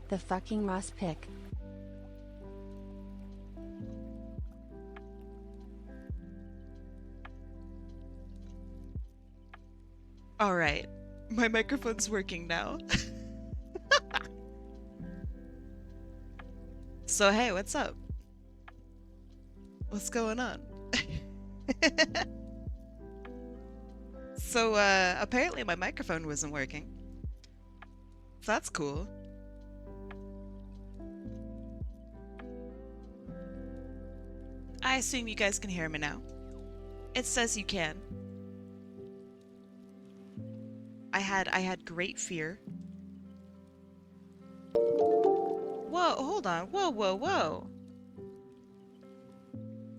The fucking Ross pick. All right, my microphone's working now. So hey, what's up? What's going on? So apparently my microphone wasn't working. So that's cool. I assume you guys can hear me now. It says you can. I had great fear. Whoa, hold on. Whoa.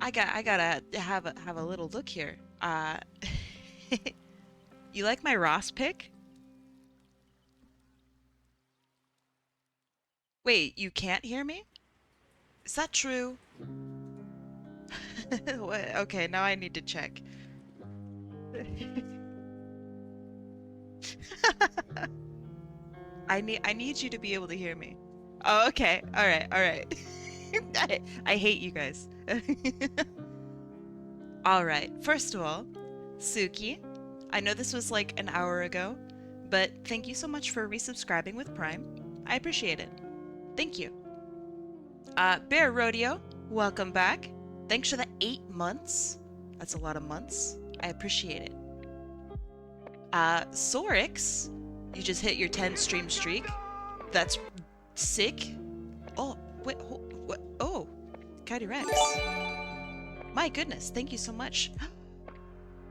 I gotta have a little look here. You like my Ross pick? Wait, you can't hear me? Is that true? What? Okay, now I need to check. I need you to be able to hear me. Oh, okay. All right. I hate you guys. All right. First of all, Suki, I know this was like an hour ago, but thank you so much for resubscribing with Prime. I appreciate it. Thank you. Bear Rodeo, welcome back. Thanks for the 8 months. That's a lot of months. I appreciate it. Sorix, you just hit your 10 stream streak. That's sick. Oh, wait, what? Oh, Coyote Rex. My goodness, thank you so much.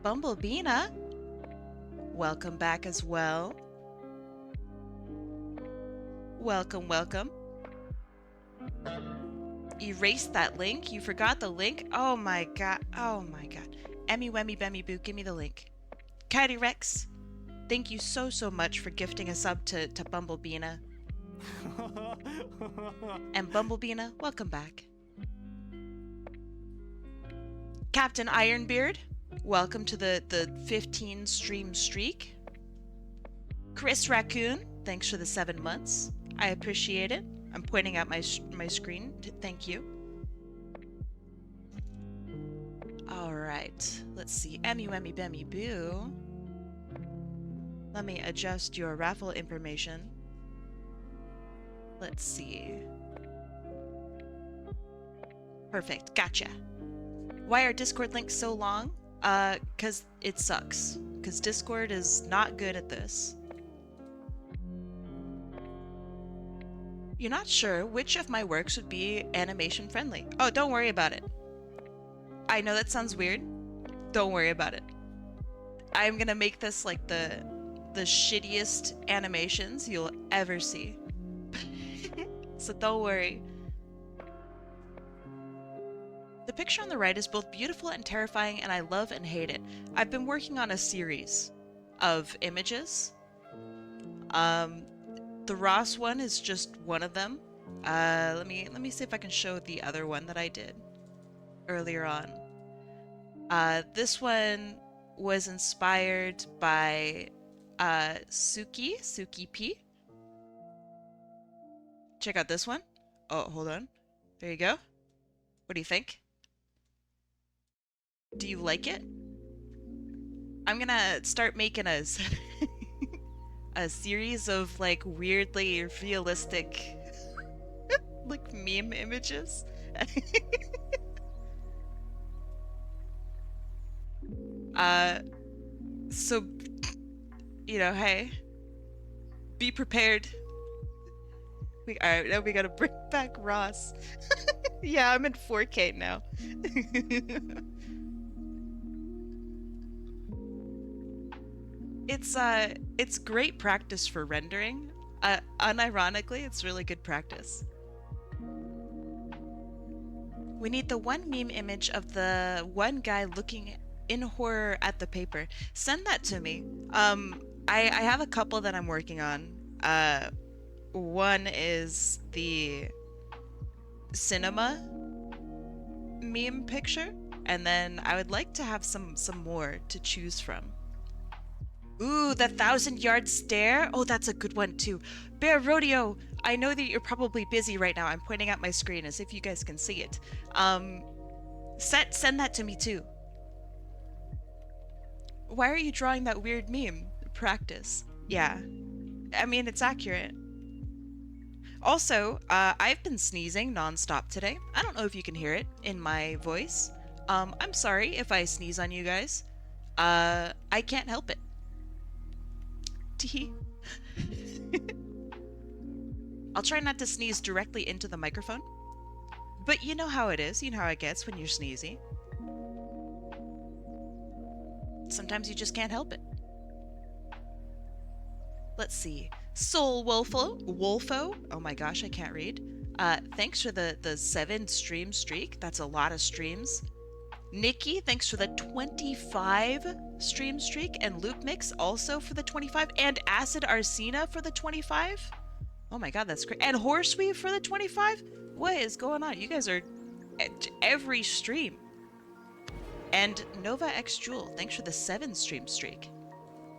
Bumblebeena, welcome back as well. Welcome. Erase that link. You forgot the link. Oh my god. Emmy Wemmy Bemmy Boo, give me the link. Coyote Rex, thank you so much for gifting a sub to Bumblebeena. And Bumblebeena, welcome back. Captain Ironbeard, welcome to the 15 stream streak. Chris Raccoon, thanks for the 7 months. I appreciate it. I'm pointing out my screen. Thank you. All right, let's see. Emmy Wemmy Bemmy Boo. Let me adjust your raffle information. Let's see. Perfect, gotcha. Why are Discord links so long? 'Cause it sucks. 'Cause Discord is not good at this. You're not sure which of my works would be animation friendly. Oh, don't worry about it. I know that sounds weird. Don't worry about it. I'm gonna make this like the shittiest animations you'll ever see. So don't worry. The picture on the right is both beautiful and terrifying, and I love and hate it. I've been working on a series of images. The Ross one is just one of them. Let me see if I can show the other one that I did earlier on. This one was inspired by Suki P. Check out this one. Oh, hold on. There you go. What do you think? Do you like it? I'm gonna start making a series of like weirdly realistic like meme images. So you know, hey, be prepared. Alright, now we gotta bring back Ross. Yeah, I'm in 4K now. It's great practice for rendering. Unironically, it's really good practice. We need the one meme image of the one guy looking in horror at the paper. Send that to me. I have a couple that I'm working on. One is the cinema meme picture, and then I would like to have some more to choose from. Ooh, the 1,000-yard stare. Oh, that's a good one too. Bear Rodeo. I know that you're probably busy right now. I'm pointing at my screen as if you guys can see it. Send that to me too. Why are you drawing that weird meme? Practice. Yeah. I mean, it's accurate. Also, I've been sneezing nonstop today. I don't know if you can hear it in my voice. I'm sorry if I sneeze on you guys. I can't help it. Tee. I'll try not to sneeze directly into the microphone. But you know how it is. You know how it gets when you're sneezy. Sometimes you just can't help it. Let's see. Soul Wolfo. Oh my gosh, I can't read. Thanks for the 7 stream streak. That's a lot of streams. Nikki, thanks for the 25 stream streak. And Luke Mix also for the 25. And Acid Arsena for the 25. Oh my god, that's great. And Horseweave for the 25. What is going on? You guys are at every stream. And Nova X Jewel, thanks for the 7 stream streak.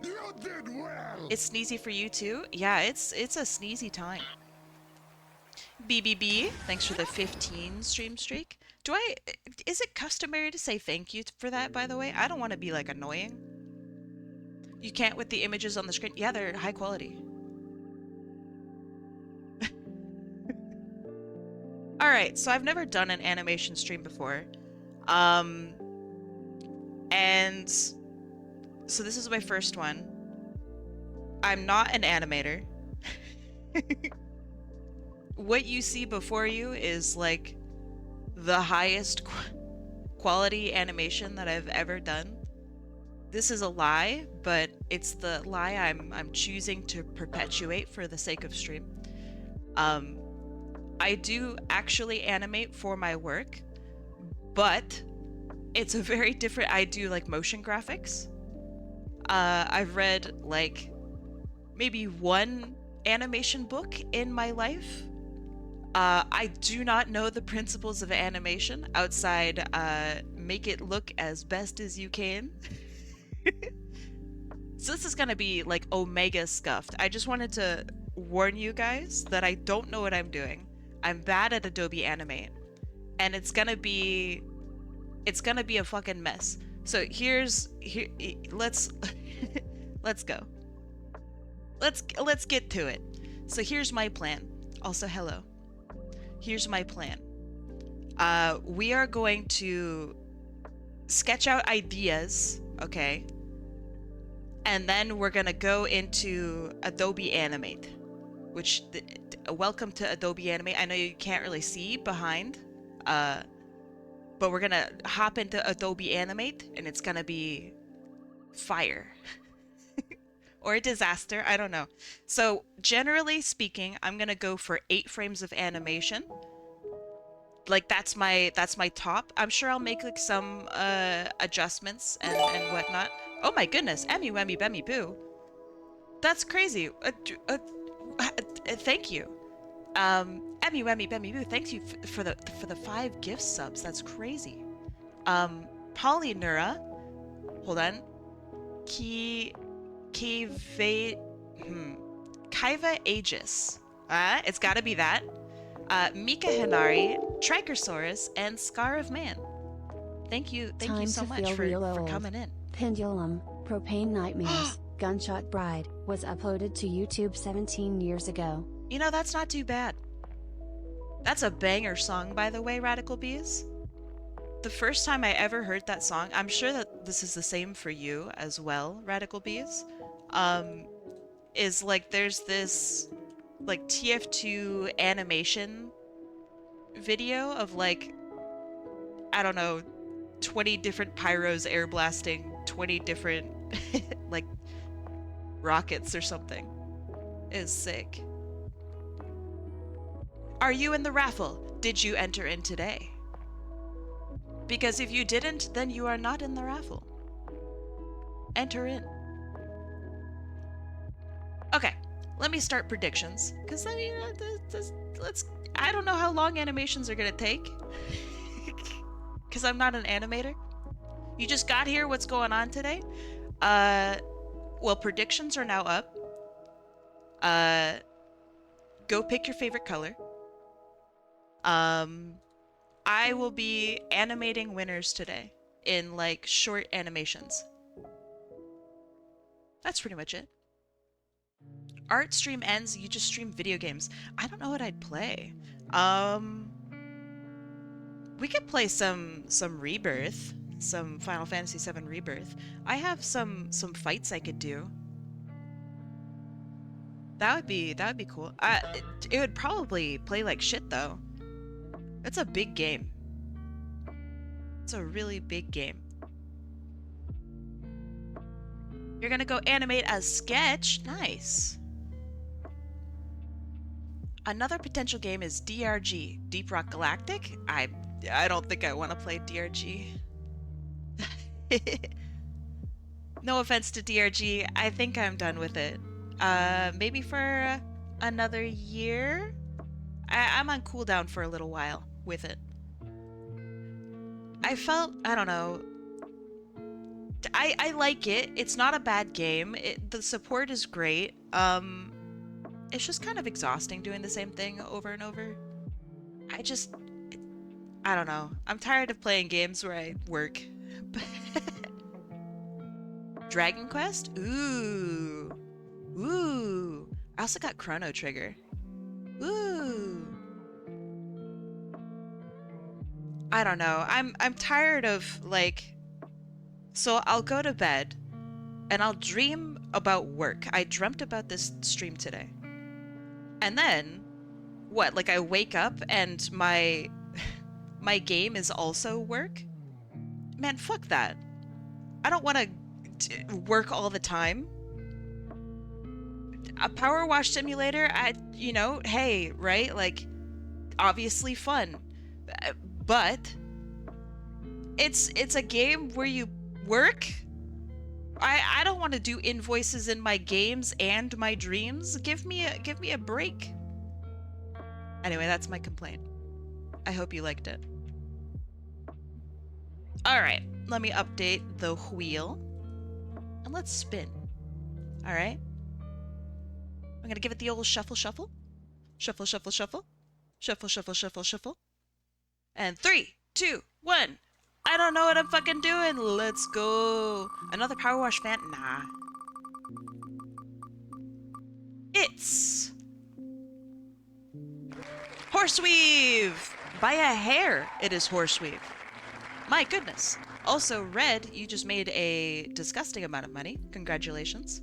You did well. It's sneezy for you too? Yeah, it's a sneezy time. BBB, thanks for the 15 stream streak. Is it customary to say thank you for that, by the way? I don't want to be like annoying. You can't with the images on the screen. Yeah, they're high quality. Alright, so I've never done an animation stream before. And so this is my first one. I'm not an animator. What you see before you is like the highest quality animation that I've ever done. This is a lie, but it's the lie I'm choosing to perpetuate for the sake of stream. I do actually animate for my work, but it's a very different. I do like motion graphics. I've read like maybe 1 animation book in my life. I do not know the principles of animation outside make it look as best as you can. So this is gonna be like omega scuffed. I just wanted to warn you guys that I don't know what I'm doing. I'm bad at Adobe Animate, and it's gonna be a fucking mess. So let's let's go. Let's get to it. So here's my plan. Also, hello. Here's my plan. We are going to sketch out ideas, okay? And then we're gonna go into Adobe Animate, which welcome to Adobe Animate. I know you can't really see behind, but we're gonna hop into Adobe Animate, and it's gonna be fire. Or a disaster, I don't know. So generally speaking, I'm gonna go for 8 frames of animation. Like that's my top. I'm sure I'll make like some adjustments and whatnot. Oh my goodness, Emmy Wemmy Bemmy Boo. That's crazy. Thank you. Emmy Wemmy Bemmy Boo, thank you for the 5 gift subs. That's crazy. Polynura. Hold on. Kaiva Aegis. It's gotta be that. Mika Hinari, Trichosaurus, and Scar of Man. Thank you so much for coming in. Pendulum, Propane Nightmares, Gunshot Bride, was uploaded to YouTube 17 years ago. You know, that's not too bad. That's a banger song, by the way, Radical Bees. The first time I ever heard that song, I'm sure that this is the same for you as well, Radical Bees, is like there's this like TF2 animation video of like, I don't know, 20 different pyros air blasting 20 different like rockets or something. Is sick. Are you in the raffle? Did you enter in today? Because if you didn't, then you are not in the raffle. Enter in. Okay, let me start predictions. Because I mean, I don't know how long animations are gonna take. Because I'm not an animator. You just got here, what's going on today? Well, predictions are now up. Go pick your favorite color. I will be animating winners today in like short animations. That's pretty much it. Art stream ends, you just stream video games. I don't know what I'd play. We could play some Rebirth, some Final Fantasy VII Rebirth. I have some fights I could do. That would be cool. It would probably play like shit though. It's a big game. It's a really big game. You're gonna go animate as Sketch? Nice. Another potential game is DRG, Deep Rock Galactic. I don't think I want to play DRG. No offense to DRG, I think I'm done with it. Maybe for another year? I'm on cooldown for a little while with it. I don't know. I like it. It's not a bad game. The support is great. It's just kind of exhausting doing the same thing over and over. I don't know. I'm tired of playing games where I work. Dragon Quest? Ooh. Ooh. I also got Chrono Trigger. Ooh. I don't know. I'm tired of like, so I'll go to bed and I'll dream about work. I dreamt about this stream today. And then what? Like I wake up and my game is also work? Man, fuck that. I don't want to work all the time. A power wash simulator, hey, right? Like, obviously fun. But it's a game where you work. I don't want to do invoices in my games and my dreams. Give me a break. Anyway, that's my complaint. I hope you liked it. All right, let me update the wheel. And let's spin. All right. I'm going to give it the old shuffle, shuffle. Shuffle, shuffle, shuffle. Shuffle, shuffle, shuffle, shuffle. And 3, 2, 1. I don't know what I'm fucking doing. Let's go. Another power wash fan? Nah. It's Horseweave. By a hair, it is Horseweave. My goodness. Also, Red, you just made a disgusting amount of money. Congratulations.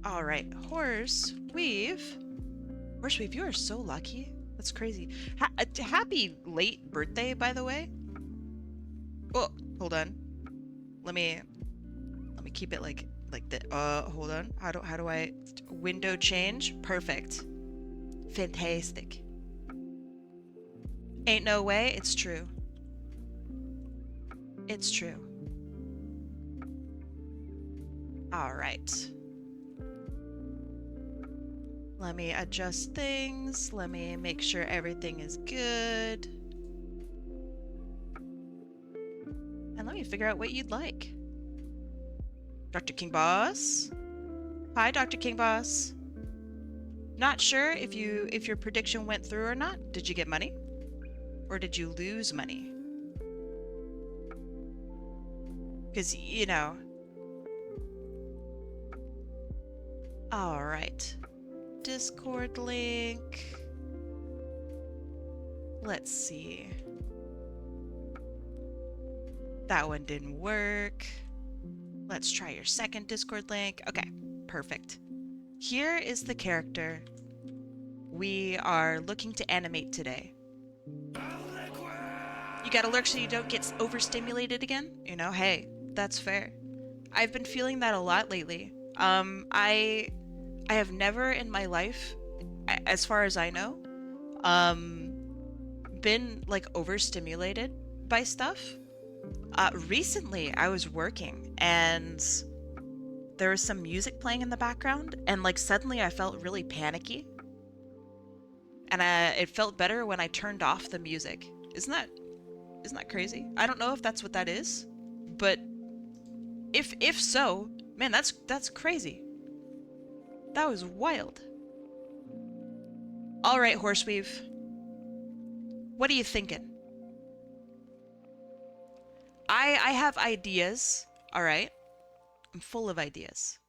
All right, Horseweave. Horseweave, you are so lucky. That's crazy. Happy late birthday, by the way. Oh, hold on. Let me keep it like that. Hold on. How do I window change? Perfect. Fantastic. Ain't no way. It's true. It's true. All right. Let me adjust things. Let me make sure everything is good. And let me figure out what you'd like. Dr. King Boss? Hi, Dr. King Boss. Not sure if your prediction went through or not. Did you get money? Or did you lose money? Because, you know. All right. Discord link. Let's see. That one didn't work. Let's try your second Discord link. Okay, perfect. Here is the character we are looking to animate today. You gotta lurk so you don't get overstimulated again? You know, hey, that's fair. I've been feeling that a lot lately. I have never in my life, as far as I know, been like overstimulated by stuff. Recently I was working and there was some music playing in the background and like suddenly I felt really panicky. And it felt better when I turned off the music. Isn't that crazy? I don't know if that's what that is, but if so, Man, that's crazy. That was wild. All right, Horseweave. What are you thinking? I have ideas. All right. I'm full of ideas.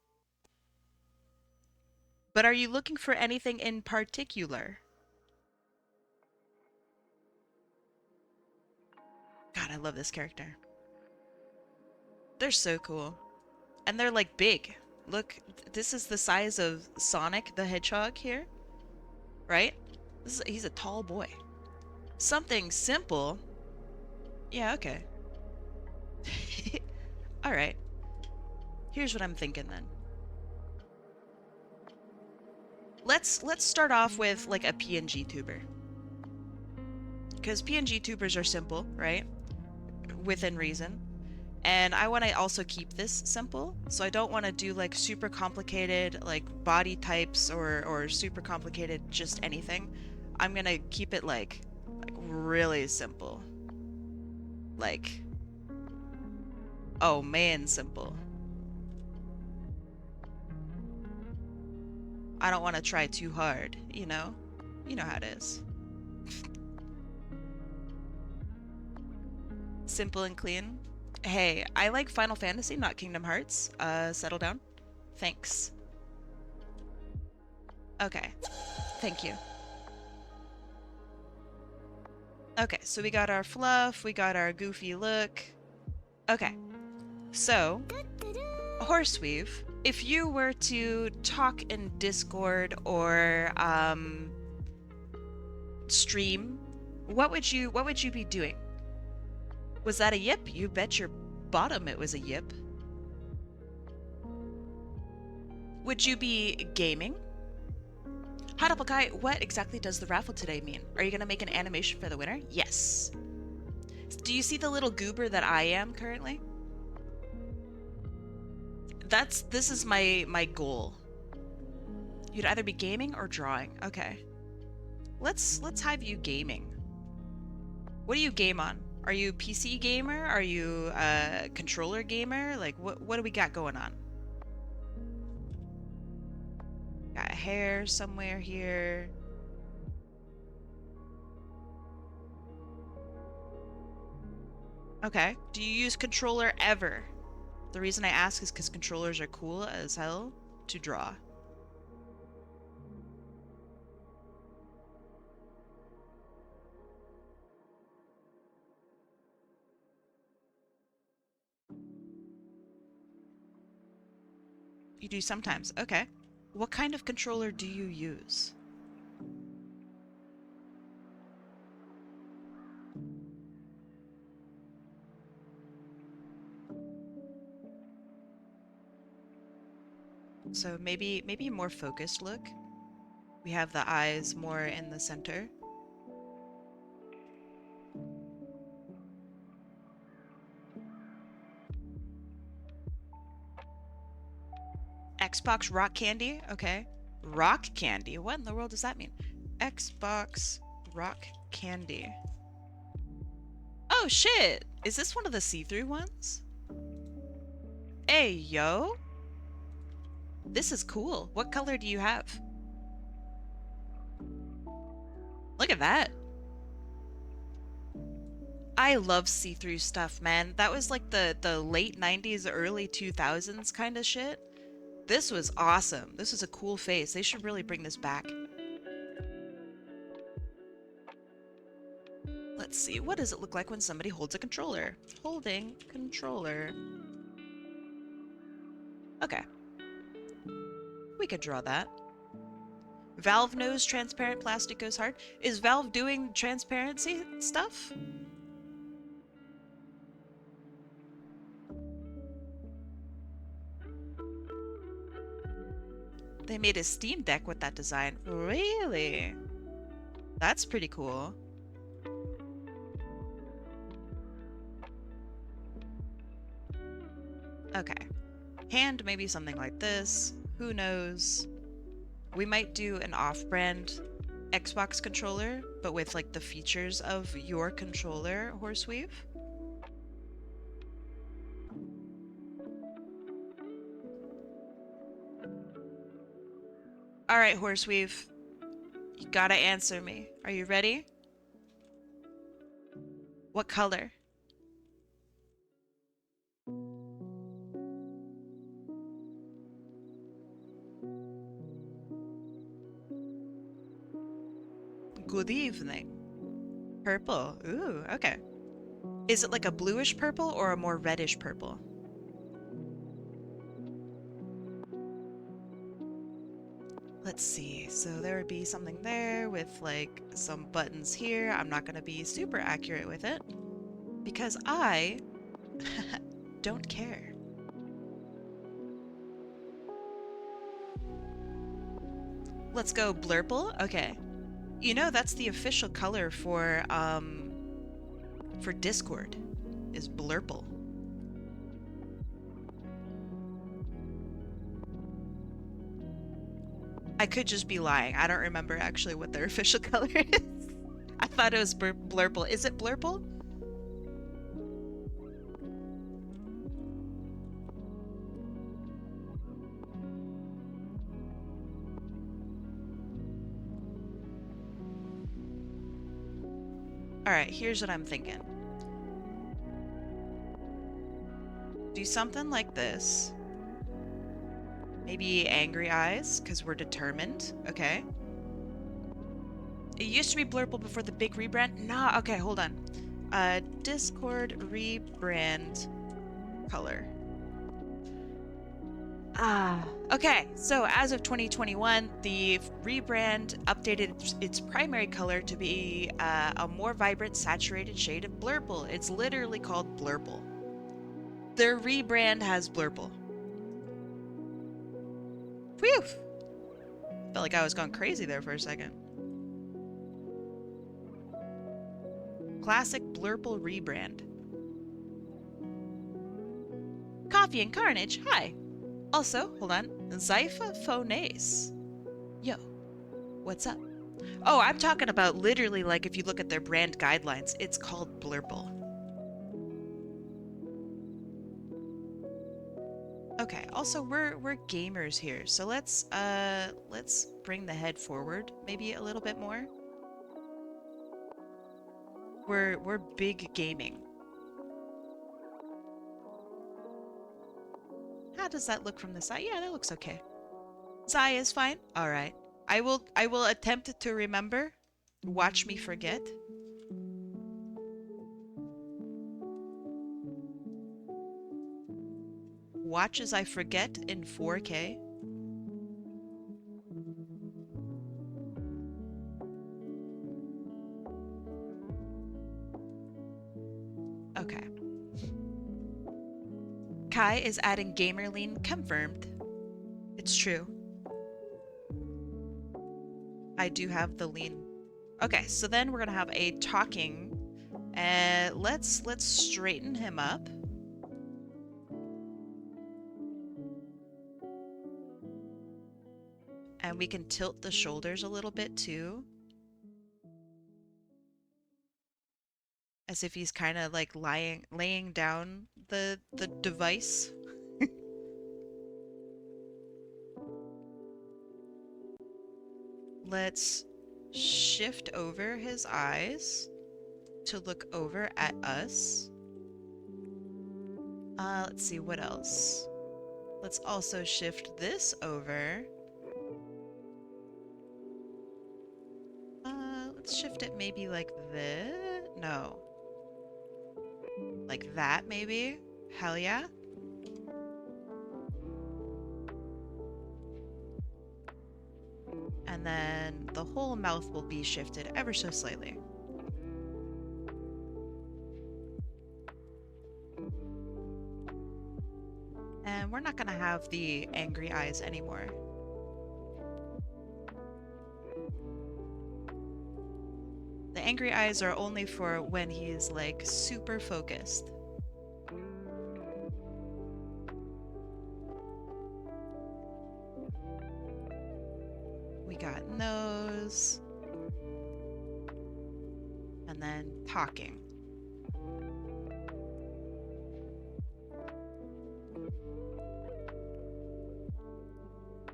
But are you looking for anything in particular? God, I love this character. They're so cool. And they're like big. Look, this is the size of Sonic the Hedgehog here. Right? He's a tall boy. Something simple. Yeah, okay. Alright. Here's what I'm thinking then. Let's start off with like a PNG tuber. Because PNG tubers are simple, right? Within reason. And I want to also keep this simple, so I don't want to do like super complicated like body types or super complicated just anything. I'm gonna keep it like really simple. Like, oh man, simple. I don't want to try too hard, you know? You know how it is. Simple and clean. Hey, I like Final Fantasy, not Kingdom Hearts. Settle down. Thanks. Okay. Thank you. Okay, so we got our fluff, we got our goofy look. Okay. So, Horseweave, if you were to talk in Discord or stream, what would you be doing? Was that a yip? You bet your bottom it was a yip. Would you be gaming? Hot Apple Guy, what exactly does the raffle today mean? Are you gonna make an animation for the winner? Yes. Do you see the little goober that I am currently? This is my goal. You'd either be gaming or drawing. Okay. Let's have you gaming. What do you game on? Are you PC gamer? Are you a controller gamer? Like what do we got going on? Got hair somewhere here. Okay. Do you use controller ever? The reason I ask is because controllers are cool as hell to draw. You do sometimes. Okay. What kind of controller do you use? So maybe a more focused look. We have the eyes more in the center. Xbox Rock Candy? Okay. Rock Candy? What in the world does that mean? Xbox Rock Candy. Oh shit! Is this one of the see-through ones? Hey, yo! This is cool. What color do you have? Look at that. I love see-through stuff, man. That was like the late 90s, early 2000s kind of shit. This was awesome. This is a cool face. They should really bring this back. Let's see. What does it look like when somebody holds a controller? Holding controller. Okay. We could draw that. Valve knows transparent plastic goes hard. Is Valve doing transparency stuff? They made a Steam Deck with that design. Really? That's pretty cool. Okay. Hand, maybe something like this. Who knows? We might do an off-brand Xbox controller, but with like the features of your controller, Horseweave. Alright, Horseweave. You gotta answer me. Are you ready? What color? Good evening. Purple. Ooh, okay. Is it like a bluish purple or a more reddish purple? Let's see. So there would be something there with like some buttons here. I'm not going to be super accurate with it because I don't care. Let's go blurple. Okay. You know, that's the official color for Discord is blurple. I could just be lying. I don't remember actually what their official color is. I thought it was blurple. Is it blurple? Alright, here's what I'm thinking. Do something like this. Maybe angry eyes, because we're determined. Okay. It used to be blurple before the big rebrand. Nah, okay, hold on. Discord rebrand color. Okay, so as of 2021, the rebrand updated its primary color to be a more vibrant, saturated shade of blurple. It's literally called blurple. Their rebrand has blurple. Phew! Felt like I was going crazy there for a second. Classic blurple rebrand. Coffee and Carnage, hi! Also, hold on, Zypha Phonace. Yo, what's up? Oh, I'm talking about literally like if you look at their brand guidelines, it's called blurple. Okay, also we're gamers here, so let's bring the head forward maybe a little bit more. We're big gaming. How does that look from the side? Yeah, that looks okay. Zai is fine. All right. I will attempt to remember. Watch me forget. Watch as I forget in 4K. Okay. Kai is adding Gamerlean confirmed. It's true. I do have the lean. Okay, so then we're gonna have a talking. Let's straighten him up. And we can tilt the shoulders a little bit too. As if he's kind of like laying down the device. Let's shift over his eyes to look over at us. Let's see what else. Let's also shift this over. Let's shift it maybe like this. No. Like that, maybe? Hell yeah. And then the whole mouth will be shifted ever so slightly. And we're not gonna have the angry eyes anymore. The angry eyes are only for when he's like super focused. We got nose. And then talking.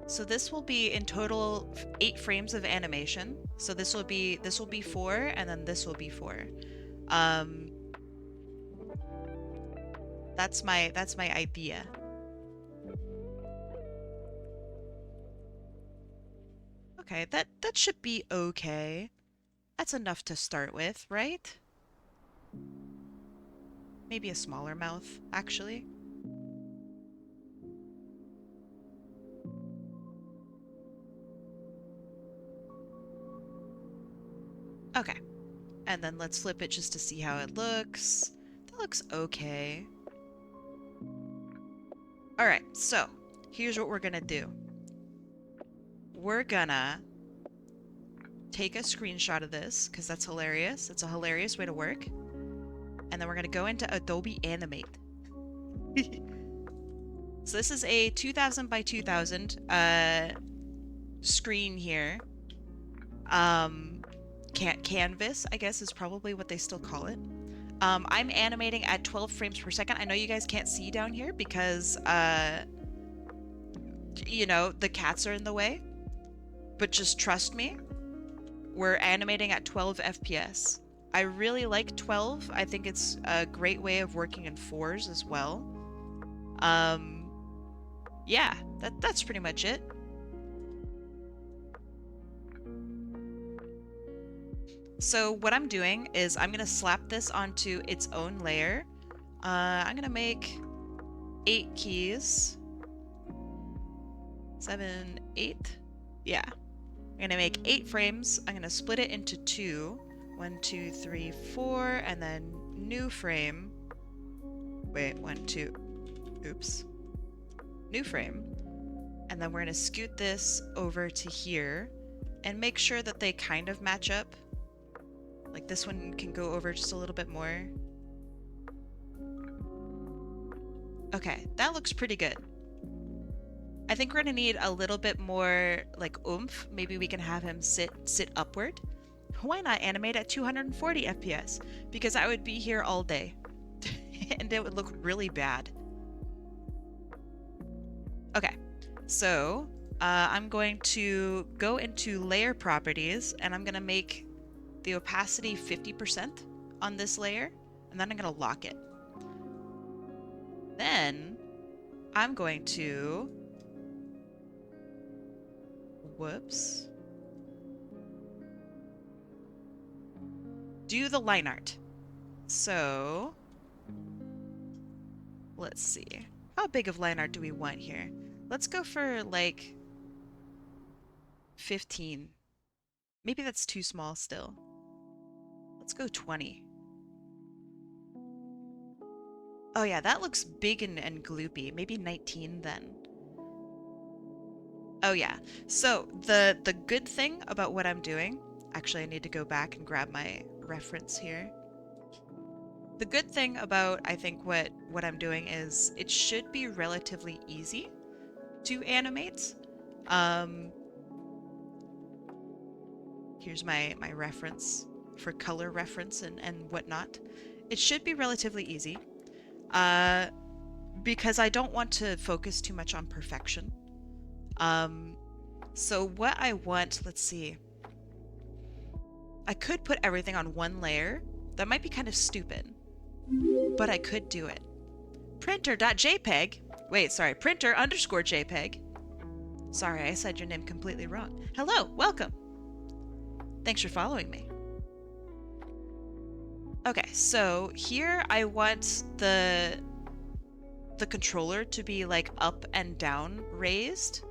So this will be in total 8 frames of animation. So this will be 4, and then this will be 4. That's my idea. Okay, that should be okay. That's enough to start with, right? Maybe a smaller mouth, actually. Okay. And then let's flip it just to see how it looks. That looks okay. Alright, so here's what we're gonna do. We're gonna take a screenshot of this, because that's hilarious. It's a hilarious way to work. And then we're gonna go into Adobe Animate. So this is a 2000 by 2000 screen here. Canvas, I guess, is probably what they still call it. I'm animating at 12 frames per second. I know you guys can't see down here because, you know, the cats are in the way. But just trust me, we're animating at 12 FPS. I really like 12. I think it's a great way of working in 4s as well. Yeah, that's pretty much it. So what I'm doing is I'm going to slap this onto its own layer. I'm going to make 8 keys. 7, 8. Yeah. I'm going to make 8 frames. I'm going to split it into 2. 1, 2, 3, 4. And then new frame. Wait, 1, 2. Oops. New frame. And then we're going to scoot this over to here and make sure that they kind of match up. Like this one can go over just a little bit more. Okay, that looks pretty good. I think we're gonna need a little bit more like oomph. Maybe we can have him sit upward. Why not animate at 240 FPS? Because I would be here all day and it would look really bad. Okay, so I'm going to go into layer properties and I'm gonna make the opacity 50% on this layer, and then I'm going to lock it. Then I'm going to, whoops, do the line art. So let's see. How big of line art do we want here? Let's go for like 15. Maybe that's too small still. Let's go 20. Oh yeah, that looks big and gloopy. Maybe 19 then. Oh yeah. So the good thing about what I'm doing, actually I need to go back and grab my reference here. The good thing about I think what I'm doing is it should be relatively easy to animate. Here's my reference for color reference and whatnot. It should be relatively easy because I don't want to focus too much on perfection. So what I want, let's see. I could put everything on one layer. That might be kind of stupid, but I could do it. Printer.jpg. Wait, sorry, printer_JPEG. Sorry, I said your name completely wrong. Hello, welcome. Thanks for following me. Okay, so here I want the controller to be like up and down raised.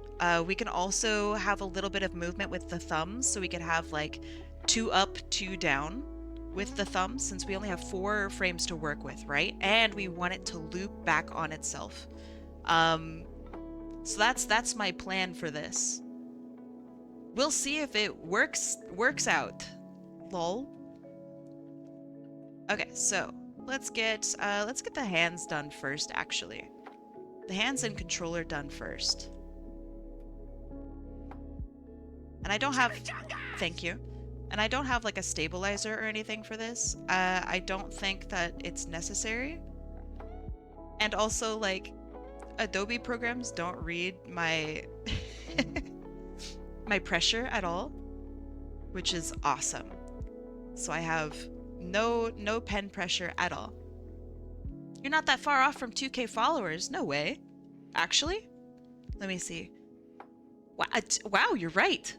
We can also have a little bit of movement with the thumbs, so we could have like 2 up, 2 down with the thumbs, since we only have 4 frames to work with, right? And we want it to loop back on itself. So that's my plan for this. We'll see if it works out. Lol. Okay, so let's get the hands done first, actually. The hands and controller done first. And I don't have, thank you. And I don't have like a stabilizer or anything for this. I don't think that it's necessary. And also like Adobe programs don't read my my pressure at all, which is awesome. So I have no pen pressure at all. You're not that far off from 2K followers. No way. Actually, let me see. Wow, you're right.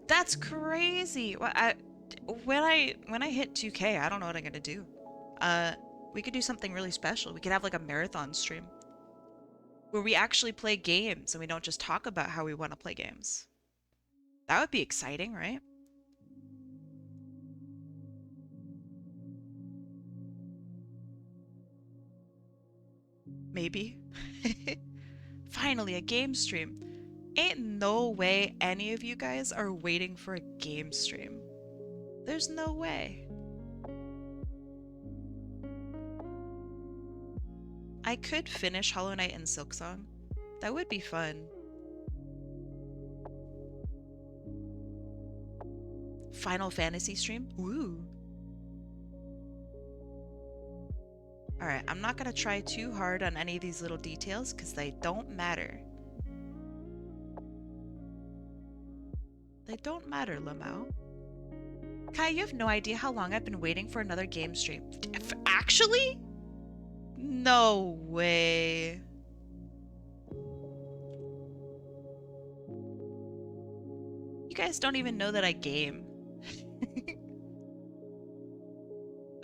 That's crazy. When I hit 2K, I don't know what I'm gonna do. We could do something really special. We could have like a marathon stream where we actually play games and we don't just talk about how we want to play games. That would be exciting, right? Maybe. Finally, a game stream. Ain't no way any of you guys are waiting for a game stream. There's no way. I could finish Hollow Knight and Silksong. That would be fun. Final Fantasy stream? Ooh. Alright, I'm not gonna try too hard on any of these little details because they don't matter. They don't matter, Lamau. Kai, you have no idea how long I've been waiting for another game stream. Actually? No way. You guys don't even know that I game.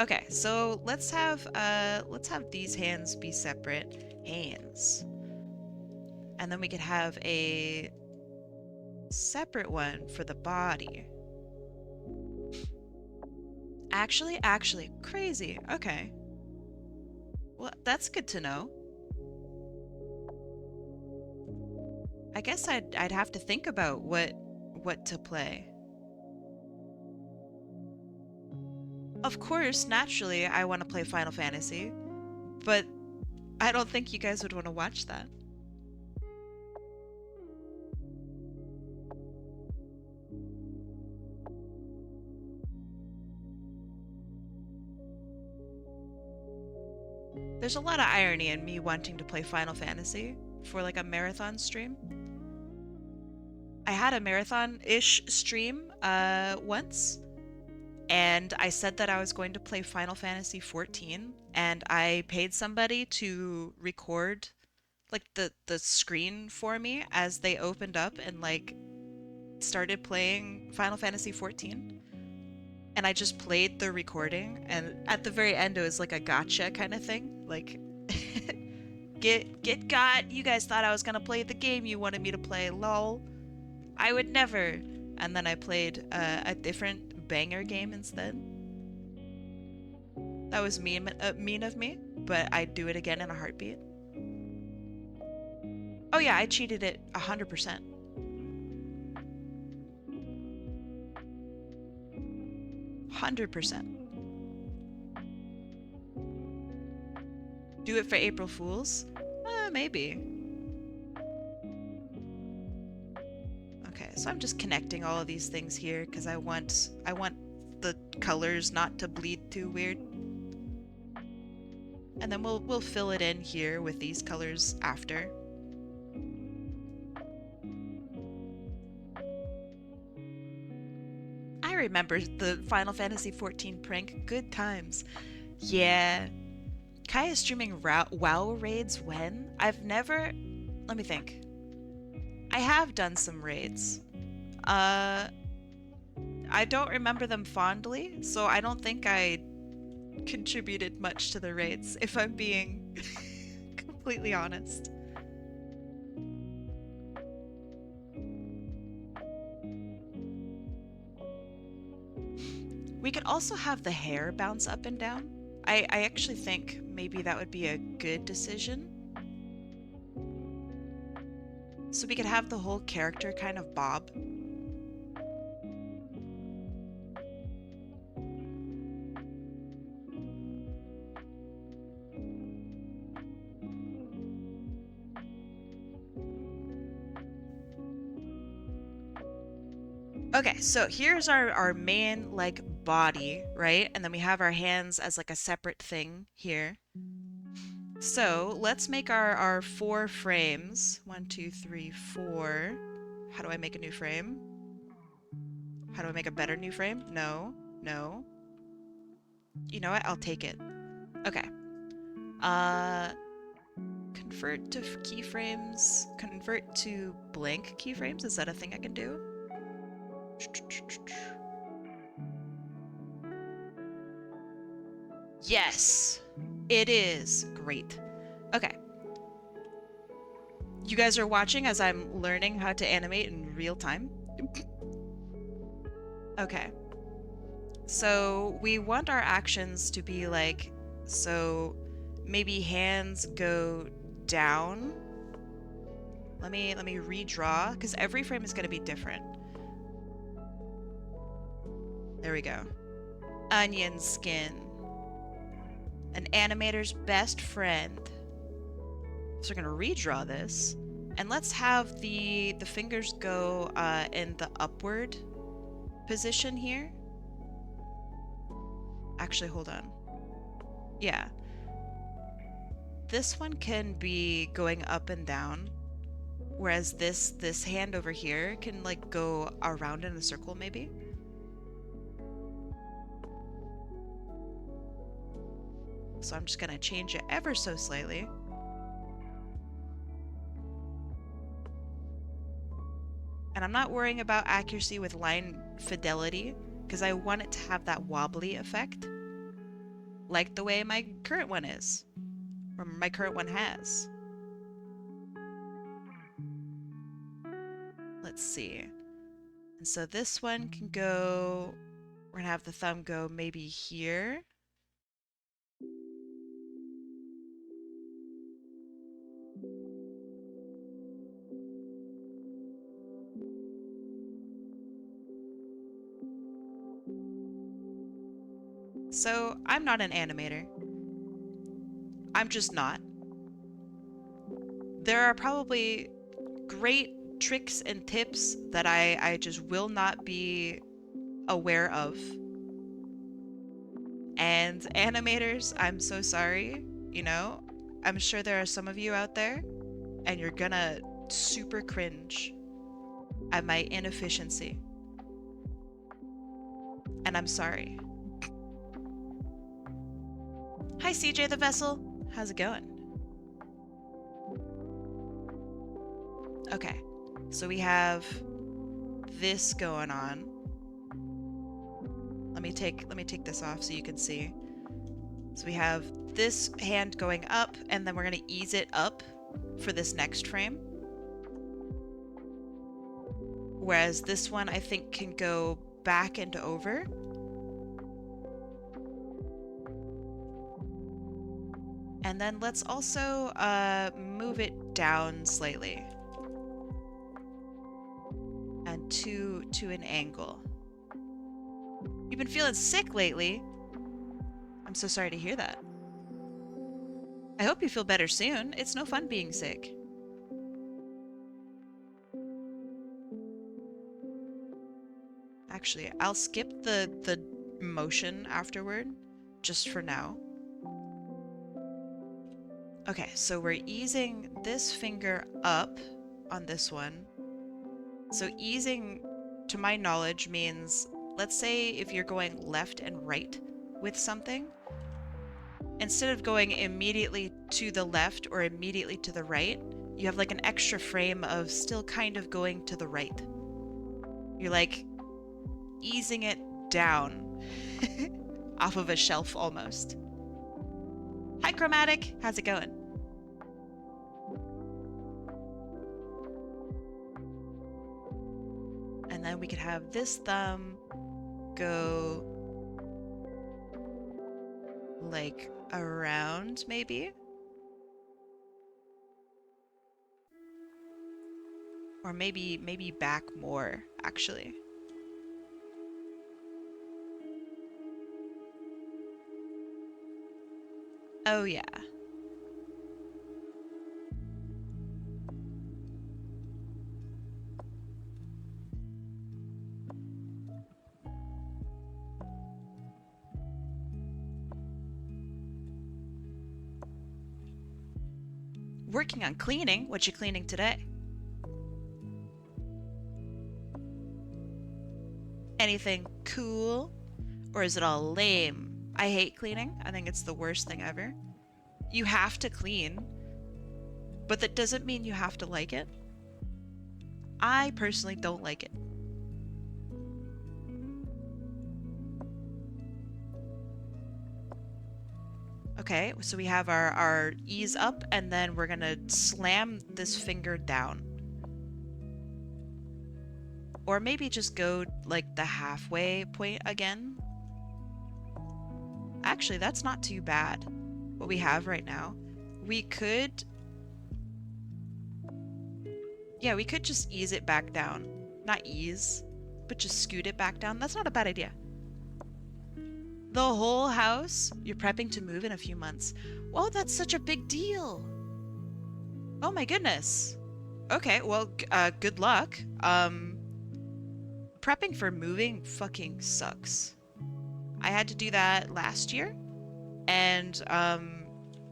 Okay, so let's have these hands be separate hands. And then we could have a separate one for the body. Actually, crazy. Okay. Well, that's good to know. I guess I'd have to think about what to play. Of course, naturally, I want to play Final Fantasy, but I don't think you guys would want to watch that. There's a lot of irony in me wanting to play Final Fantasy for like a marathon stream. I had a marathon-ish stream once, and I said that I was going to play Final Fantasy 14, and I paid somebody to record like the screen for me as they opened up and like started playing Final Fantasy 14. And I just played the recording, and at the very end it was like a gotcha kind of thing. Like, get got. You guys thought I was gonna play the game you wanted me to play, lol. I would never. And then I played a different banger game instead. That was mean of me, but I'd do it again in a heartbeat. Oh yeah, I cheated it 100%. 100%. Do it for April Fools? Maybe. Okay, so I'm just connecting all of these things here because I want the colors not to bleed too weird. And then we'll fill it in here with these colors after. I remember the Final Fantasy 14 prank. Good times. Yeah. Kai is streaming WoW raids when? I've never... Let me think. I have done some raids. I don't remember them fondly, so I don't think I contributed much to the raids, if I'm being completely honest. We could also have the hair bounce up and down. I actually think maybe that would be a good decision. So we could have the whole character kind of bob. Okay, so here's our main, like, body, right? And then we have our hands as, like, a separate thing here. So let's make our 4 frames. 1, 2, 3, 4. How do I make a new frame? How do I make a better new frame? No. No. You know what? I'll take it. Okay. Convert to keyframes. Convert to blank keyframes. Is that a thing I can do? Yes, it is. Great. Okay. You guys are watching as I'm learning how to animate in real time. Okay. So we want our actions to be like, so maybe hands go down. Let me redraw, because every frame is going to be different. There we go. Onion skin. An animator's best friend. So we're going to redraw this. And let's have the fingers go in the upward position here. Actually, hold on. Yeah. This one can be going up and down. Whereas this hand over here can like go around in a circle maybe. So I'm just gonna change it ever so slightly. And I'm not worrying about accuracy with line fidelity because I want it to have that wobbly effect. Like the way my current one is. Or my current one has. Let's see. And so this one can go, we're gonna have the thumb go maybe here. So I'm not an animator. I'm just not. There are probably great tricks and tips that I just will not be aware of. And animators, I'm so sorry, you know? I'm sure there are some of you out there, and you're gonna super cringe at my inefficiency. And I'm sorry. Hi CJ the Vessel, how's it going? Okay, so we have this going on. Let me take this off so you can see. So we have this hand going up, and then we're gonna ease it up for this next frame. Whereas this one I think can go back and over. And then let's also move it down slightly. And to an angle. You've been feeling sick lately. I'm so sorry to hear that. I hope you feel better soon. It's no fun being sick. Actually, I'll skip the motion afterward, just for now. Okay, so we're easing this finger up on this one. So easing, to my knowledge, means, let's say if you're going left and right with something, instead of going immediately to the left or immediately to the right, you have like an extra frame of still kind of going to the right. You're like easing it down off of a shelf almost. Hi Chromatic, how's it going? And then we could have this thumb go like around maybe. Or maybe back more actually. Oh yeah. Working on cleaning. What you cleaning today? Anything cool? Or is it all lame? I hate cleaning. I think it's the worst thing ever. You have to clean, but that doesn't mean you have to like it. I personally don't like it. Okay, so we have our ease up, and then we're gonna slam this finger down. Or maybe just go like the halfway point again. Actually, that's not too bad. What we have right now. We could... Yeah, we could just ease it back down. Not ease, but just scoot it back down. That's not a bad idea. The whole house? You're prepping to move in a few months. Whoa, that's such a big deal. Oh my goodness. Okay, well, good luck. Prepping for moving fucking sucks. I had to do that last year, and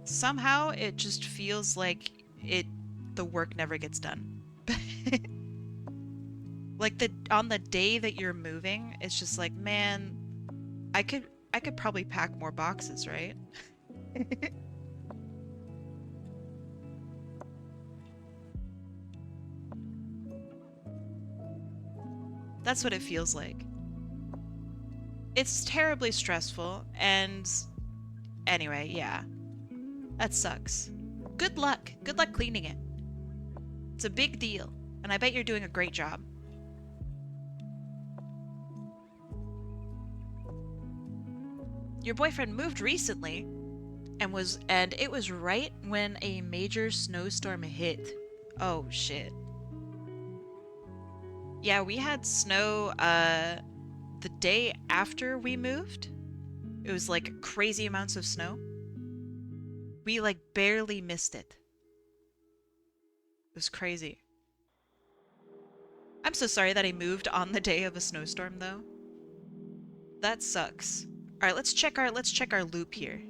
somehow it just feels like the work never gets done. Like on the day that you're moving, it's just like, man, I could probably pack more boxes, right? That's what it feels like. It's terribly stressful, and anyway, yeah. That sucks. Good luck. Good luck cleaning it. It's a big deal, and I bet you're doing a great job. Your boyfriend moved recently, and it was right when a major snowstorm hit. Oh shit. Yeah, we had snow the day after we moved. It was like crazy amounts of snow. We like barely missed it. It was crazy. I'm so sorry that I moved on the day of a snowstorm though. That sucks. All right, let's check our loop here.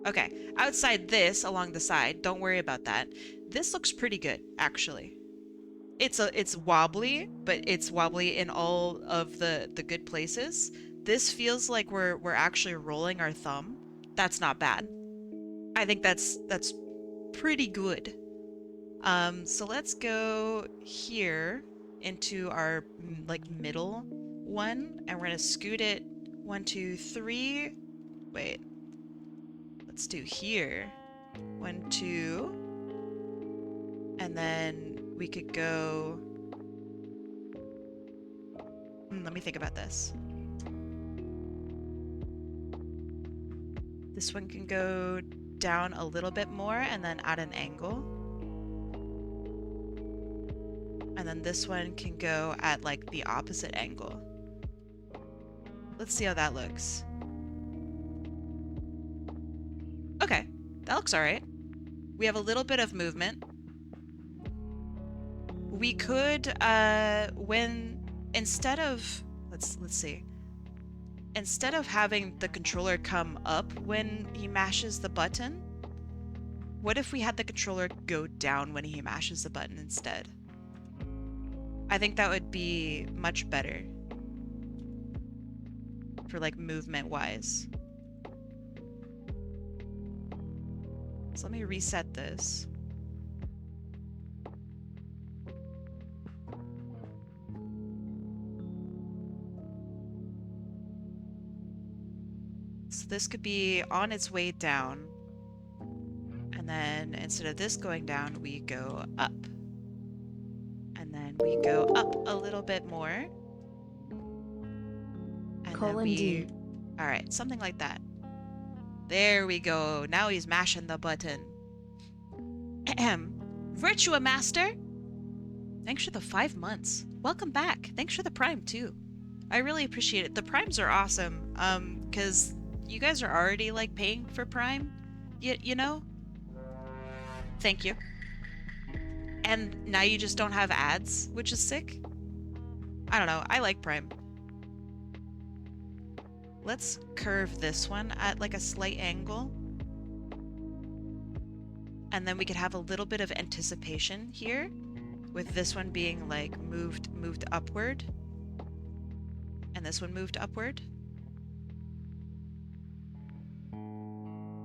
Okay, outside this along the side, don't worry about that. This looks pretty good actually. It's wobbly, but it's wobbly in all of the good places. This feels like we're actually rolling our thumb. That's not bad. I think that's pretty good. So let's go here into our like middle one, and we're gonna scoot it 1, 2, 3. Wait. Let's do here. 1, 2. And then we could go... let me think about this. This one can go down a little bit more and then at an angle. And then this one can go at like the opposite angle. Let's see how that looks. Okay, that looks alright. We have a little bit of movement. We could, when, instead of, let's see. Instead of having the controller come up when he mashes the button, what if we had the controller go down when he mashes the button instead? I think that would be much better. For like movement-wise. So let me reset this. So this could be on its way down. And then instead of this going down, we go up. And then we go up a little bit more. And then we... D. Alright, something like that. There we go. Now he's mashing the button. Ahem. Virtua Master! Thanks for the 5 months. Welcome back. Thanks for the Prime, too. I really appreciate it. The Primes are awesome. Because you guys are already, like, paying for Prime. You know? Thank you. And now you just don't have ads, which is sick. I don't know. I like Prime. Let's curve this one at like a slight angle. And then we could have a little bit of anticipation here with this one being like moved upward. And this one moved upward.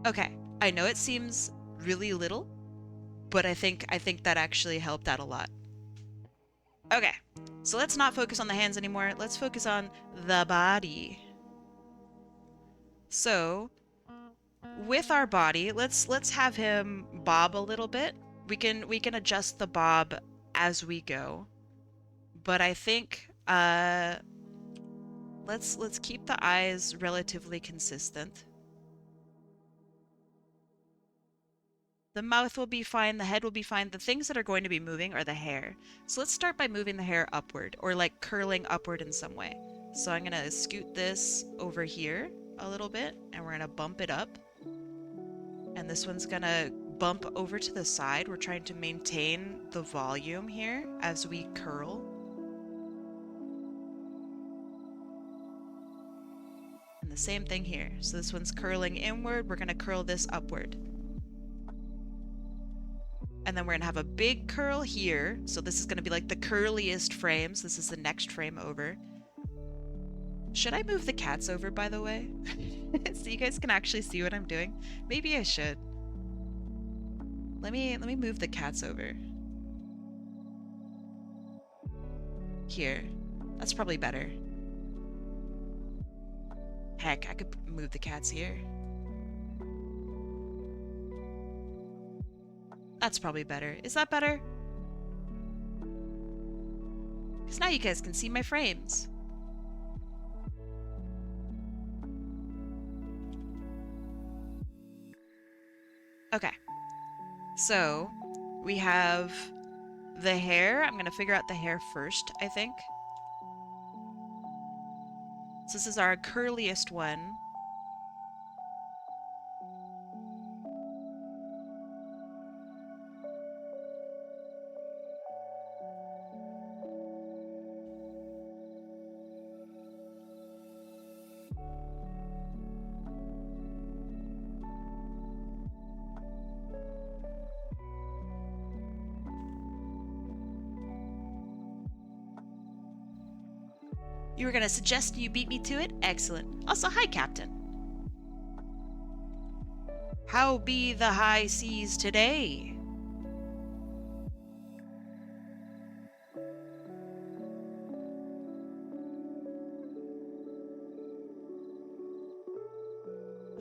Okay, I know it seems really little, but I think that actually helped out a lot. Okay, so let's not focus on the hands anymore. Let's focus on the body. So, with our body, let's have him bob a little bit. We can adjust the bob as we go. But I think let's keep the eyes relatively consistent. The mouth will be fine, the head will be fine. The things that are going to be moving are the hair. So let's start by moving the hair upward, or like curling upward in some way. So I'm gonna scoot this over here a little bit, and we're gonna bump it up. And this one's gonna bump over to the side. We're trying to maintain the volume here as we curl. And the same thing here. So this one's curling inward, we're gonna curl this upward. And then we're gonna have a big curl here. So this is gonna be like the curliest frames. This is the next frame over. Should I move the cats over, by the way? So you guys can actually see what I'm doing? Maybe I should. Let me move the cats over. Here. That's probably better. Heck, I could move the cats here. That's probably better. Is that better? Because now you guys can see my frames. Okay. So, we have the hair. I'm going to figure out the hair first, I think. So this is our curliest one. You were gonna suggest you beat me to it? Excellent. Also, hi, Captain. How be the high seas today?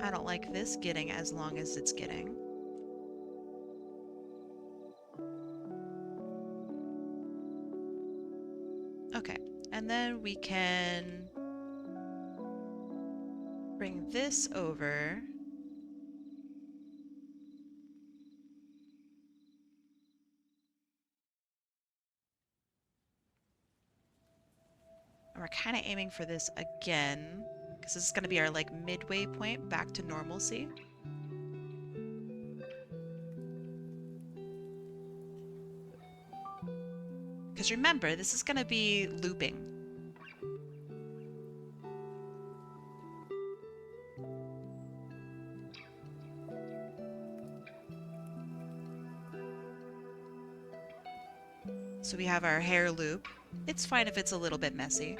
I don't like this getting as long as it's getting. Okay. And then we can bring this over. And we're kind of aiming for this again, because this is going to be our like midway point back to normalcy. Because remember, this is going to be looping. So we have our hair loop. It's fine if it's a little bit messy.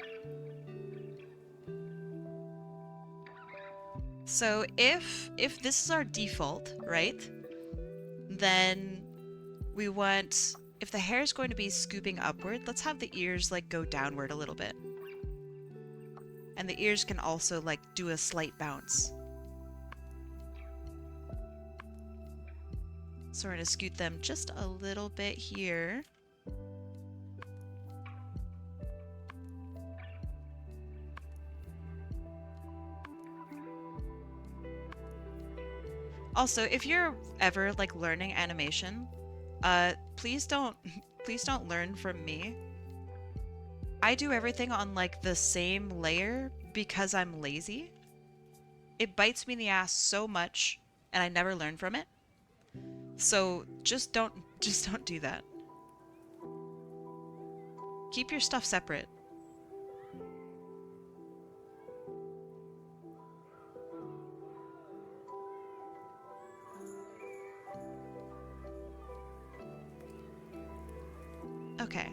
So if this is our default, right? Then we want, if the hair is going to be scooping upward, let's have the ears like go downward a little bit. And the ears can also like do a slight bounce. So we're going to scoot them just a little bit here. Also, if you're ever like learning animation, please don't learn from me. I do everything on like the same layer because I'm lazy. It bites me in the ass so much and I never learn from it. So just don't do that. Keep your stuff separate. Okay.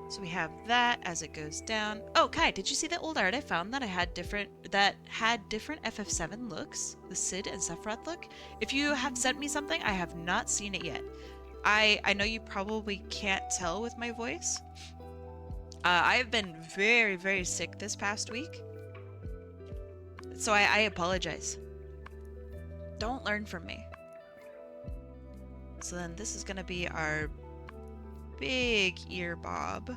So we have that as it goes down. Oh, Kai, did you see that old art I found that had different FF7 looks? The Sid and Sephiroth look? If you have sent me something, I have not seen it yet. I know you probably can't tell with my voice. I've been very, very sick this past week. So I apologize. Don't learn from me. So then this is gonna be our big ear bob.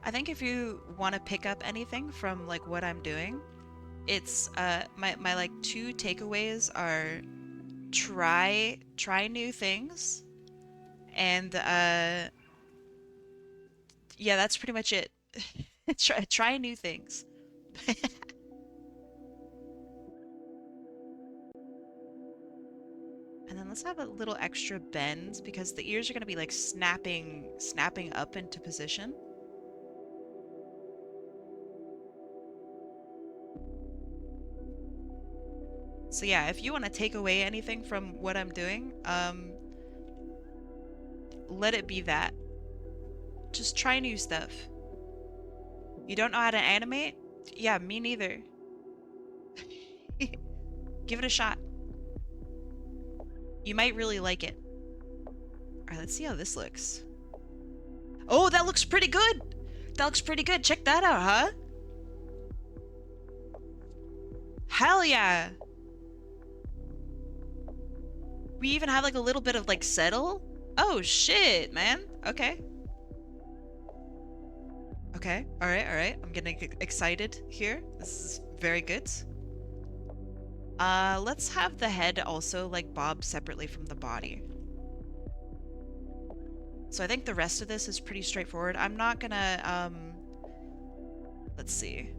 I think if you want to pick up anything from like what I'm doing, it's my like 2 takeaways are try new things, and yeah, that's pretty much it. Try new things. And then let's have a little extra bend because the ears are going to be like snapping up into position. So yeah, if you want to take away anything from what I'm doing, let it be that. Just try new stuff. You don't know how to animate? Yeah, me neither. Give it a shot. You might really like it. Alright, let's see how this looks. Oh, that looks pretty good! That looks pretty good. Check that out, huh? Hell yeah! We even have like a little bit of like settle. Oh shit, man. Okay. Okay, alright. I'm getting excited here. This is very good. Let's have the head also like bob separately from the body. So I think the rest of this is pretty straightforward. I'm not gonna, let's see.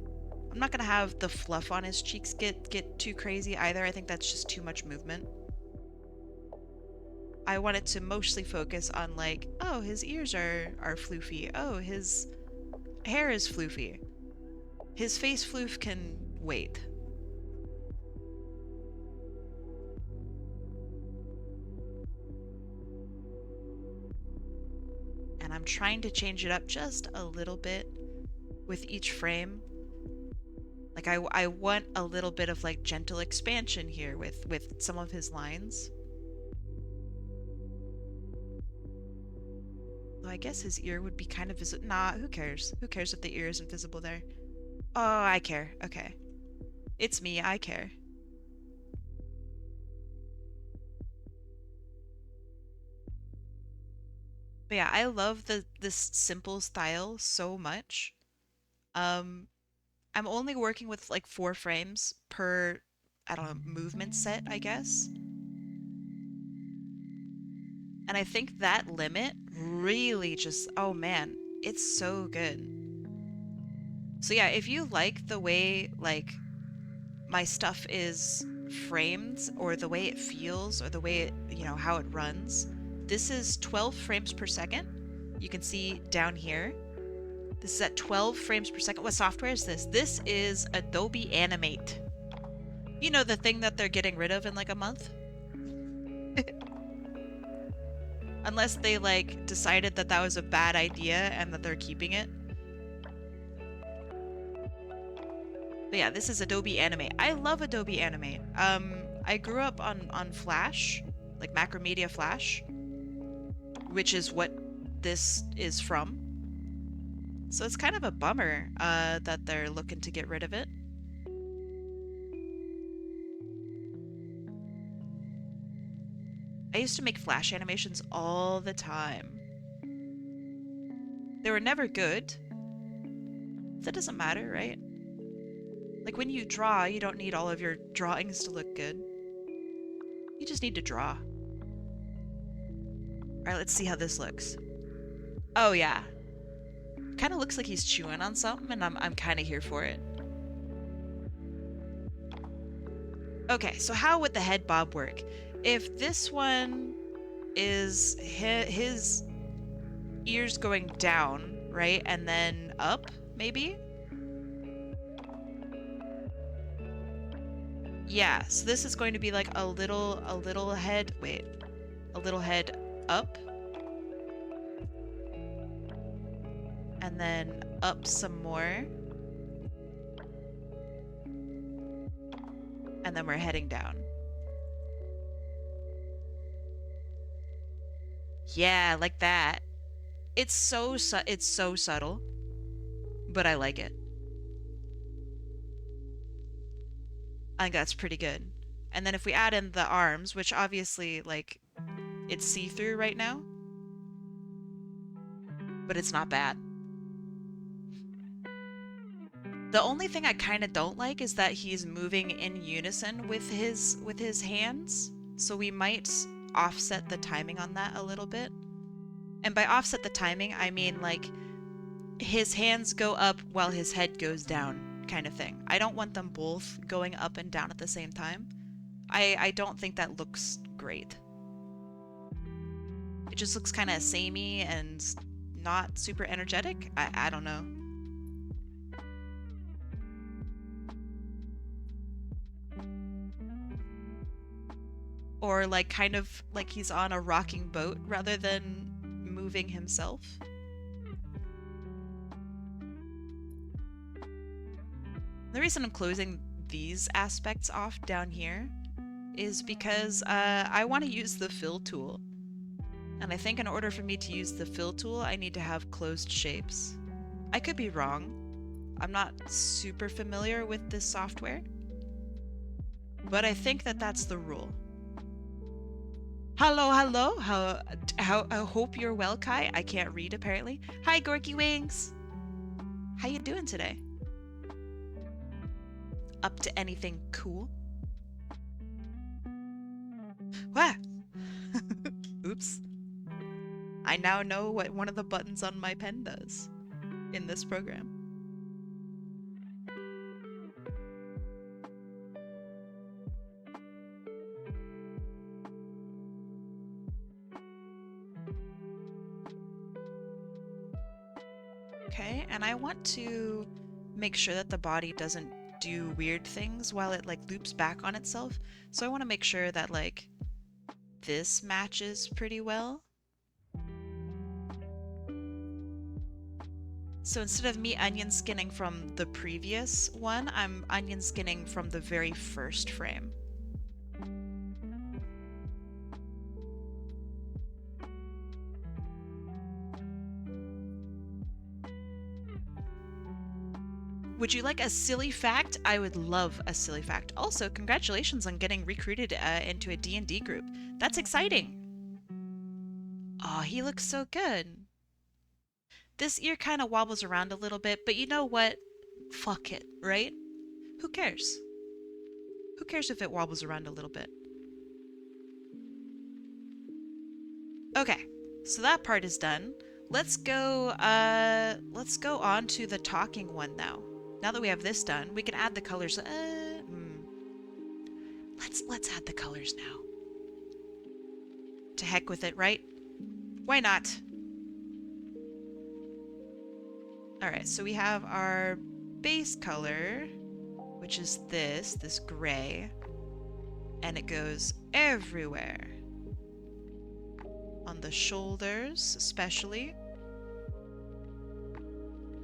I'm not gonna have the fluff on his cheeks get too crazy either. I think that's just too much movement. I want it to mostly focus on like, oh, his ears are floofy. Oh, his hair is floofy. His face floof can wait. And I'm trying to change it up just a little bit with each frame. Like I want a little bit of like gentle expansion here with some of his lines. Though I guess his ear would be kind of visible. Nah, who cares? Who cares if the ear isn't visible there? Oh, I care. Okay. It's me, I care. But yeah, I love this simple style so much. I'm only working with like 4 frames per, I don't know, movement set, I guess. And I think that limit really just, oh man, it's so good. So yeah, if you like the way like my stuff is framed or the way it feels or the way it, you know, how it runs, this is 12 frames per second. You can see down here. This is at 12 frames per second. What software is this? This is Adobe Animate. You know, the thing that they're getting rid of in like a month? Unless they like decided that that was a bad idea and that they're keeping it. But yeah, this is Adobe Animate. I love Adobe Animate. I grew up on Flash, like Macromedia Flash, which is what this is from. So it's kind of a bummer that they're looking to get rid of it. I used to make Flash animations all the time. They were never good. That doesn't matter, right? Like when you draw, you don't need all of your drawings to look good. You just need to draw. Alright, let's see how this looks. Oh yeah. Kind of looks like he's chewing on something, and I'm kind of here for it. Okay, so how would the head bob work? If this one is his ears going down, right, and then up, maybe? Yeah, so this is going to be like a little head, wait, a little head up. And then up some more. And then we're heading down. Yeah, like that. It's so subtle, but I like it. I think that's pretty good. And then if we add in the arms, which obviously, like, it's see-through right now, but it's not bad. The only thing I kind of don't like is that he's moving in unison with his hands, so we might offset the timing on that a little bit. And by offset the timing, I mean like his hands go up while his head goes down kind of thing. I don't want them both going up and down at the same time. I don't think that looks great. It just looks kind of samey and not super energetic. I don't know. Or like kind of like he's on a rocking boat rather than moving himself. The reason I'm closing these aspects off down here is because I want to use the fill tool. And I think in order for me to use the fill tool, I need to have closed shapes. I could be wrong. I'm not super familiar with this software. But I think that that's the rule. Hello, hello. I hope you're well, Kai. I can't read apparently. Hi, Gorky Wings. How you doing today? Up to anything cool? What? Oops. I now know what one of the buttons on my pen does in this program. Okay, and I want to make sure that the body doesn't do weird things while it like loops back on itself. So I want to make sure that like this matches pretty well. So instead of me onion skinning from the previous one, I'm onion skinning from the very first frame. Would you like a silly fact? I would love a silly fact. Also, congratulations on getting recruited into a D&D group. That's exciting. Oh, he looks so good. This ear kind of wobbles around a little bit, but you know what? Fuck it, right? Who cares? Who cares if it wobbles around a little bit? Okay, so that part is done. Let's go on to the talking one now. Now that we have this done, we can add the colors. Let's add the colors now. To heck with it, right? Why not? Alright, so we have our base color, which is this gray, and it goes everywhere. On the shoulders, especially.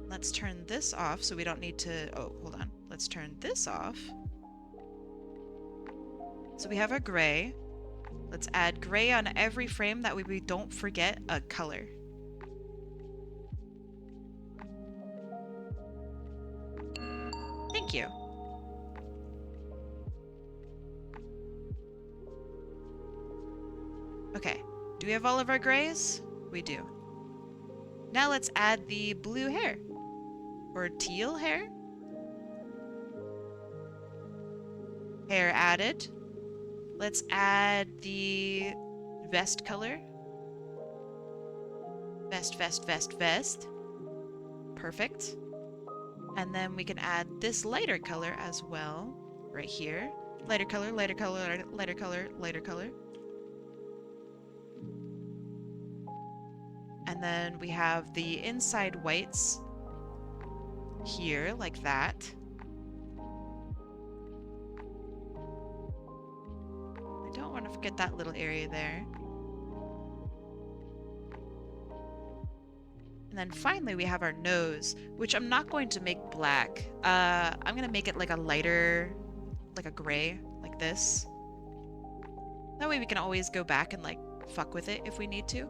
Let's turn this off so we don't need to... Oh, hold on. Let's turn this off. So we have our gray. Let's add gray on every frame. That way we don't forget a color. Thank you. Okay. Do we have all of our grays? We do. Now let's add the blue hair. Or teal hair? Hair added. Let's add the vest color. Vest. Perfect. And then we can add this lighter color as well. Right here. Lighter color. And then we have the inside whites here, like that. get that little area there. And then finally we have our nose, which I'm not going to make black. I'm gonna make it like a lighter, like a gray, like this. That way we can always go back and like fuck with it if we need to.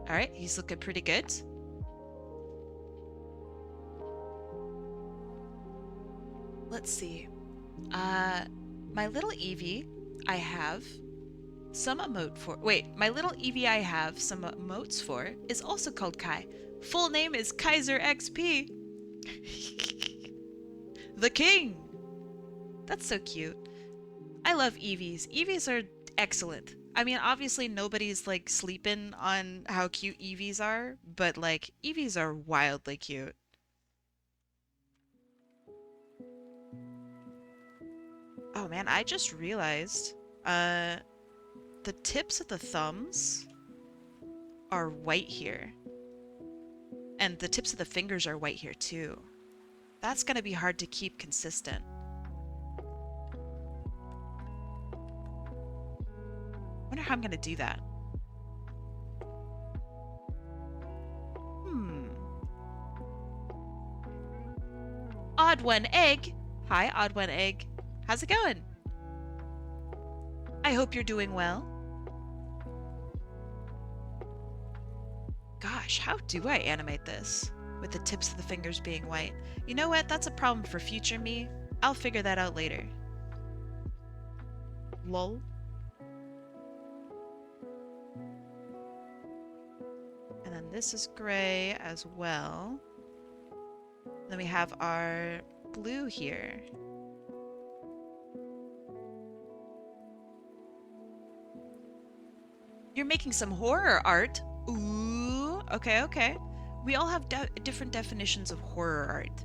Alright, he's looking pretty good. Let's see. My little Eevee I have some emote for. Wait, my little Eevee I have some emotes for is also called Kai. Full name is Kaiser XP. The King. That's so cute. I love Eevees. Eevees are excellent. I mean, obviously nobody's like sleeping on how cute Eevees are, but like Eevees are wildly cute. Oh man, I just realized the tips of the thumbs are white here. And the tips of the fingers are white here too. That's gonna be hard to keep consistent. Wonder how I'm gonna do that. Odd One Egg. Hi, Odd One Egg. How's it going? I hope you're doing well. Gosh, how do I animate this? With the tips of the fingers being white. You know what? That's a problem for future me. I'll figure that out later. Lol. And then this is gray as well. Then we have our blue here. You're making some horror art. Ooh, okay, okay. We all have different definitions of horror art.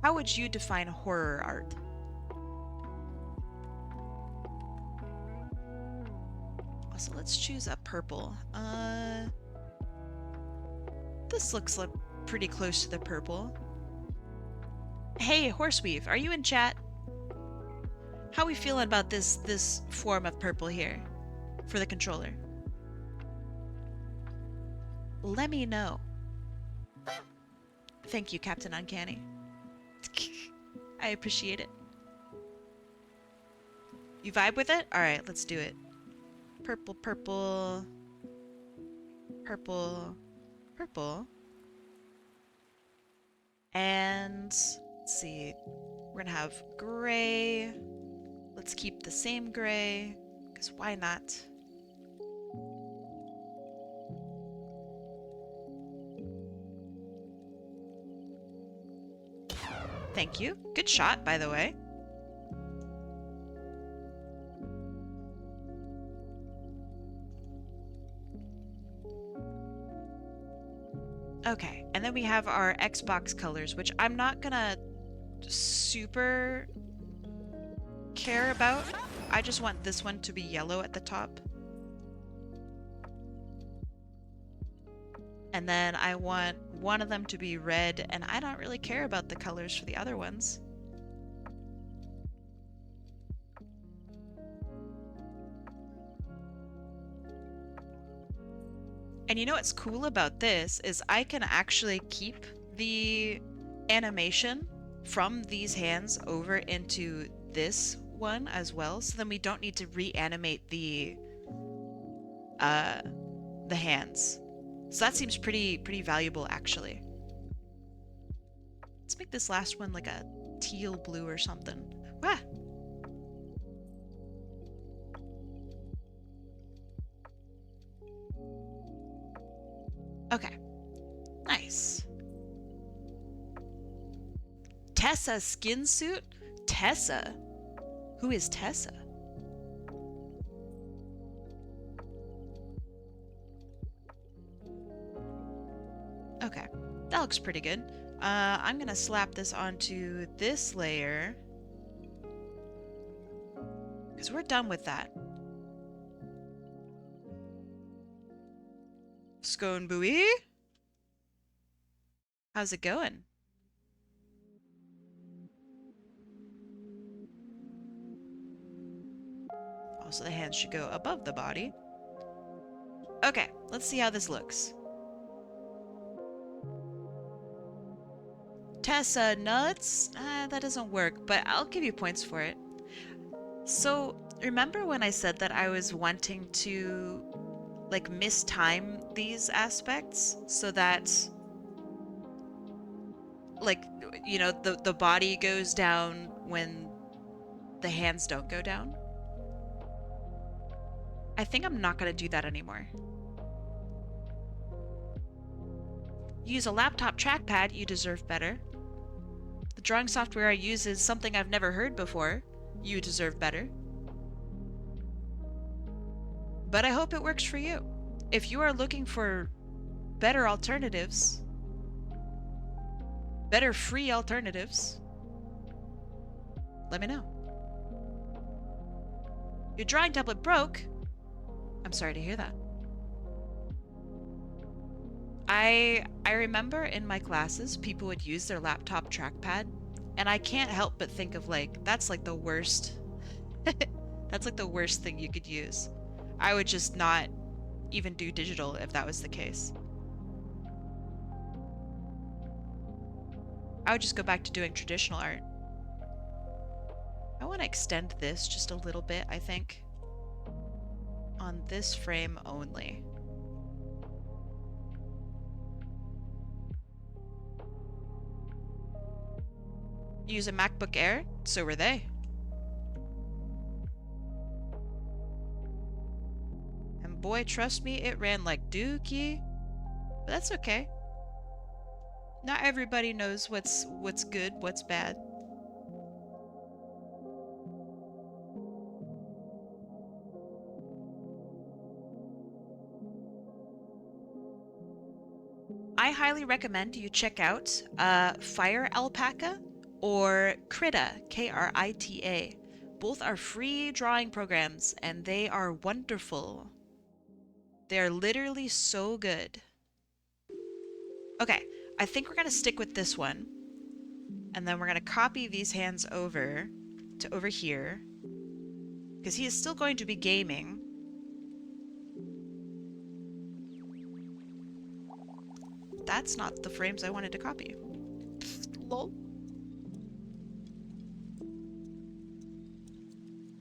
How would you define horror art? Also, let's choose a purple. This looks like pretty close to the purple. Hey, Horseweave, are you in chat? How we feeling about this form of purple here for the controller? Let me know. Thank you, Captain Uncanny. I appreciate it. You vibe with it? Alright, let's do it. Purple, purple. Purple. Purple. And let's see. We're gonna have gray. Let's keep the same gray, because why not? Thank you. Good shot, by the way. Okay, and then we have our Xbox colors, which I'm not gonna super care about. I just want this one to be yellow at the top. And then I want one of them to be red, and I don't really care about the colors for the other ones. And you know what's cool about this is I can actually keep the animation from these hands over into this one as well, so then we don't need to reanimate the hands. So that seems pretty valuable, actually. Let's make this last one like a teal blue or something. Ah! Okay. Nice. Tessa skin suit? Tessa? Who is Tessa? Okay, that looks pretty good. I'm gonna slap this onto this layer, because we're done with that. Scone buoy? How's it going? so the hands should go above the body. Okay, let's see how this looks. Tessa, nuts? That doesn't work, but I'll give you points for it. So, remember when I said that I was wanting to, like, mistime these aspects so that, like, you know, the body goes down when the hands don't go down? I think I'm not going to do that anymore. Use a laptop trackpad, you deserve better. The drawing software I use is something I've never heard before. You deserve better. But I hope it works for you. If you are looking for better alternatives, better free alternatives, let me know. Your drawing tablet broke? I'm sorry to hear that. I remember in my classes, people would use their laptop trackpad, and I can't help but think of, like, that's like the worst. That's like the worst thing you could use. I would just not even do digital if that was the case. I would just go back to doing traditional art. I want to extend this just a little bit, I think. On this frame only. Use a MacBook Air? So were they. And boy, trust me, it ran like dookie. But that's okay. Not everybody knows what's good, what's bad. I highly recommend you check out Fire Alpaca or Krita, Krita. Both are free drawing programs, and they are wonderful. They're literally so good. Okay, I think we're going to stick with this one. And then we're going to copy these hands over to over here. Because he is still going to be gaming. That's not the frames I wanted to copy. Lol.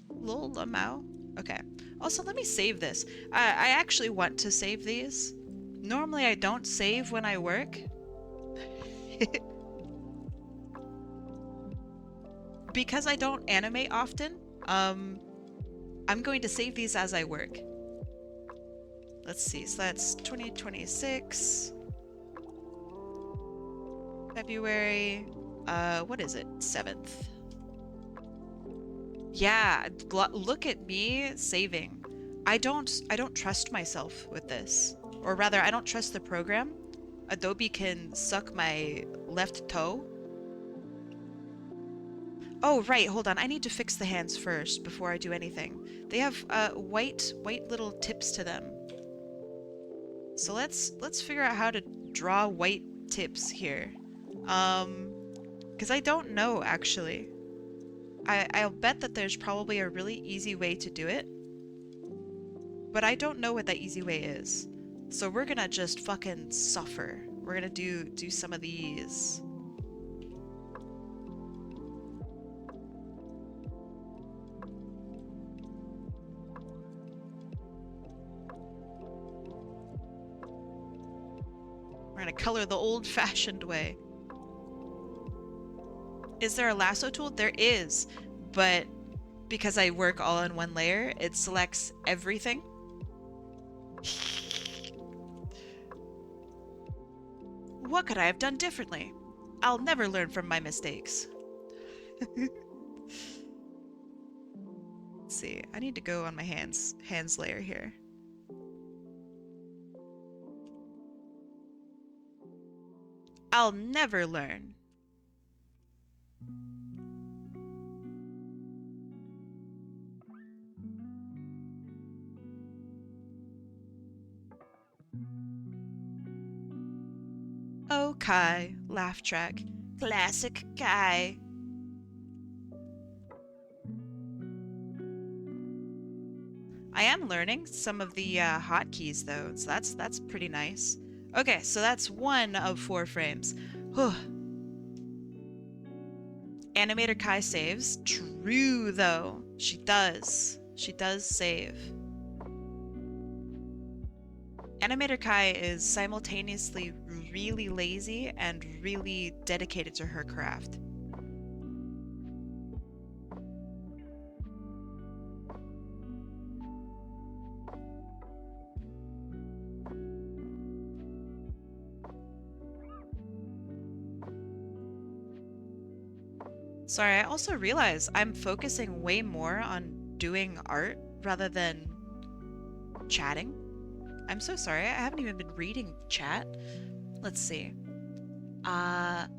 Lol, lamau. Okay. Also, let me save this. I actually want to save these. Normally, I don't save when I work. Because I don't animate often, I'm going to save these as I work. Let's see. So that's 2026. February. What is it? 7th. Yeah, look at me saving. I don't trust myself with this. Or rather, I don't trust the program. Adobe can suck my left toe. Oh, right, hold on. I need to fix the hands first before I do anything. They have white little tips to them. So let's figure out how to draw white tips here. Because I don't know, actually. I'll bet that there's probably a really easy way to do it. But I don't know what that easy way is. So we're gonna just fucking suffer. We're gonna do some of these. We're gonna color the old-fashioned way. Is there a lasso tool? There is, but because I work all in one layer, it selects everything. What could I have done differently? I'll never learn from my mistakes. Let's see. I need to go on my hands layer here. I'll never learn. Oh, Kai. Laugh track. Classic Kai. I am learning some of the hotkeys though, so that's pretty nice. Okay, so that's 1 of 4 frames. Whew. Animator Kai saves. True though. She does. She does save. Animator Kai is simultaneously really lazy and really dedicated to her craft. Sorry, I also realize I'm focusing way more on doing art rather than chatting. I'm so sorry, I haven't even been reading chat. Let's see. Let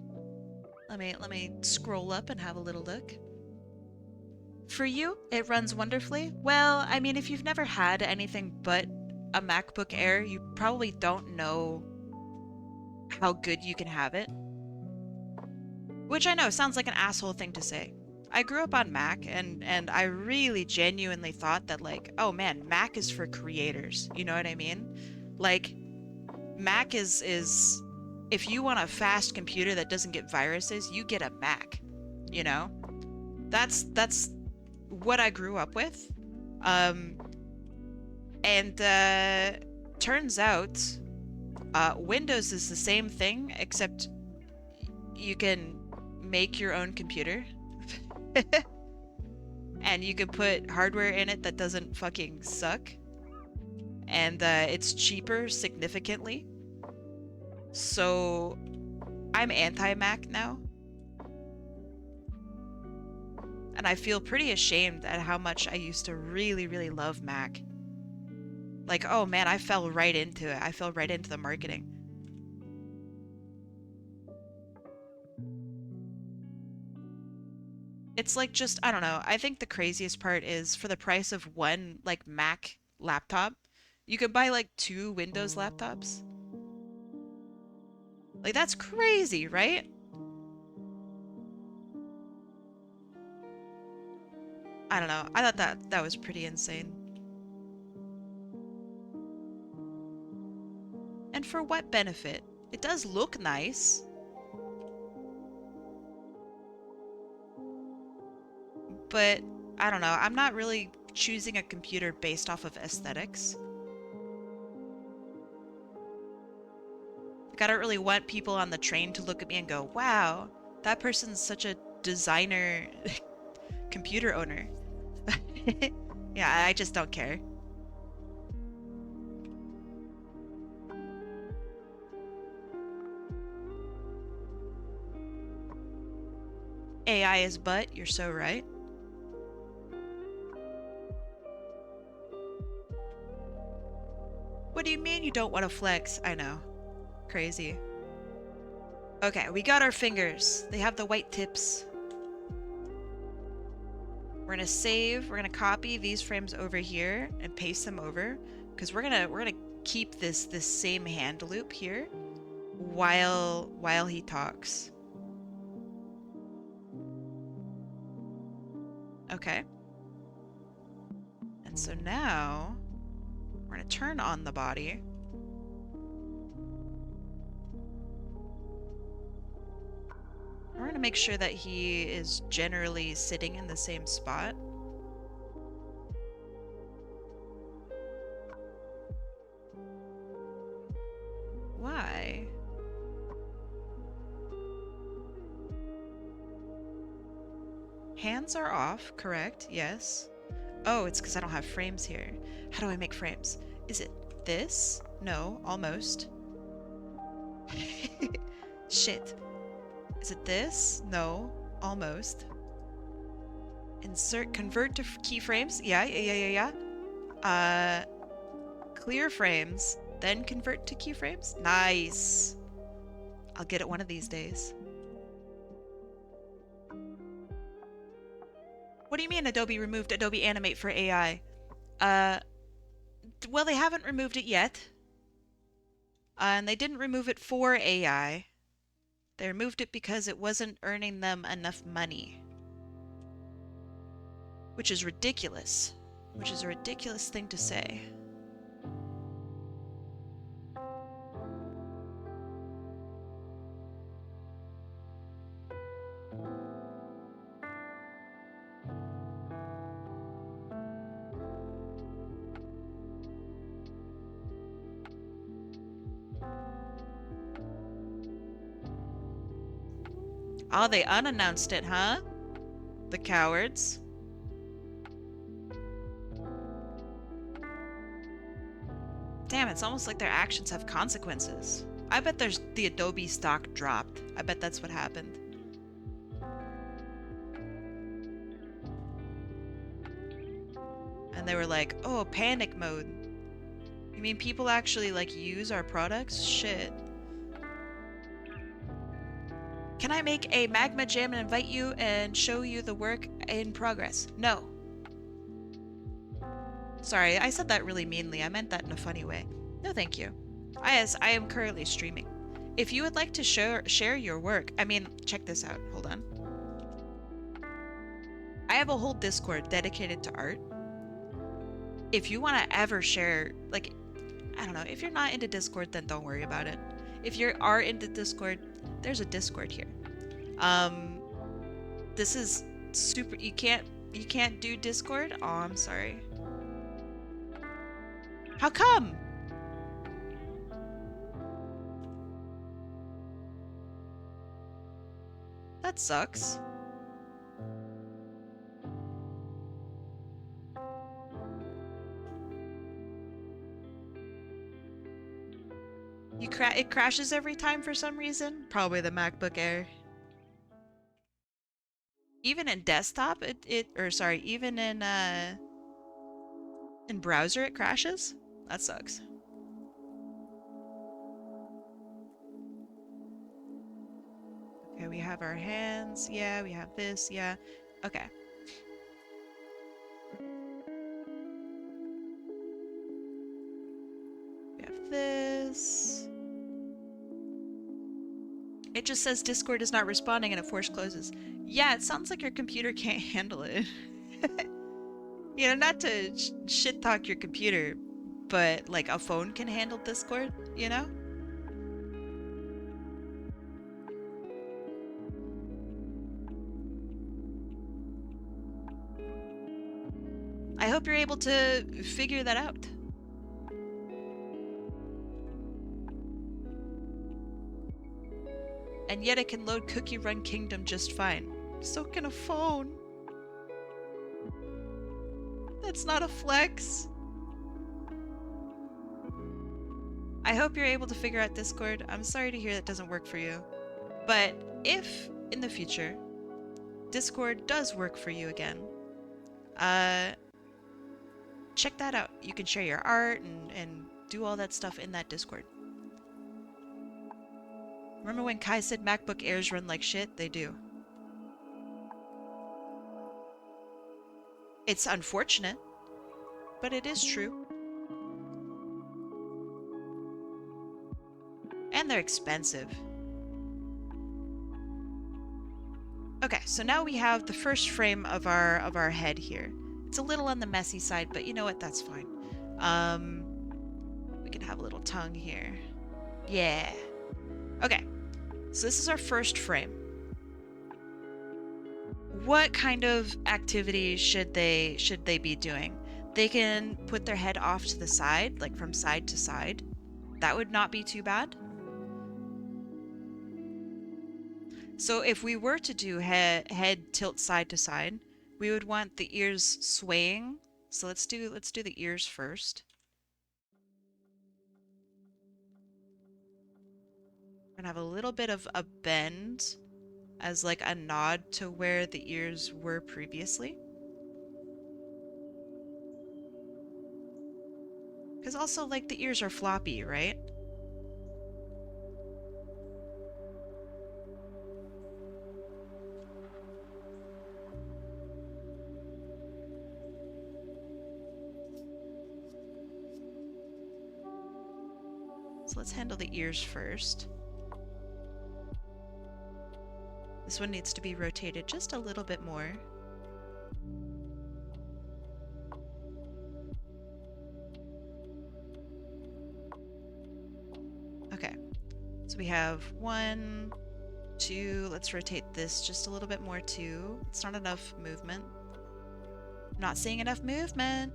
me scroll up and have a little look. For you, it runs wonderfully. Well, I mean, if you've never had anything but a MacBook Air, you probably don't know how good you can have it. Which I know sounds like an asshole thing to say. I grew up on Mac, and I really genuinely thought that, like, oh man, Mac is for creators. You know what I mean? Like, Mac is if you want a fast computer that doesn't get viruses, you get a Mac. You know? That's what I grew up with. Turns out, Windows is the same thing, except you can make your own computer. And you can put hardware in it that doesn't fucking suck. And it's cheaper significantly. So I'm anti-Mac now. And I feel pretty ashamed at how much I used to really, really love Mac. Like, oh man, I fell right into it. I fell right into the marketing. It's like just, I don't know. I think the craziest part is for the price of one, like, Mac laptop, you could buy, like, 2 Windows laptops. Like, that's crazy, right? I don't know. I thought that was pretty insane. And for what benefit? It does look nice. But I don't know. I'm not really choosing a computer based off of aesthetics. Like, I don't really want people on the train to look at me and go, wow, that person's such a designer computer owner. Yeah, I just don't care. AI is butt, you're so right. What do you mean you don't want to flex? I know. Crazy. Okay, we got our fingers. They have the white tips. We're gonna save, we're gonna copy these frames over here and paste them over, because we're gonna keep this same hand loop here while he talks. Okay. And so now we're gonna turn on the body. We're gonna make sure that he is generally sitting in the same spot. Why? Hands are off, correct, yes. Oh, it's because I don't have frames here. How do I make frames? Is it this? No, almost. Shit. Is it this? No, almost. Insert, convert to keyframes. Yeah. Clear frames, then convert to keyframes. Nice. I'll get it one of these days. What do you mean Adobe removed Adobe Animate for AI? Well, they haven't removed it yet. And they didn't remove it for AI. They removed it because it wasn't earning them enough money. Which is ridiculous. which is a ridiculous thing to say. Oh, they unannounced it, huh? The cowards. Damn, it's almost like their actions have consequences. I bet there's the Adobe stock dropped. I bet that's what happened. And they were like, oh, panic mode. You mean people actually like use our products? Shit. Can I make a magma jam and invite you and show you the work in progress? No. Sorry, I said that really meanly. I meant that in a funny way. No, thank you. As I am currently streaming. If you would like to share your work, I mean, check this out. Hold on. I have a whole Discord dedicated to art. If you want to ever share, like, I don't know, if you're not into Discord, then don't worry about it. If you are into Discord, there's a Discord here. This is super. You can't do Discord? Oh, I'm sorry. How come? That sucks. It crashes every time for some reason. Probably the MacBook Air. Even in desktop, even in browser it crashes? That sucks. Okay, we have our hands. Yeah, we have this. Yeah. Okay. We have this. It just says Discord is not responding and it force closes. Yeah, it sounds like your computer can't handle it. You know, not to shit talk your computer, but like a phone can handle Discord, you know? I hope you're able to figure that out. And yet it can load Cookie Run Kingdom just fine. So can a phone. That's not a flex. I hope you're able to figure out Discord. I'm sorry to hear that doesn't work for you. But if, in the future, Discord does work for you again, check that out. You can share your art and do all that stuff in that Discord. Remember when Kai said MacBook Airs run like shit? They do. It's unfortunate, but it is true. And they're expensive. Okay, so now we have the first frame of our head here. It's a little on the messy side, but you know what? That's fine. We can have a little tongue here. Yeah. Okay, so this is our first frame. What kind of activities should they be doing? They can put their head off to the side, like from side to side. That would not be too bad. So if we were to do head tilt side to side, we would want the ears swaying. So let's do the ears first. We're gonna have a little bit of a bend as like a nod to where the ears were previously. Because also like the ears are floppy, right? So let's handle the ears first. This one needs to be rotated just a little bit more. So we have 1, 2. Let's rotate this just a little bit more too. It's not enough movement. Not seeing enough movement.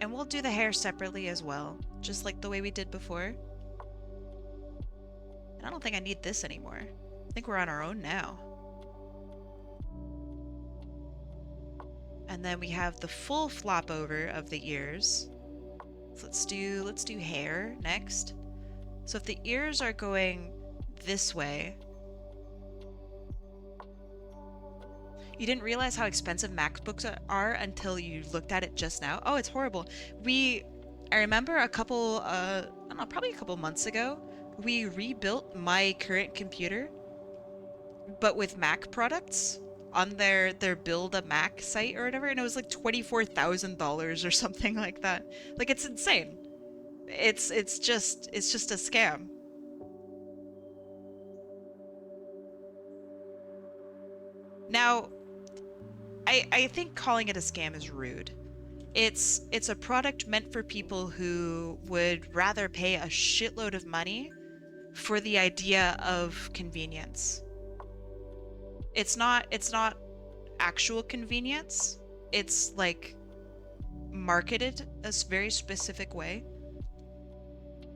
And we'll do the hair separately as well, just like the way we did before. And I don't think I need this anymore. I think we're on our own now. And then we have the full flop over of the ears. So let's do hair next. So if the ears are going this way, you didn't realize how expensive MacBooks are until you looked at it just now. Oh, it's horrible. I remember a couple, I don't know, probably a couple months ago, we rebuilt my current computer, but with Mac products on their Build a Mac site or whatever, and it was like $24,000 or something like that. Like, it's insane. It's just a scam. Now, I think calling it a scam is rude. It's a product meant for people who would rather pay a shitload of money for the idea of convenience. It's not actual convenience. It's like marketed a very specific way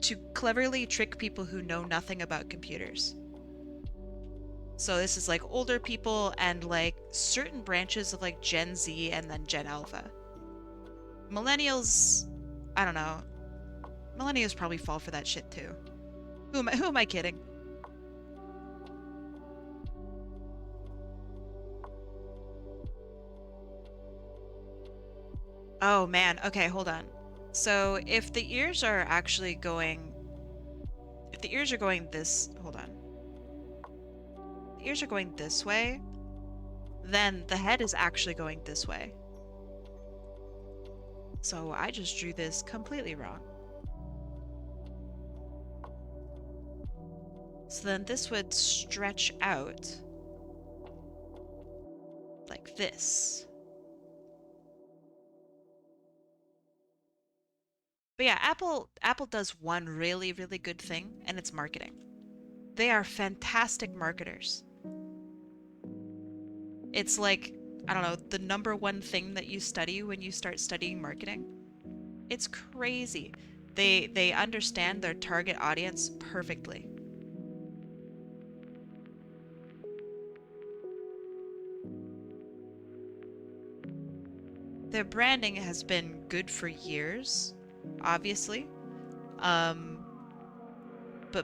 to cleverly trick people who know nothing about computers. So this is like older people and like certain branches of like Gen Z and then Gen Alpha. Millennials, I don't know. Millennials probably fall for that shit too. Who am I kidding? Oh man, okay, hold on. So if the ears are actually going, if the ears are going this, hold on. The ears are going this way, then the head is actually going this way. So I just drew this completely wrong. So then this would stretch out like this. But yeah, Apple does one really, really good thing, and it's marketing. They are fantastic marketers. It's like, I don't know, the #1 thing that you study when you start studying marketing. It's crazy. They understand their target audience perfectly. Their branding has been good for years, obviously. But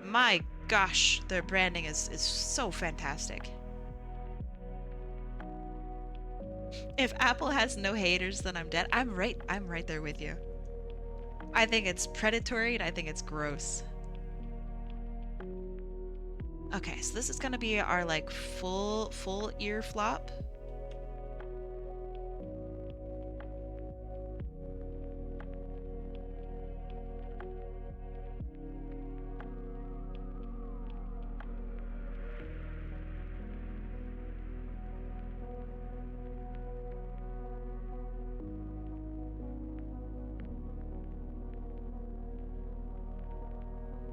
my gosh, their branding is so fantastic. If Apple has no haters, then I'm dead. I'm right there with you. I think it's predatory and I think it's gross. Okay, so this is gonna be our like full ear flop.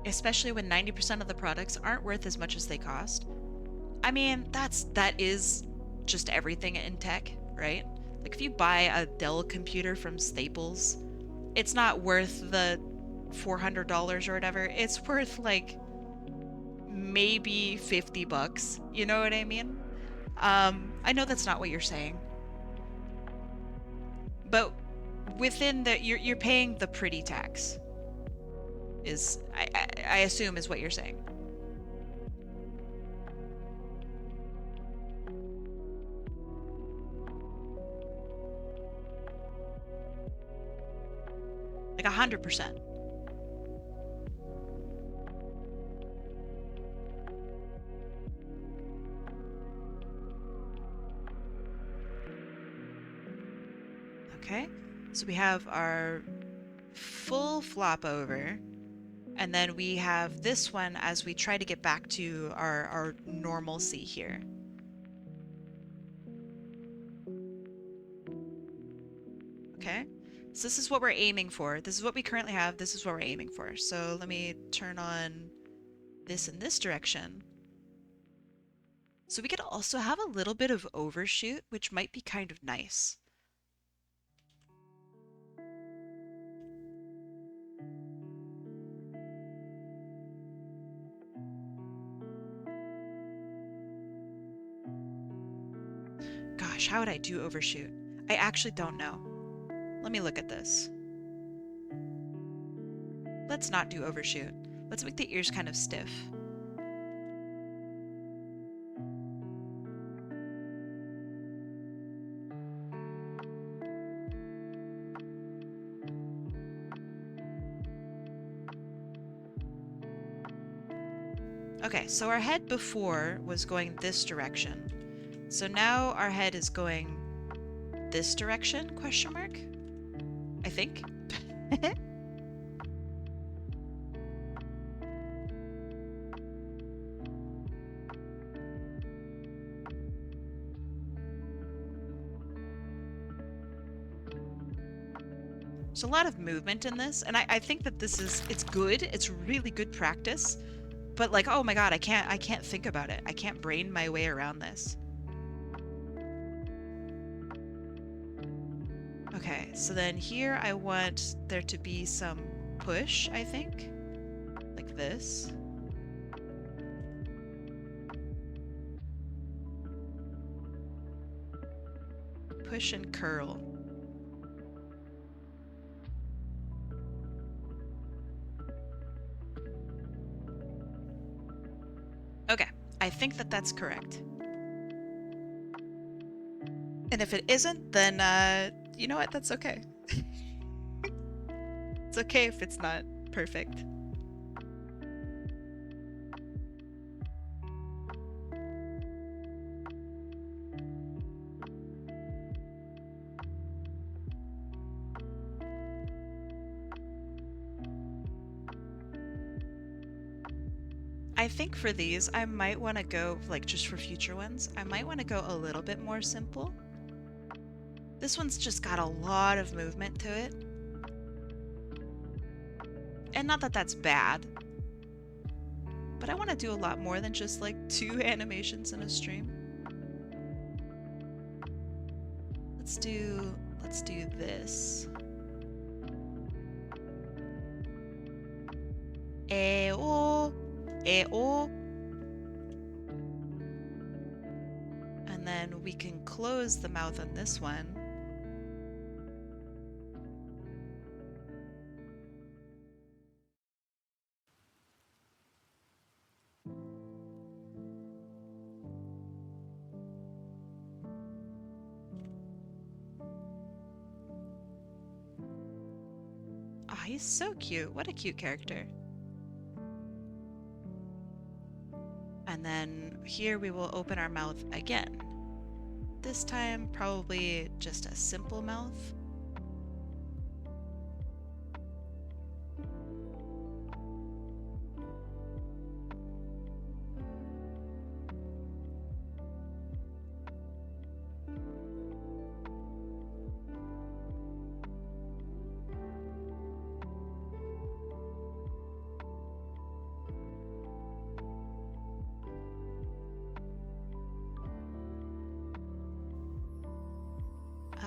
Especially when 90% of the products aren't worth as much as they cost. I mean, that is just everything in tech, right? Like if you buy a Dell computer from Staples, it's not worth the $400 or whatever. It's worth like maybe $50. You know what I mean? I know that's not what you're saying. But within the you're paying the pretty tax. Is I assume is what you're saying. Like 100%. Okay, so we have our full flop over. And then we have this one as we try to get back to our normalcy here. Okay, So this is what we're aiming for. This is what we currently have. This is what we're aiming for. So let me turn on this in this direction. So we could also have a little bit of overshoot, which might be kind of nice. Gosh, how would I do overshoot? I actually don't know. Let me look at this. Let's not do overshoot. Let's make the ears kind of stiff. Okay, so our head before was going this direction. So now our head is going this direction, question mark? I think. There's a lot of movement in this, and I think that it's good. It's really good practice. But like, oh my god, I can't think about it. I can't brain my way around this. Okay, so then here I want there to be some push, I think. Like this. Push and curl. Okay, I think that that's correct. And if it isn't, then, you know what? That's okay. It's okay if it's not perfect. I think for these, I might want to go, like, just for future ones, I might want to go a little bit more simple. This one's just got a lot of movement to it. And not that that's bad, but I want to do a lot more than just, like, 2 animations in a stream. Let's do this. And then we can close the mouth on this one. Oh, he's so cute. What a cute character. And then here we will open our mouth again. This time, probably just a simple mouth.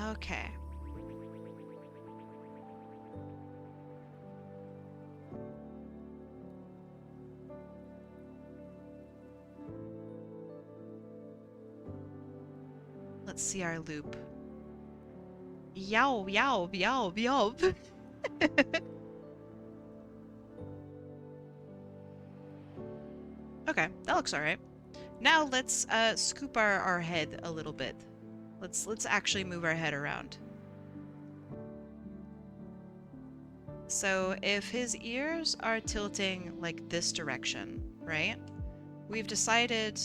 Okay. Let's see our loop. Yow, yow, yow, yow. Okay, that looks alright. Now let's scoop our head a little bit. Let's actually move our head around. So if his ears are tilting like this direction, right? We've decided...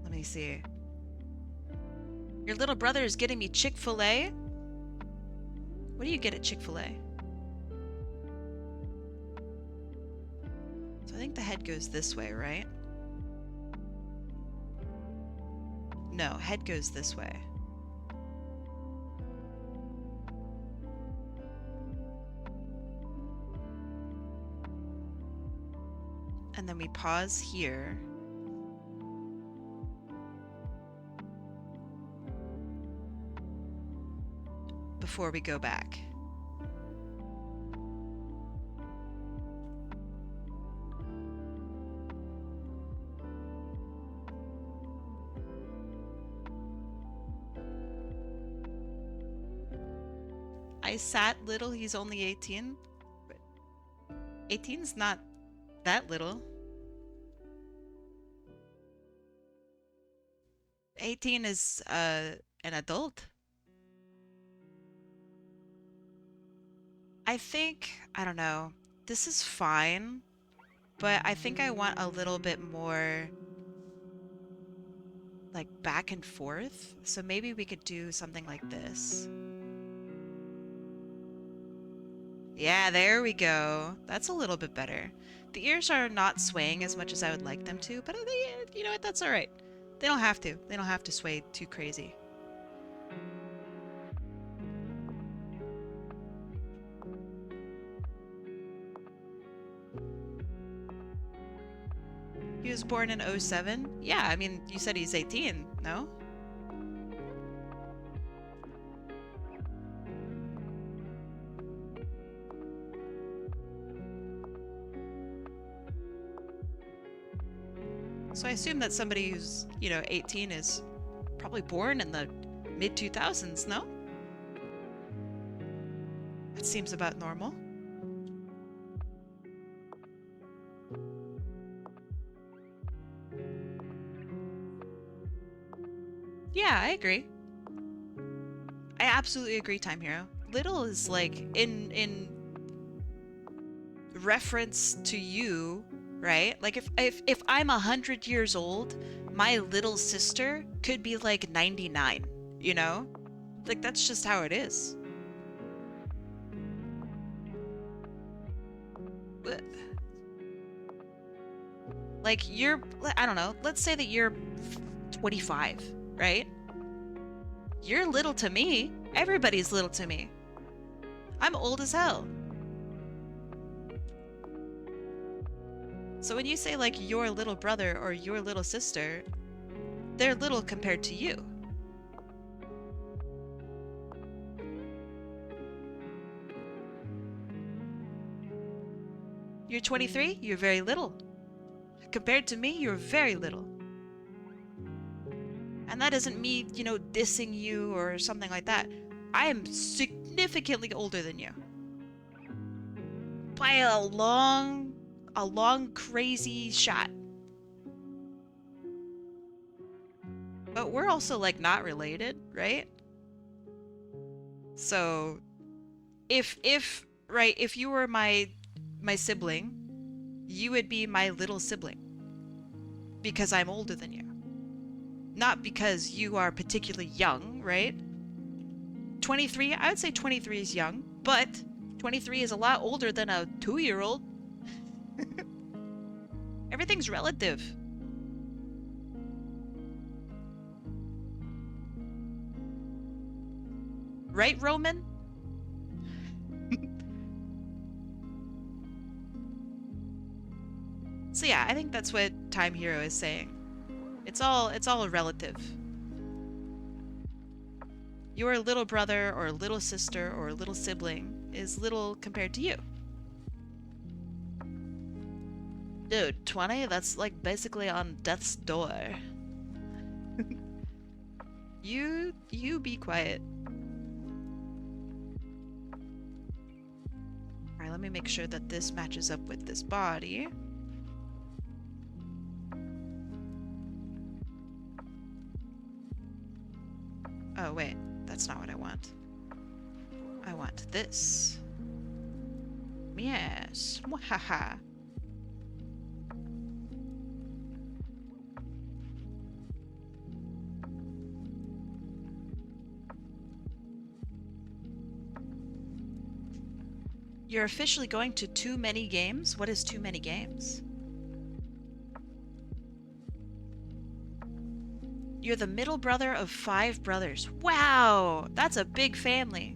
Let me see. Your little brother is getting me Chick-fil-A? What do you get at Chick-fil-A? So I think the head goes this way, right? No, head goes this way. me pause here. Before we go back. I sat little, he's only 18. But 18's not that little. 18 is an adult. I think, I don't know, this is fine, but I think I want a little bit more like back and forth. So maybe we could do something like this. Yeah, there we go. That's a little bit better. The ears are not swaying as much as I would like them to, but you know what, that's all right. They don't have to. They don't have to sway too crazy. He was born in 07? Yeah, I mean, you said he's 18, no? So I assume that somebody who's, 18 is probably born in the mid-2000s, no? That seems about normal. Yeah, I agree. I absolutely agree, Time Hero. Little is like in reference to you, right? Like if I'm 100 years old, my little sister could be like 99, you know? Like that's just how it is. Like I don't know, let's say that you're 25, right? You're little to me. Everybody's little to me. I'm old as hell. So when you say like your little brother or your little sister, they're little compared to you. You're 23, you're very little. Compared to me, you're very little. And that isn't me, dissing you or something like that. I am significantly older than you. By a long crazy shot. But we're also like not related, right? So if you were my sibling, you would be my little sibling. Because I'm older than you. Not because you are particularly young, right? 23, I would say 23 is young, but 23 is a lot older than a 2-year-old. Everything's relative. Right, Roman? So yeah, I think that's what Time Hero is saying. It's all relative. Your little brother or little sister or little sibling is little compared to you. Dude, 20? That's like basically on death's door. You be quiet. Alright, let me make sure that this matches up with this body. Oh, wait. That's not what I want. I want this. Yes. Mwahaha. You're officially going to too many games? What is too many games? You're the middle brother of 5 brothers. Wow! That's a big family.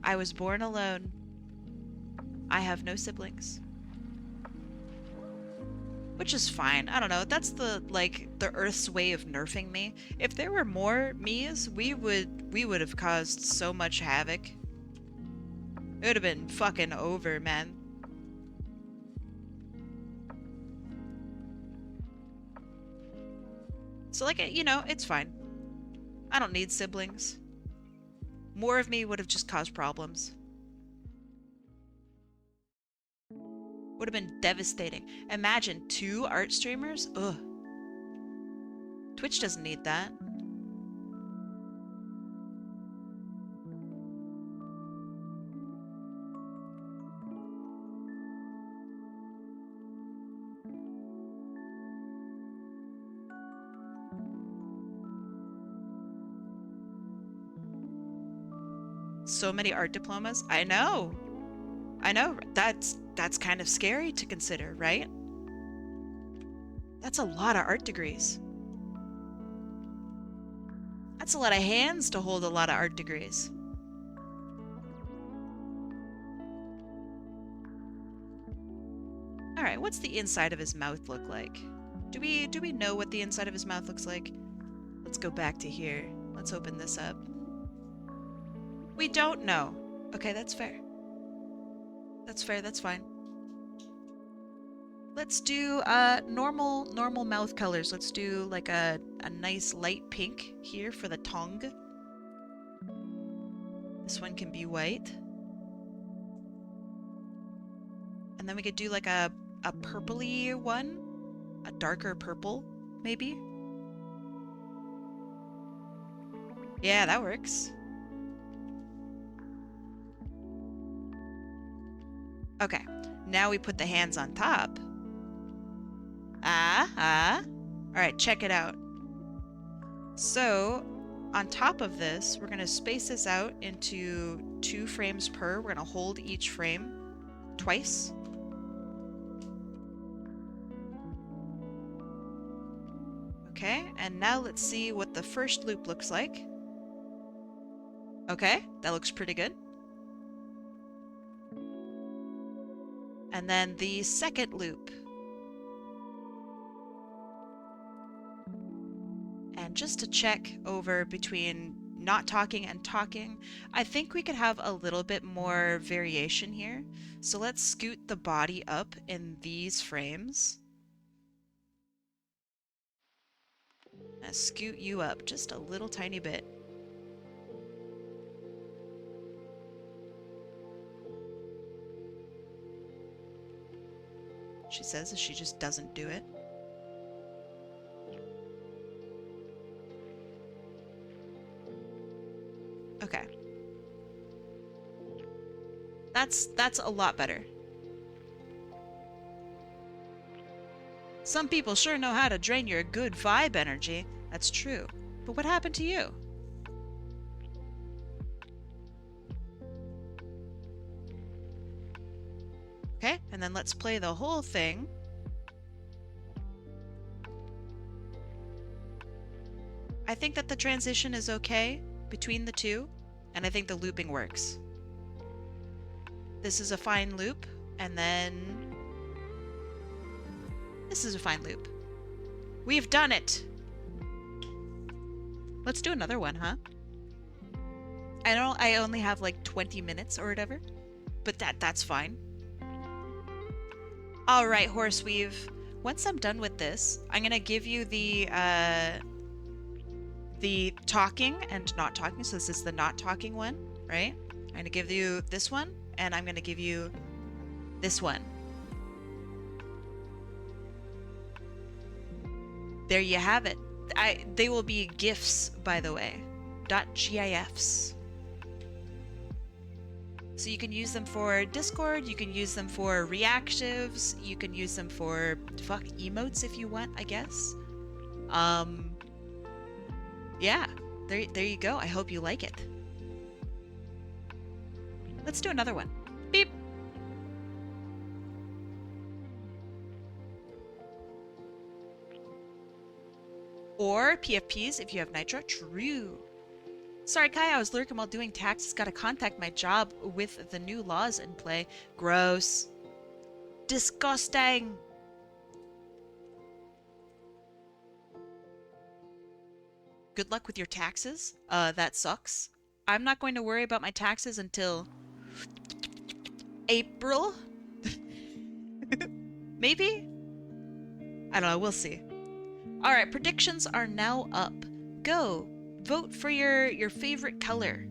I was born alone. I have no siblings. Which is fine. I don't know. That's the, like, the Earth's way of nerfing me. If there were more me's, we would have caused so much havoc. It would have been fucking over, man. So, like, you know, it's fine. I don't need siblings. More of me would have just caused problems. Would have been devastating. Imagine 2 art streamers? Ugh. Twitch doesn't need that. So many art diplomas. I know. I know. That's kind of scary to consider, right? That's a lot of art degrees. That's a lot of hands to hold a lot of art degrees. All right, what's the inside of his mouth look like? Do we know what the inside of his mouth looks like? Let's go back to here. Let's open this up. We don't know. Okay, that's fair. That's fair, that's fine. Let's do normal mouth colors. Let's do like a nice light pink here for the tongue. This one can be white. And then we could do like a purpley one. A darker purple, maybe. Yeah, that works. Okay, now we put the hands on top. All right, check it out. So, on top of this, we're gonna space this out into 2 frames per. We're gonna hold each frame twice. Okay, and now let's see what the first loop looks like. Okay, that looks pretty good. And then the second loop. And just to check over between not talking and talking, I think we could have a little bit more variation here. So let's scoot the body up in these frames. And scoot you up just a little tiny bit. She says she just doesn't do it. Okay. That's a lot better. Some people sure know how to drain your good vibe energy. That's true. But what happened to you? Okay, and then let's play the whole thing. I think that the transition is okay between the two, and I think the looping works. This is a fine loop, and then this is a fine loop. We've done it! Let's do another one, huh? I only have like 20 minutes or whatever, but that's fine. All right, Horseweave. Once I'm done with this, I'm gonna give you the talking and not talking. So this is the not talking one, right? I'm gonna give you this one, and I'm gonna give you this one. There you have it. They will be GIFs, by the way. .gifs. So you can use them for Discord, you can use them for reactives, you can use them for, fuck, emotes if you want, I guess. Yeah, there you go. I hope you like it. Let's do another one. Beep. Or PFPs if you have Nitro. True. Sorry, Kai, I was lurking while doing taxes. Gotta contact my job with the new laws in play. Gross. Disgusting. Good luck with your taxes. That sucks. I'm not going to worry about my taxes until April. Maybe? I don't know, we'll see. Alright, predictions are now up. Go! Vote for your favorite color.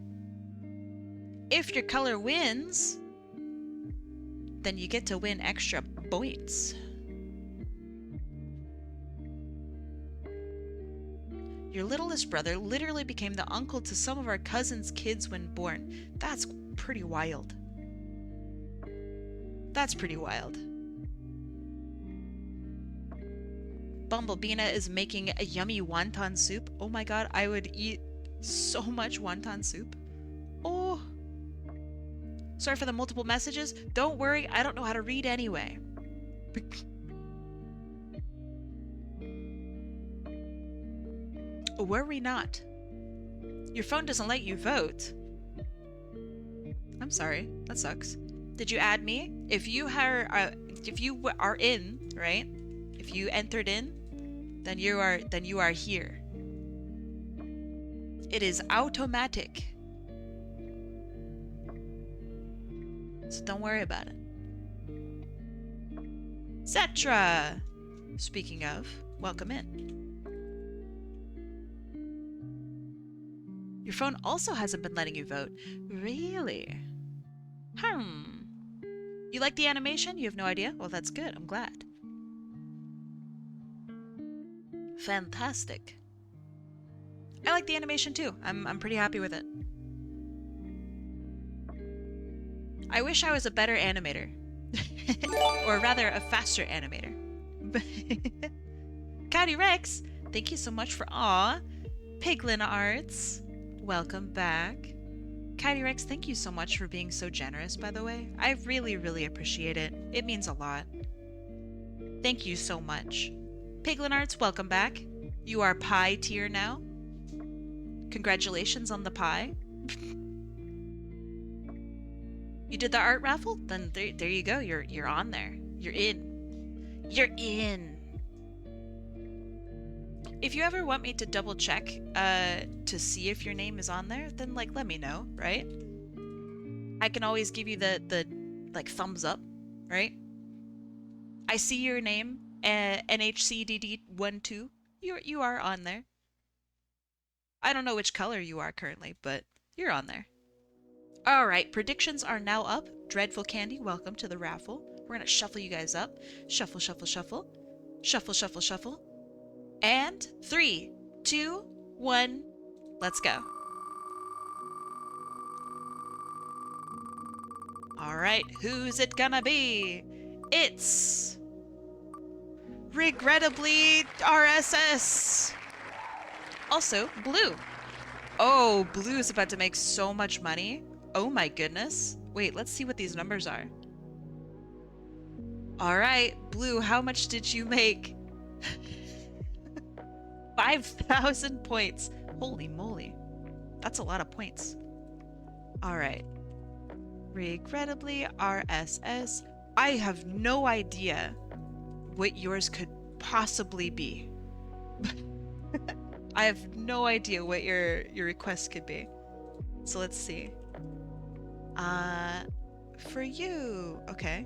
If your color wins, then you get to win extra points. Your littlest brother literally became the uncle to some of our cousins' kids when born. That's pretty wild. That's pretty wild. Bumblebeena is making a yummy wonton soup. Oh my god, I would eat so much wonton soup. Oh. Sorry for the multiple messages. Don't worry, I don't know how to read anyway. Worry not. Your phone doesn't let you vote. I'm sorry, that sucks. Did you add me? If you are in, right? If you entered in, then you are here. It is automatic. So don't worry about it. Cetra! Speaking of, welcome in. Your phone also hasn't been letting you vote. Really? You like the animation? You have no idea? Well, that's good. I'm glad. Fantastic. I like the animation too. I'm pretty happy with it. I wish I was a better animator. Or rather, a faster animator. Catty Rex, thank you so much for Piglin Arts. Welcome back. Catty Rex, thank you so much for being so generous, by the way. I really, really appreciate it. It means a lot. Thank you so much. Piglin Arts, welcome back. You are pie tier now. Congratulations on the pie. You did the art raffle? Then there you go. You're on there. You're in. You're in. If you ever want me to double check to see if your name is on there, then like let me know, right? I can always give you the like thumbs up, right? I see your name, NHCDD12. You are on there. I don't know which color you are currently, but you're on there. All right, predictions are now up. Dreadful Candy, welcome to the raffle. We're gonna shuffle you guys up. Shuffle, shuffle, shuffle. Shuffle, shuffle, shuffle. And 3, 2, 1, let's go. All right, who's it gonna be? It's regrettably RSS. Also, Blue. Oh, Blue is about to make so much money. Oh my goodness. Wait, let's see what these numbers are. All right, Blue, how much did you make? 5,000 points. Holy moly. That's a lot of points. All right. Regrettably RSS. I have no idea what yours could possibly be. I have no idea what your request could be. So let's see. For you. Okay.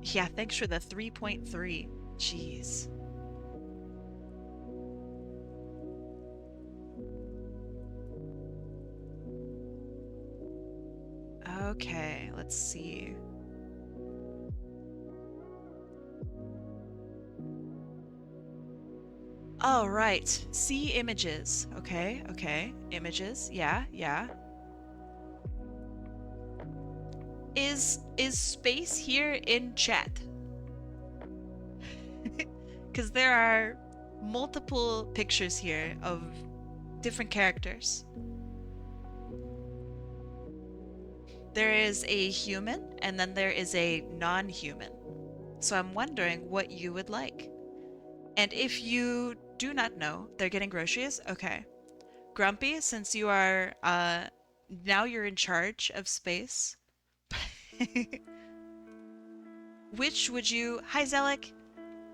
Yeah, thanks for the 3.3. Jeez. Okay, let's see. All right, see images. Okay, okay, images. Yeah, yeah. Is space here in chat? Because there are multiple pictures here of different characters. There is a human and then there is a non-human. So I'm wondering what you would like. And if you do not know, they're getting groceries? Okay. Grumpy, since you are, now you're in charge of space. Which would you... Hi, Zelek.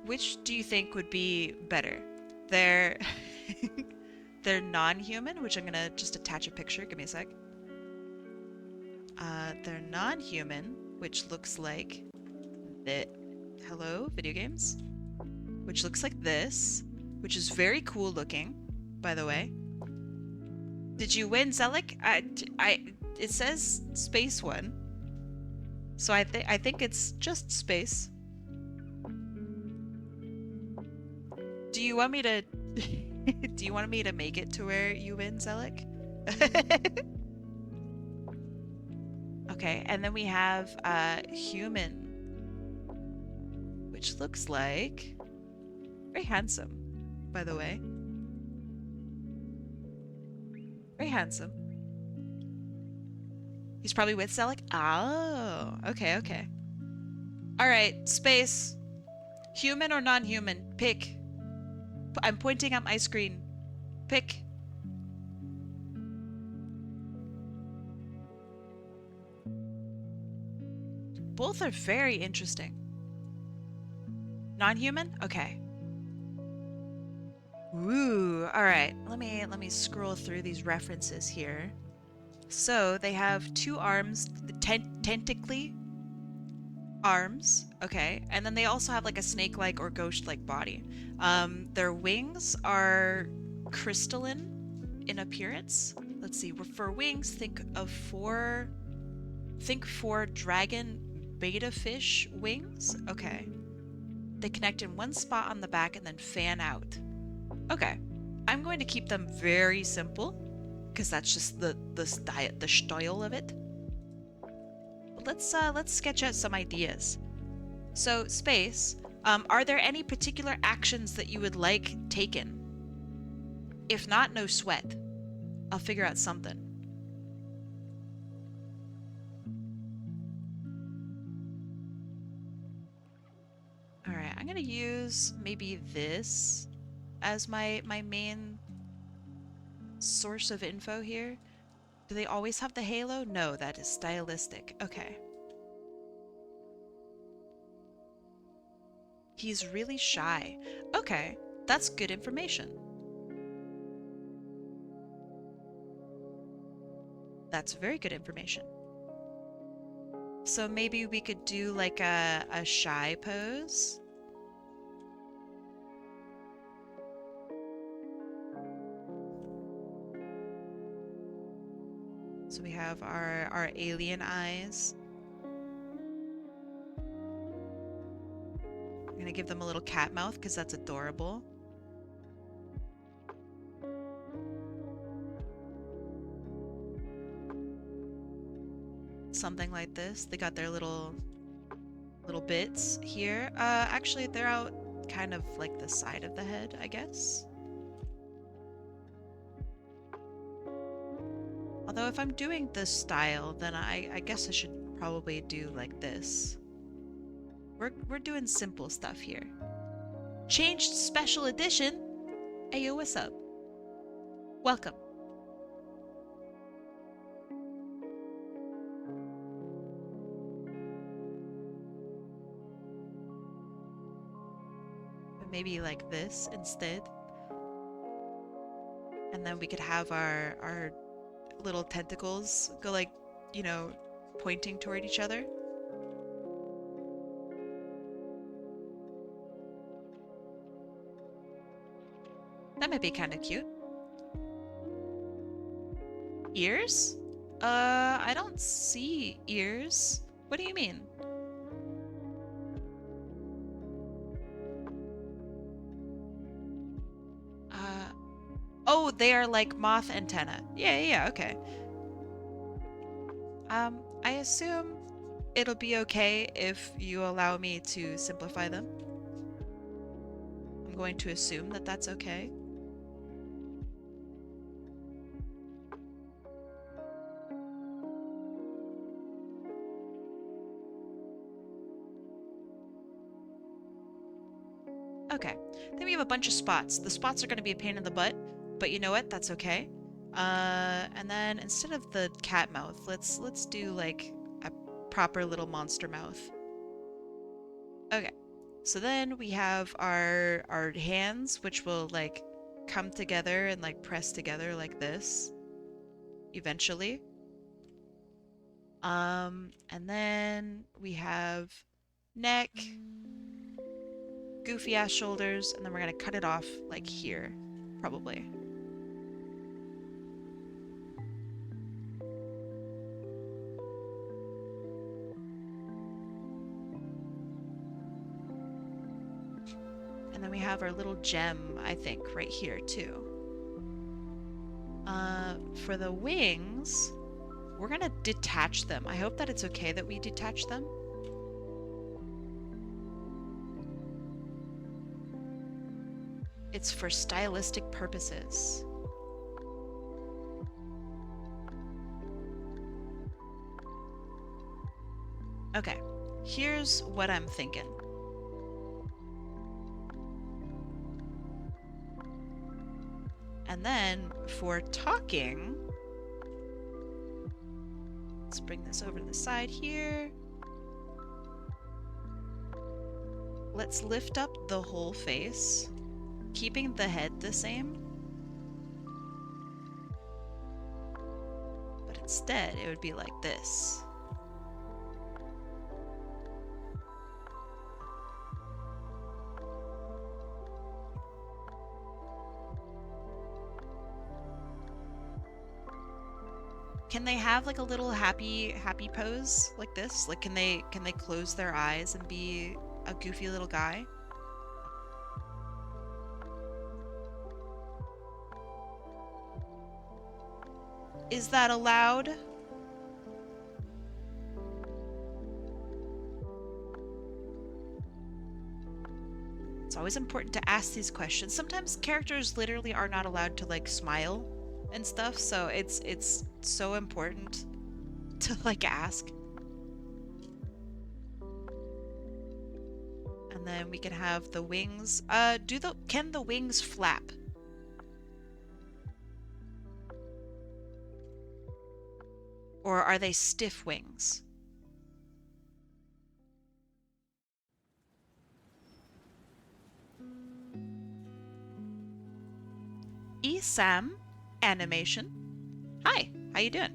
Which do you think would be better? They're... they're non-human, which I'm gonna just attach a picture. Give me a sec. They're non-human, which looks like... Hello, video games? Which looks like this, which is very cool looking, by the way. Did you win, Zelek? It says space one. So I think it's just space. Do you want me to do you want me to make it to where you win, Zelek? Okay, and then we have human, which looks like very handsome, by the way. Very handsome. He's probably with Zelek? Oh, okay, okay. Alright, space. Human or non-human? Pick. I'm pointing at my screen. Pick. Both are very interesting. Non-human? Okay. Ooh, alright. Let me scroll through these references here. So they have two arms, tentacly arms, okay, and then they also have like a snake-like or ghost-like body. Their wings are crystalline in appearance. Let's see. For wings, think four dragon beta fish wings. Okay. They connect in one spot on the back and then fan out. Okay. I'm going to keep them very simple, because that's just the style of it. But let's sketch out some ideas. So, space, are there any particular actions that you would like taken? If not, no sweat. I'll figure out something. Alright, I'm gonna use maybe this as my main source of info here. Do they always have the halo? No, that is stylistic. Okay. He's really shy. Okay, that's good information. That's very good information. So maybe we could do like a shy pose. So we have our alien eyes. I'm gonna give them a little cat mouth because that's adorable. Something like this. They got their little bits here. Actually, they're out kind of like the side of the head, I guess. Although if I'm doing this style, then I guess I should probably do like this. We're doing simple stuff here. Changed special edition. Hey yo, what's up? Welcome. But maybe like this instead. And then we could have our little tentacles go like, you know, pointing toward each other. That might be kind of cute. Ears? I don't see ears. What do you mean? Oh, they are like moth antenna. Yeah, okay. I assume it'll be okay if you allow me to simplify them. I'm going to assume that that's okay. Okay, then we have a bunch of spots. The spots are going to be a pain in the butt, but you know what? That's okay. And then instead of the cat mouth, let's do like a proper little monster mouth. Okay. So then we have our hands, which will like come together and like press together like this eventually. And then we have neck, goofy ass shoulders, and then we're gonna cut it off like here, probably. And then we have our little gem, I think, right here too. For the wings, we're gonna detach them. I hope that it's okay that we detach them. It's for stylistic purposes. Okay, here's what I'm thinking. And then for talking, let's bring this over to the side here. Let's lift up the whole face, keeping the head the same. But instead, it would be like this. Can they have like a little happy pose like this? Like can they close their eyes and be a goofy little guy? Is that allowed? It's always important to ask these questions. Sometimes characters literally are not allowed to like smile and stuff, so it's so important to like ask. And then we can have the wings. Can the wings flap? Or are they stiff wings? Sam animation. Hi, how you doing?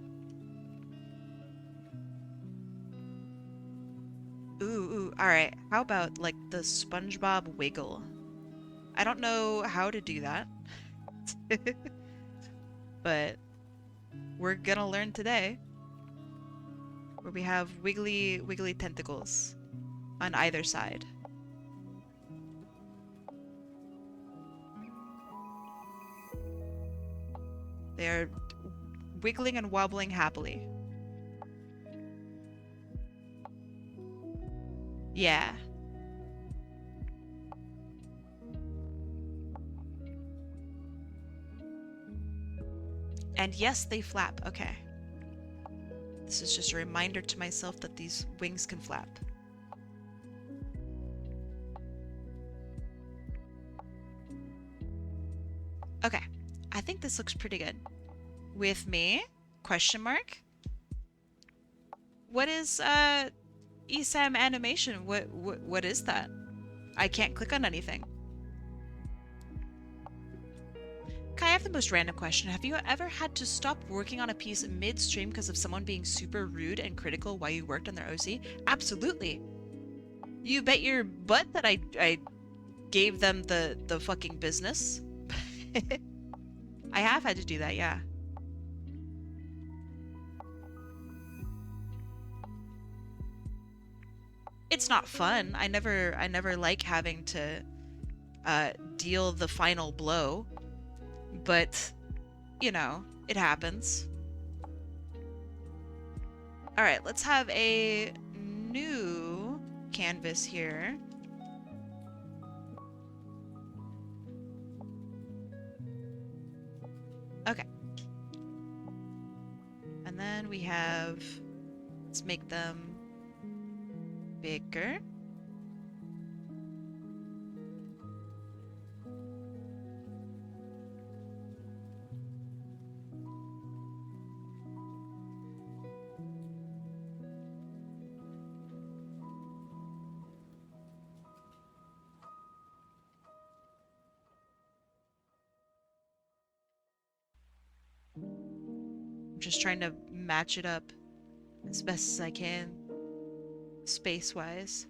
Ooh, all right. How about like the SpongeBob wiggle? I don't know how to do that, but we're gonna learn today. Where we have wiggly tentacles on either side. They're wiggling and wobbling happily. Yeah. And yes, they flap. Okay. This is just a reminder to myself that these wings can flap. Okay. I think this looks pretty good. With me? Question mark? What is ESAM animation? What is that? I can't click on anything. Kai, I have the most random question. Have you ever had to stop working on a piece midstream because of someone being super rude and critical while you worked on their OC? Absolutely. You bet your butt that I gave them the fucking business. I have had to do that, yeah. It's not fun. I never like having to deal the final blow. But, you know, it happens. Alright, let's have a new canvas here. Okay. And then we have... Let's make them bigger. I'm just trying to match it up as best as I can, space-wise.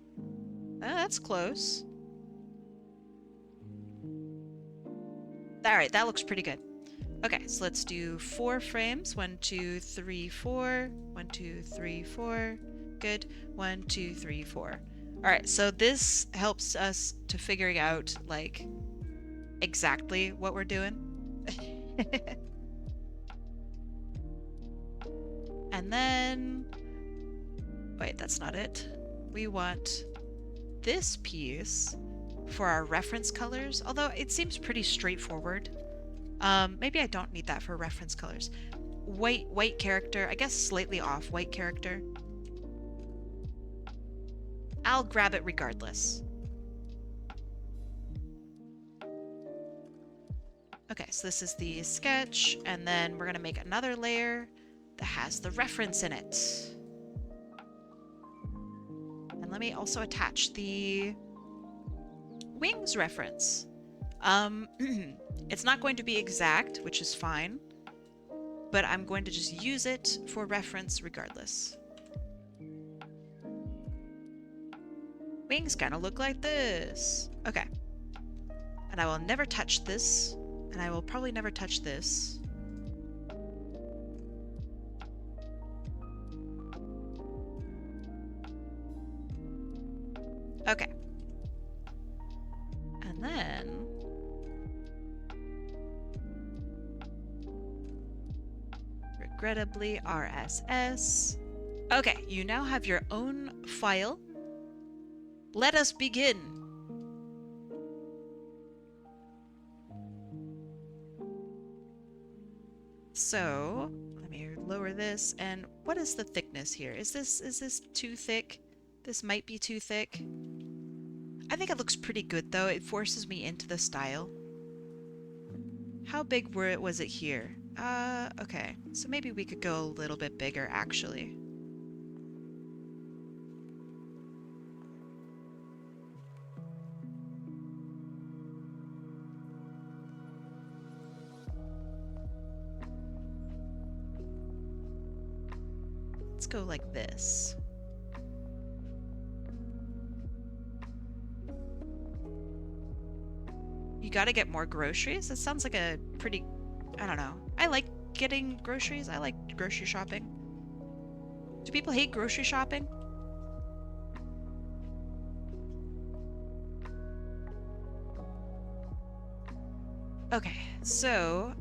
That's close. Alright, that looks pretty good. Okay, so let's do 4 frames. 1, 2, 3, 4. 1, 2, 3, 4. Good. 1, 2, 3, 4. Alright, so this helps us to figuring out, like, exactly what we're doing. And then... Wait, that's not it. We want this piece for our reference colors, although it seems pretty straightforward. Maybe I don't need that for reference colors. White character, I guess slightly off white character. I'll grab it regardless. Okay, so this is the sketch, and then we're gonna make another layer that has the reference in it. And let me also attach the wings reference. It's not going to be exact, which is fine, but I'm going to just use it for reference regardless. Wings kind of look like this. Okay. And I will never touch this, and I will probably never touch this. Okay. And then... regrettably, RSS. Okay, you now have your own file. Let us begin. So, let me lower this. And what is the thickness here? Is this too thick? This might be too thick. I think it looks pretty good though. It forces me into the style. How big was it here? Okay. So maybe we could go a little bit bigger actually. Let's go like this. You gotta get more groceries? That sounds like a pretty... I don't know. I like getting groceries. I like grocery shopping. Do people hate grocery shopping? Okay, so,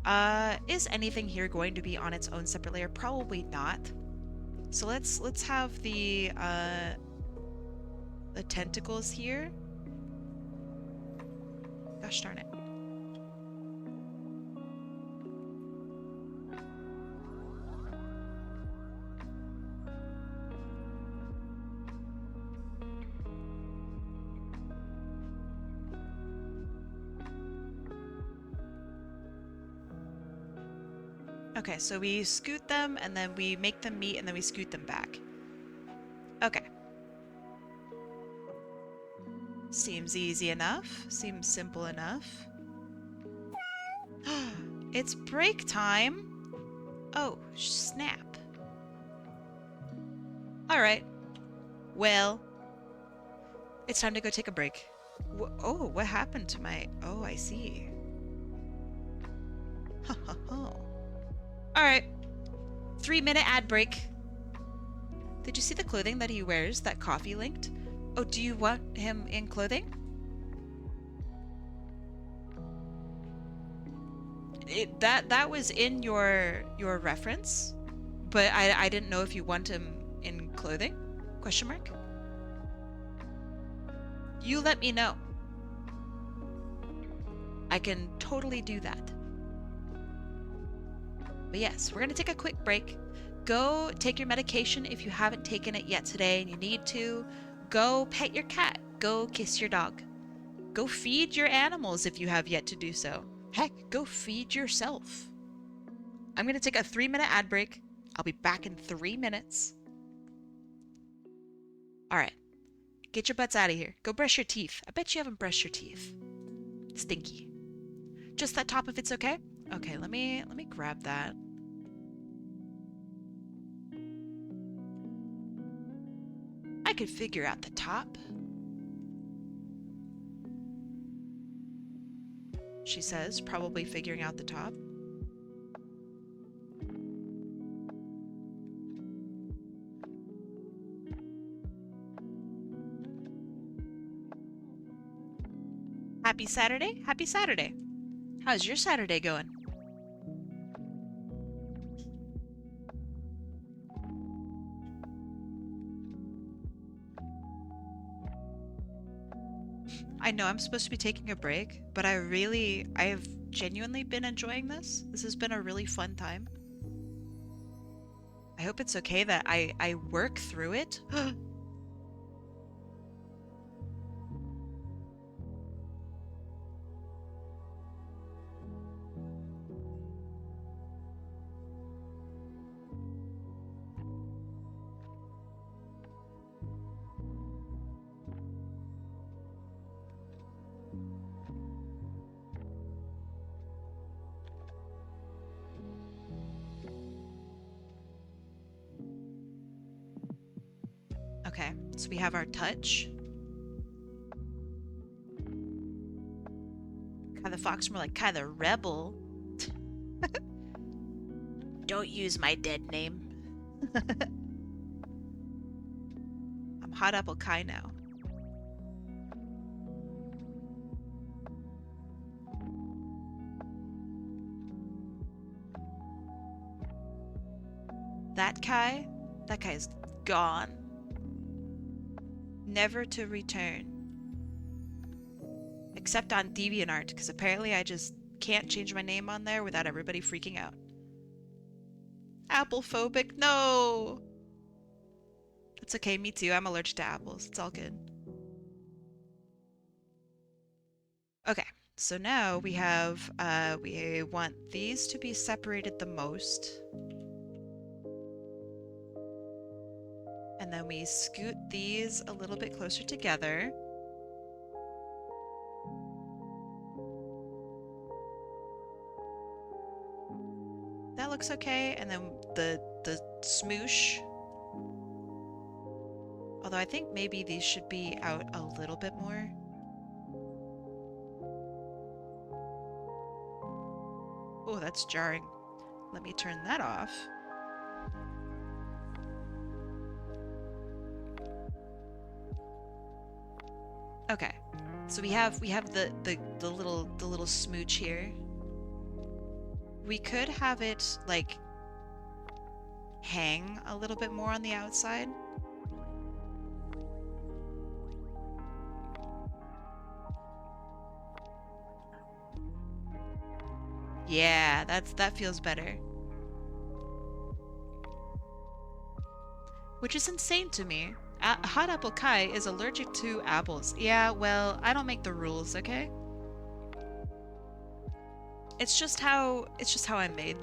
is anything here going to be on its own separate layer? Probably not. So let's have the tentacles here. Gosh darn it. Okay, so we scoot them, and then we make them meet, and then we scoot them back. Okay. Seems easy enough. Seems simple enough. It's break time! Oh, snap. Alright. Well, it's time to go take a break. Oh, what happened to my... Oh, I see. Ha ha ha. Alright. 3-minute ad break. Did you see the clothing that he wears that Coffee linked? Oh, do you want him in clothing? That was in your reference, but I didn't know if you want him in clothing? Question mark? You let me know. I can totally do that. But yes, we're gonna take a quick break. Go take your medication if you haven't taken it yet today and you need to. Go pet your cat. Go kiss your dog. Go feed your animals if you have yet to do so. Heck, go feed yourself. I'm gonna take a 3-minute ad break. I'll be back in 3 minutes. Alright. Get your butts out of here. Go brush your teeth. I bet you haven't brushed your teeth. Stinky. Just that top if it's okay? Okay, let me grab that. I could figure out the top. She says, probably figuring out the top. Happy Saturday? Happy Saturday. How's your Saturday going? I know I'm supposed to be taking a break, but I've genuinely been enjoying this. This has been a really fun time. I hope it's okay that I work through it. Okay, so we have our touch. Kai the Fox, more like Kai the Rebel. Don't use my dead name. I'm Hot Apple Kai now. That Kai's gone. Never to return. Except on DeviantArt, because apparently I just can't change my name on there without everybody freaking out. Apple phobic? No! It's okay, me too. I'm allergic to apples. It's all good. Okay, so now we have, we want these to be separated the most. And then we scoot these a little bit closer together. That looks okay. And then the smoosh. Although I think maybe these should be out a little bit more. Oh, that's jarring. Let me turn that off. Okay, so we have the little smooch here. We could have it like hang a little bit more on the outside. Yeah, that feels better. Which is insane to me. Hot Apple Kai is allergic to apples. Yeah, well, I don't make the rules, okay? It's just how I'm made.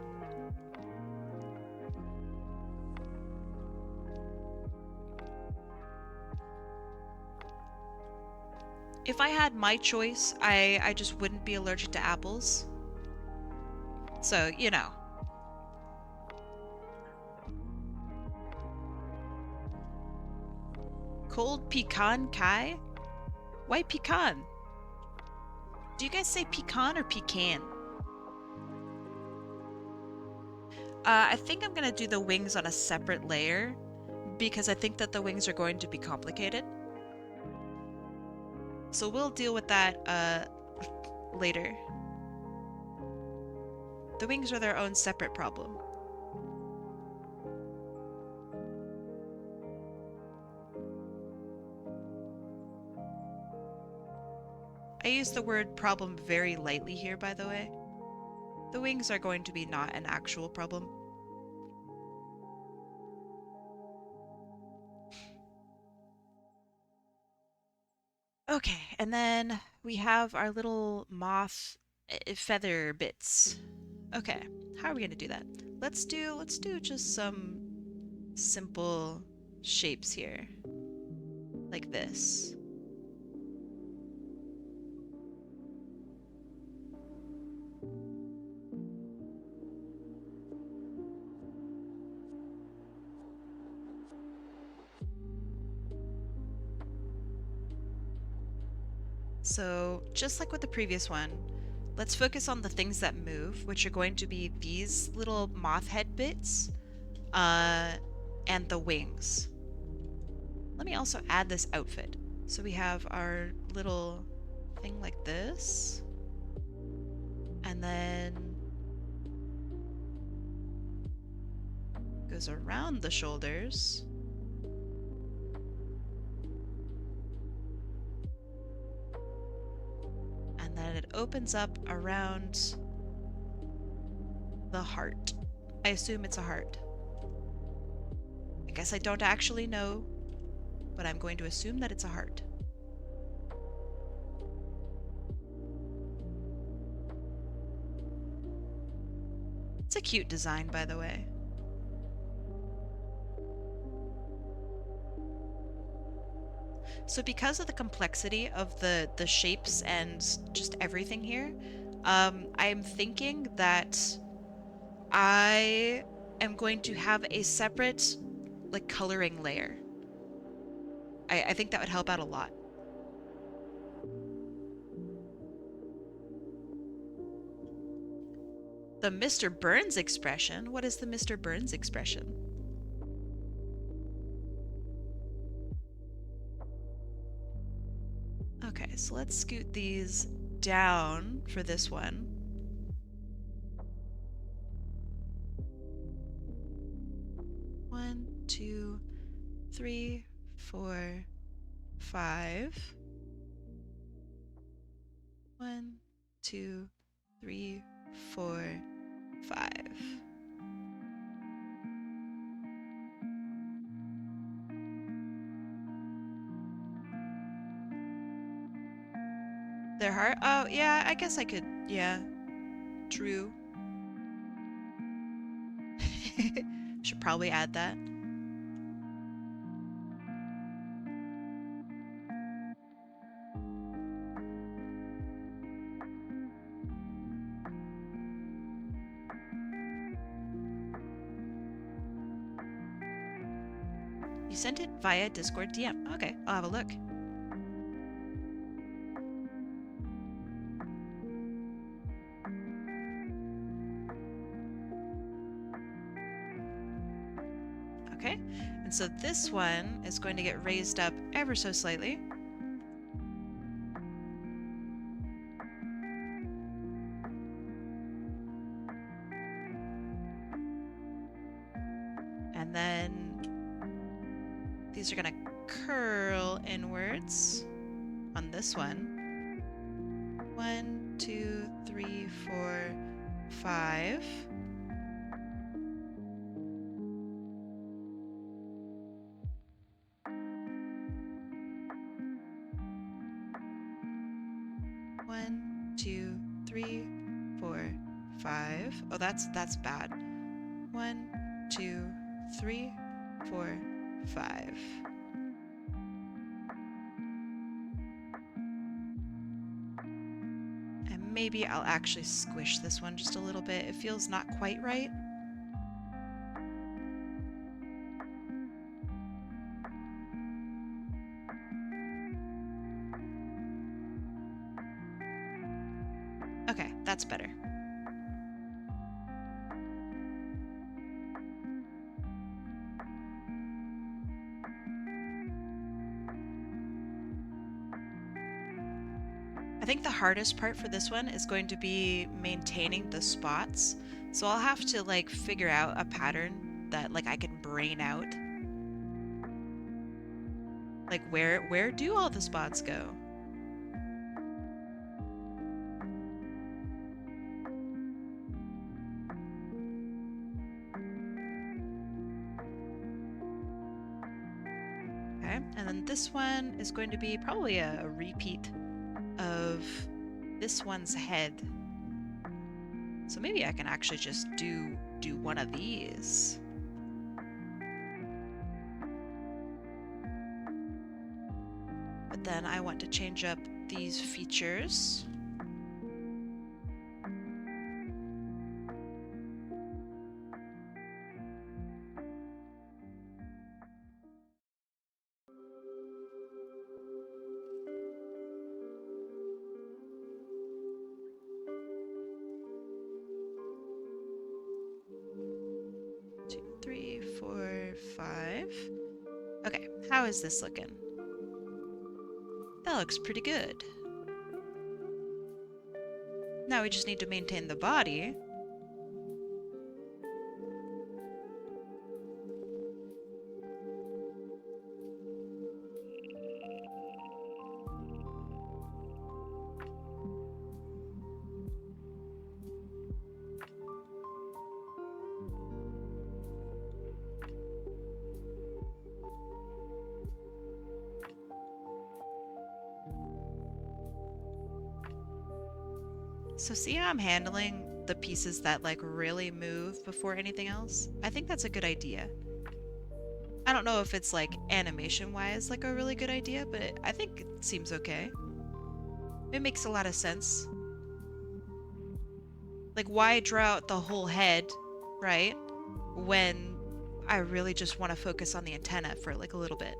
If I had my choice, I just wouldn't be allergic to apples. So, you know. Cold pecan Kai? Why pecan? Do you guys say pecan or pecan? I think I'm gonna do the wings on a separate layer because I think that the wings are going to be complicated. So we'll deal with that later. The wings are their own separate problem. I use the word problem very lightly here, by the way. The wings are going to be not an actual problem. Okay, and then we have our little moth feather bits. Okay, how are we gonna do that? Let's do just some simple shapes here. Like this. So just like with the previous one, let's focus on the things that move, which are going to be these little moth head bits, and the wings. Let me also add this outfit. So we have our little thing like this, and then goes around the shoulders. And then it opens up around the heart. I assume it's a heart. I guess I don't actually know, but I'm going to assume that it's a heart. It's a cute design, by the way. So because of the complexity of the shapes and just everything here, I'm thinking that I am going to have a separate, like, coloring layer. I think that would help out a lot. The Mr. Burns expression? What is the Mr. Burns expression? Okay, so let's scoot these down for this one. One, two, three, 4, 5. 1, 2, 3, 4, 5. Their heart? Oh, yeah, I guess I could. Yeah, true. Should probably add that. You sent it via Discord DM. Okay, I'll have a look. Okay, and so this one is going to get raised up ever so slightly. And then these are going to curl inwards on this one. 1, 2, 3, 4, 5. One, 2, 3, 4, 5. Oh, that's bad. 1, 2, 3, 4, 5. And maybe I'll actually squish this one just a little bit. It feels not quite right. Okay, that's better. I think the hardest part for this one is going to be maintaining the spots. So I'll have to, like, figure out a pattern that, like, I can brain out. Like, where do all the spots go? Okay, and then this one is going to be probably a repeat of this one's head. So maybe I can actually just do one of these. But then I want to change up these features. How is this looking? That looks pretty good. Now we just need to maintain the body. So see how I'm handling the pieces that like really move before anything else? I think that's a good idea. I don't know if it's like animation-wise like a really good idea, but I think it seems okay. It makes a lot of sense. Like, why draw out the whole head, right? When I really just want to focus on the antenna for like a little bit.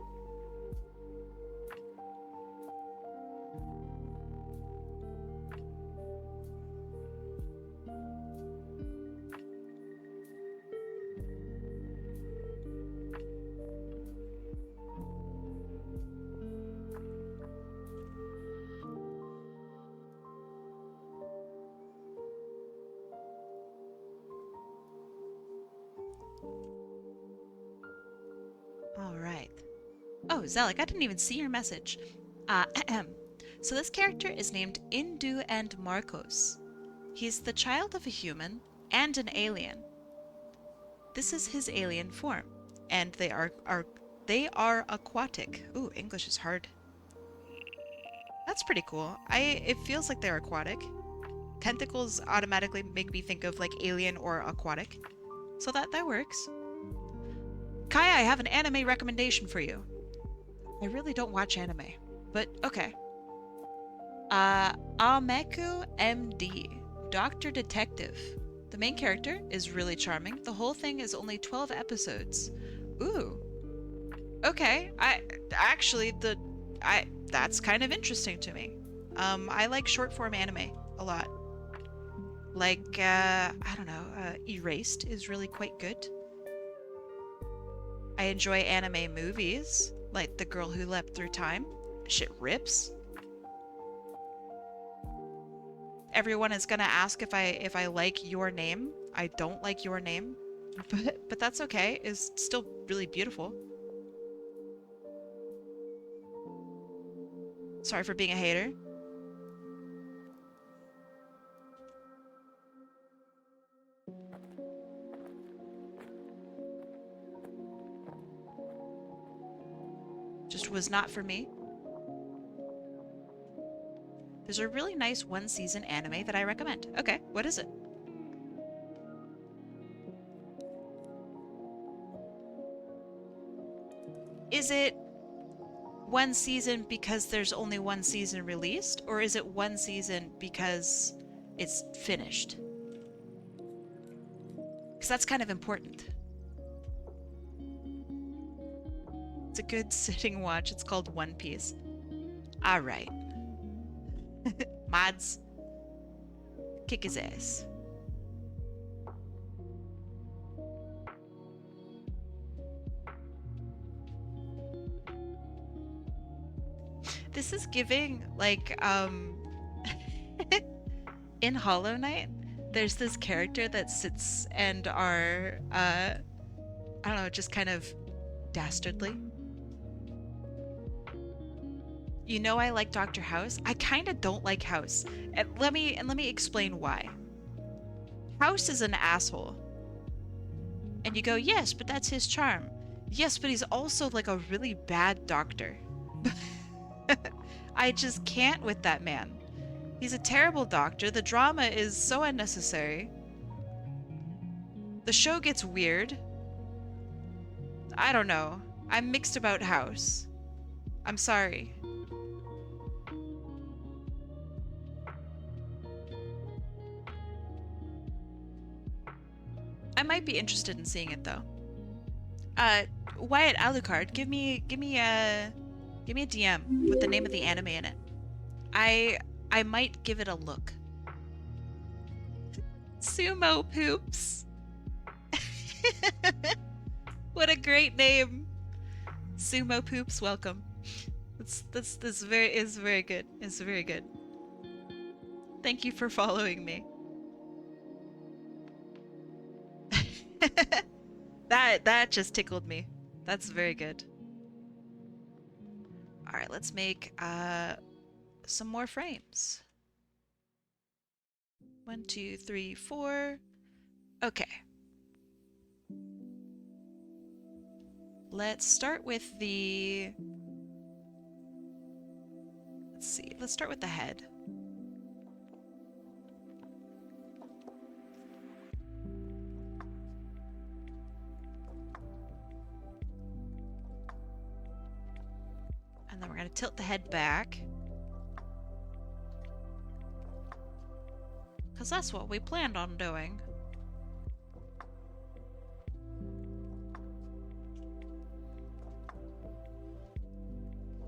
All right. Oh, Zelik, I didn't even see your message. So this character is named Indu and Marcos. He's the child of a human and an alien. This is his alien form, and they are aquatic. Ooh, English is hard. That's pretty cool. It feels like they're aquatic. Tentacles automatically make me think of like alien or aquatic. So that works. Kaya, I have an anime recommendation for you. I really don't watch anime, but okay. Ameku MD, Doctor Detective. The main character is really charming. The whole thing is only 12 episodes. Ooh. Okay. That's kind of interesting to me. I like short form anime a lot. Like, I don't know, Erased is really quite good. I enjoy anime movies, like The Girl Who Leapt Through Time. Shit rips. Everyone is gonna ask if I like Your Name. I don't like Your Name, but that's okay. It's still really beautiful. Sorry for being a hater. Just was not for me. There's a really nice one-season anime that I recommend. Okay, what is it? Is it one season because there's only one season released, or is it one season because it's finished? Because that's kind of important. It's a good sitting watch. It's called One Piece. All right. Mods. Kick his ass. This is giving, like, in Hollow Knight, there's this character that sits and are, I don't know, just kind of dastardly. You know I like Dr. House. I kind of don't like House. And let me explain why. House is an asshole. And you go, yes, but that's his charm. Yes, but he's also like a really bad doctor. I just can't with that man. He's a terrible doctor. The drama is so unnecessary. The show gets weird. I don't know. I'm mixed about House. I'm sorry. I might be interested in seeing it though. Wyatt Alucard, give me a DM with the name of the anime in it. I might give it a look. Sumo Poops. What a great name. Sumo poops, welcome. That's very good. It's very good. Thank you for following me. That just tickled me. That's very good. All right, let's make some more frames. 1, 2, 3, 4. Okay. Let's start with the... Let's see. Let's start with the head. And then we're going to tilt the head back. Because that's what we planned on doing.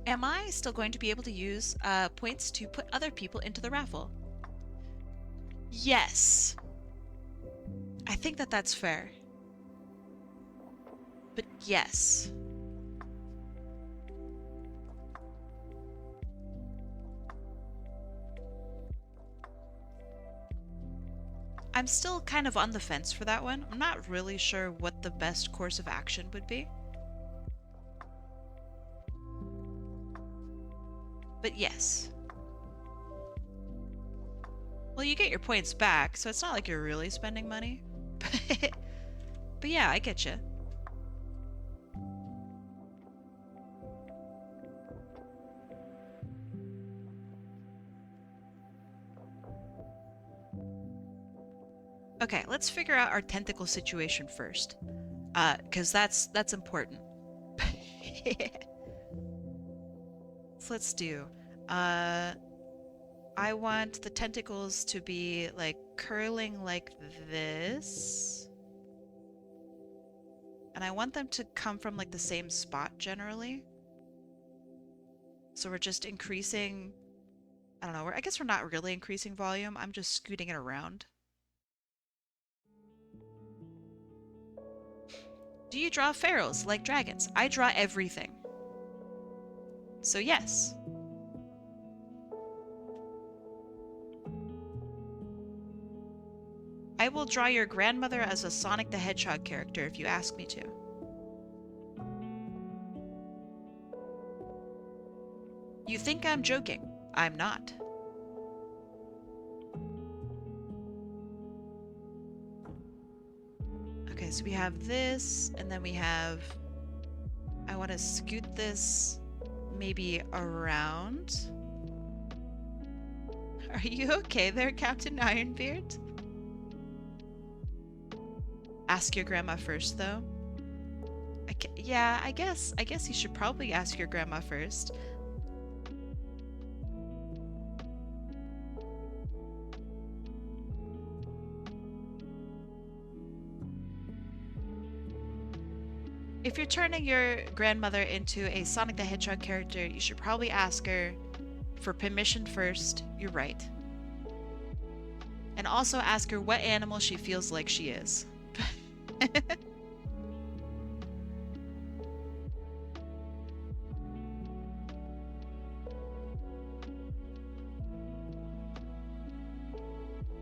Am I still going to be able to use points to put other people into the raffle? Yes. I think that that's fair. But yes. I'm still kind of on the fence for that one. I'm not really sure what the best course of action would be. But yes. Well, you get your points back, so it's not like you're really spending money. But yeah, I get you. Okay, let's figure out our tentacle situation first. Because that's important. So let's do, I want the tentacles to be like curling like this. And I want them to come from like the same spot generally. So we're just increasing, I don't know, I guess we're not really increasing volume. I'm just scooting it around. Do you draw pharaohs like dragons? I draw everything. So yes. I will draw your grandmother as a Sonic the Hedgehog character if you ask me to. You think I'm joking? I'm not. Okay, so we have this, and then we have... I want to scoot this maybe around. Are you okay there, Captain Ironbeard? Ask your grandma first, though. Yeah, I guess you should probably ask your grandma first. If you're turning your grandmother into a Sonic the Hedgehog character, you should probably ask her for permission first. You're right. And also ask her what animal she feels like she is. I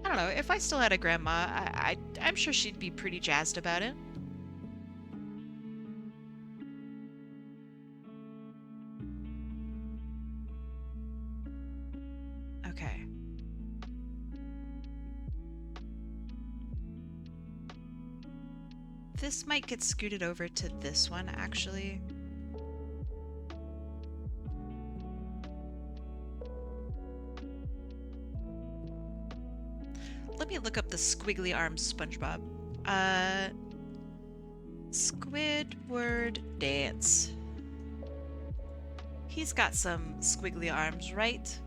don't know, if I still had a grandma, I'm sure she'd be pretty jazzed about it. Okay. This might get scooted over to this one, actually. Let me look up the squiggly arms SpongeBob. Squidward dance. He's got some squiggly arms, right?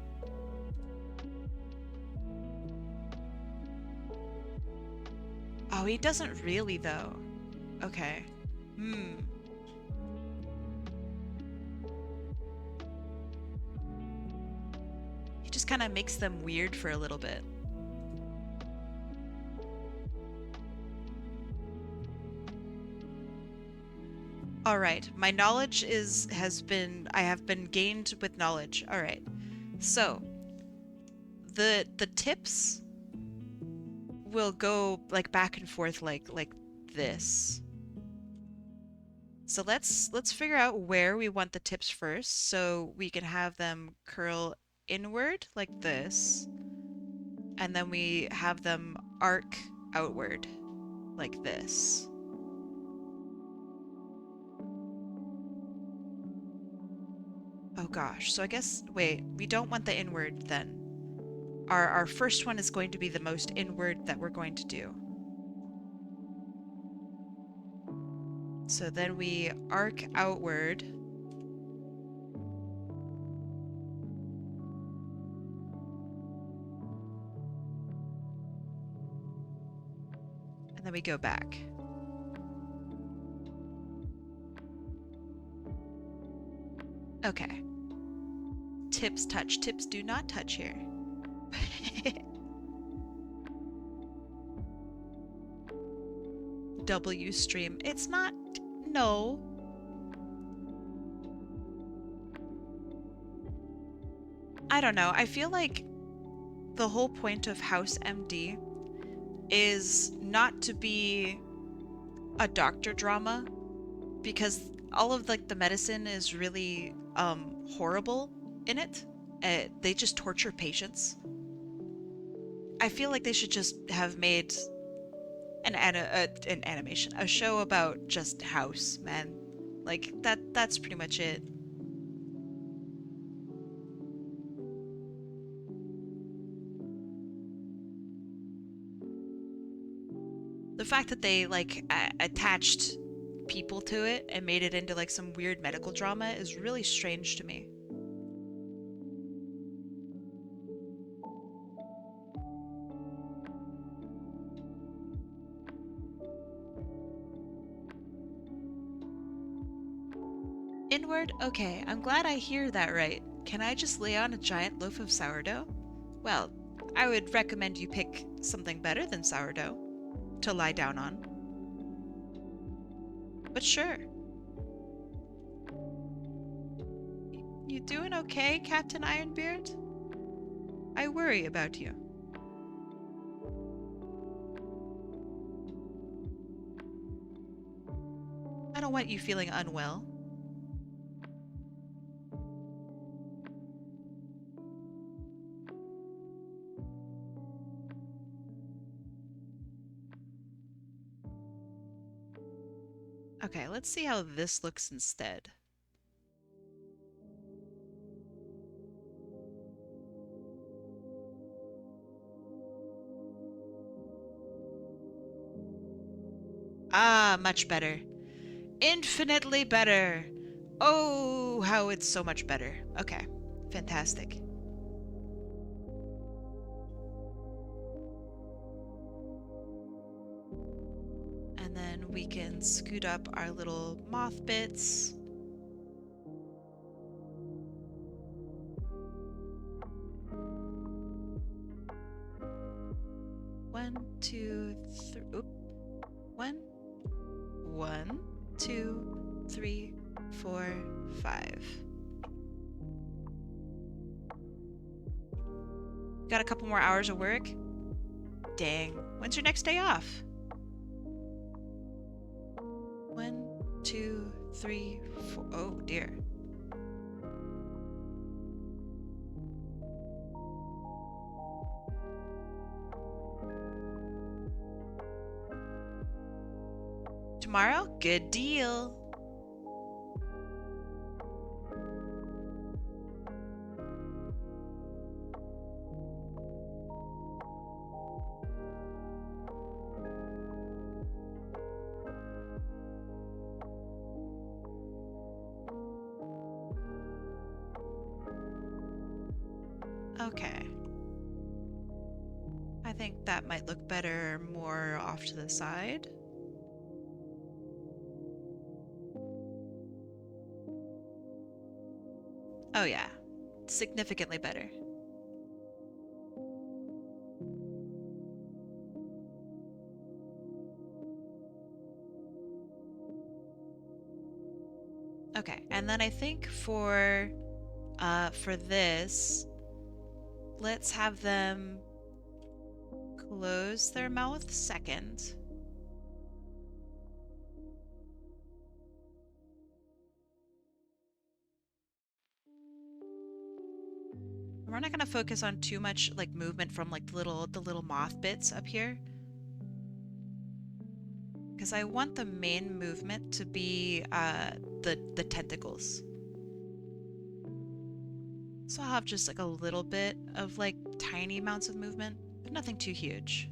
Oh, he doesn't really, though. Okay. He just kind of makes them weird for a little bit. All right, my knowledge I have been gained with knowledge. All right, so the tips will go like back and forth like this. So let's figure out where we want the tips first, so we can have them curl inward like this, and then we have them arc outward like this. Oh gosh, so I guess, wait, we don't want the inward then. Our first one is going to be the most inward that we're going to do. So then we arc outward. And then we go back. Okay. Tips touch. Tips do not touch here. W stream. It's not. No. I don't know. I feel like the whole point of House MD is not to be a doctor drama, because all of like the medicine is really horrible in it. They just torture patients. I feel like they should just have made an animation, a show about just House, man. Like that's pretty much it. The fact that they like attached people to it and made it into like some weird medical drama is really strange to me. Inward? Okay, I'm glad I hear that right. Can I just lay on a giant loaf of sourdough? Well, I would recommend you pick something better than sourdough to lie down on. But sure. You doing okay, Captain Ironbeard? I worry about you. I don't want you feeling unwell. Okay, let's see how this looks instead. Ah, much better. Infinitely better. Oh, how it's so much better. Okay, fantastic. And then we can scoot up our little moth bits. One, two, three. Oop. One, two, three, 4, 5. Got a couple more hours of work? Dang. When's your next day off? 1, 2, 3, 4. Oh dear. Tomorrow? Good deal. Okay. I think that might look better more off to the side. Oh yeah, significantly better. Okay, and then I think for this, let's have them close their mouth second. We're not gonna focus on too much like movement from like the little moth bits up here, because I want the main movement to be the tentacles. So I'll have just like a little bit of like tiny amounts of movement, but nothing too huge.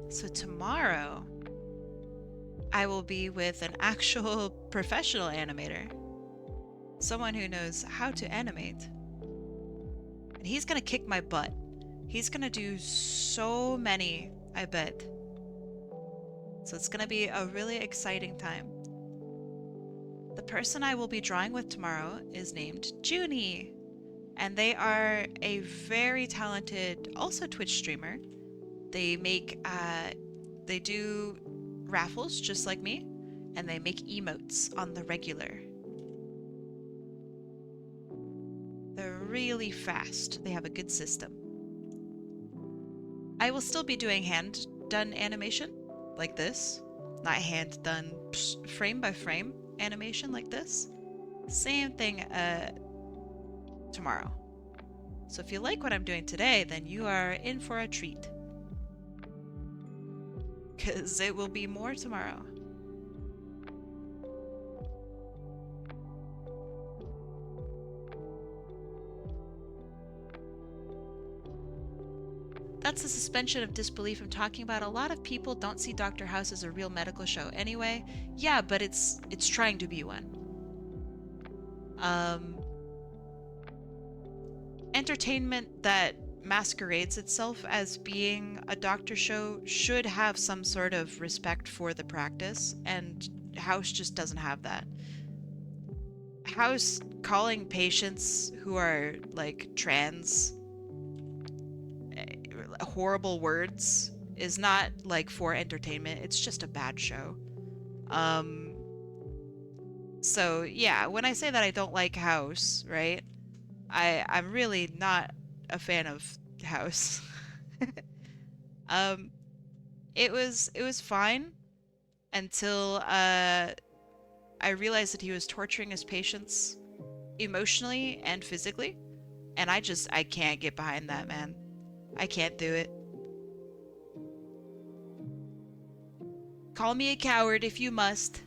So tomorrow, I will be with an actual professional animator. Someone who knows how to animate. And he's gonna kick my butt. He's gonna do so many, I bet. So it's gonna be a really exciting time. The person I will be drawing with tomorrow is named Junie. And they are a very talented, also Twitch streamer. They they do raffles just like me, and they make emotes on the regular. They're really fast. They have a good system. I will still be doing hand-done animation like this, not hand-done frame by frame animation like this. Same thing tomorrow. So if you like what I'm doing today, then you are in for a treat. Because it will be more tomorrow. That's the suspension of disbelief I'm talking about. A lot of people don't see Dr. House as a real medical show anyway. Yeah, but it's trying to be one. Entertainment that masquerades itself as being a doctor show should have some sort of respect for the practice, and House just doesn't have that. House calling patients who are like trans horrible words is not like for entertainment. It's just a bad show. So yeah, when I say that I don't like House, right? I'm really not a fan of House. um it was fine until I realized that he was torturing his patients emotionally and physically, and I can't get behind that, man. I can't do it. Call me a coward if you must.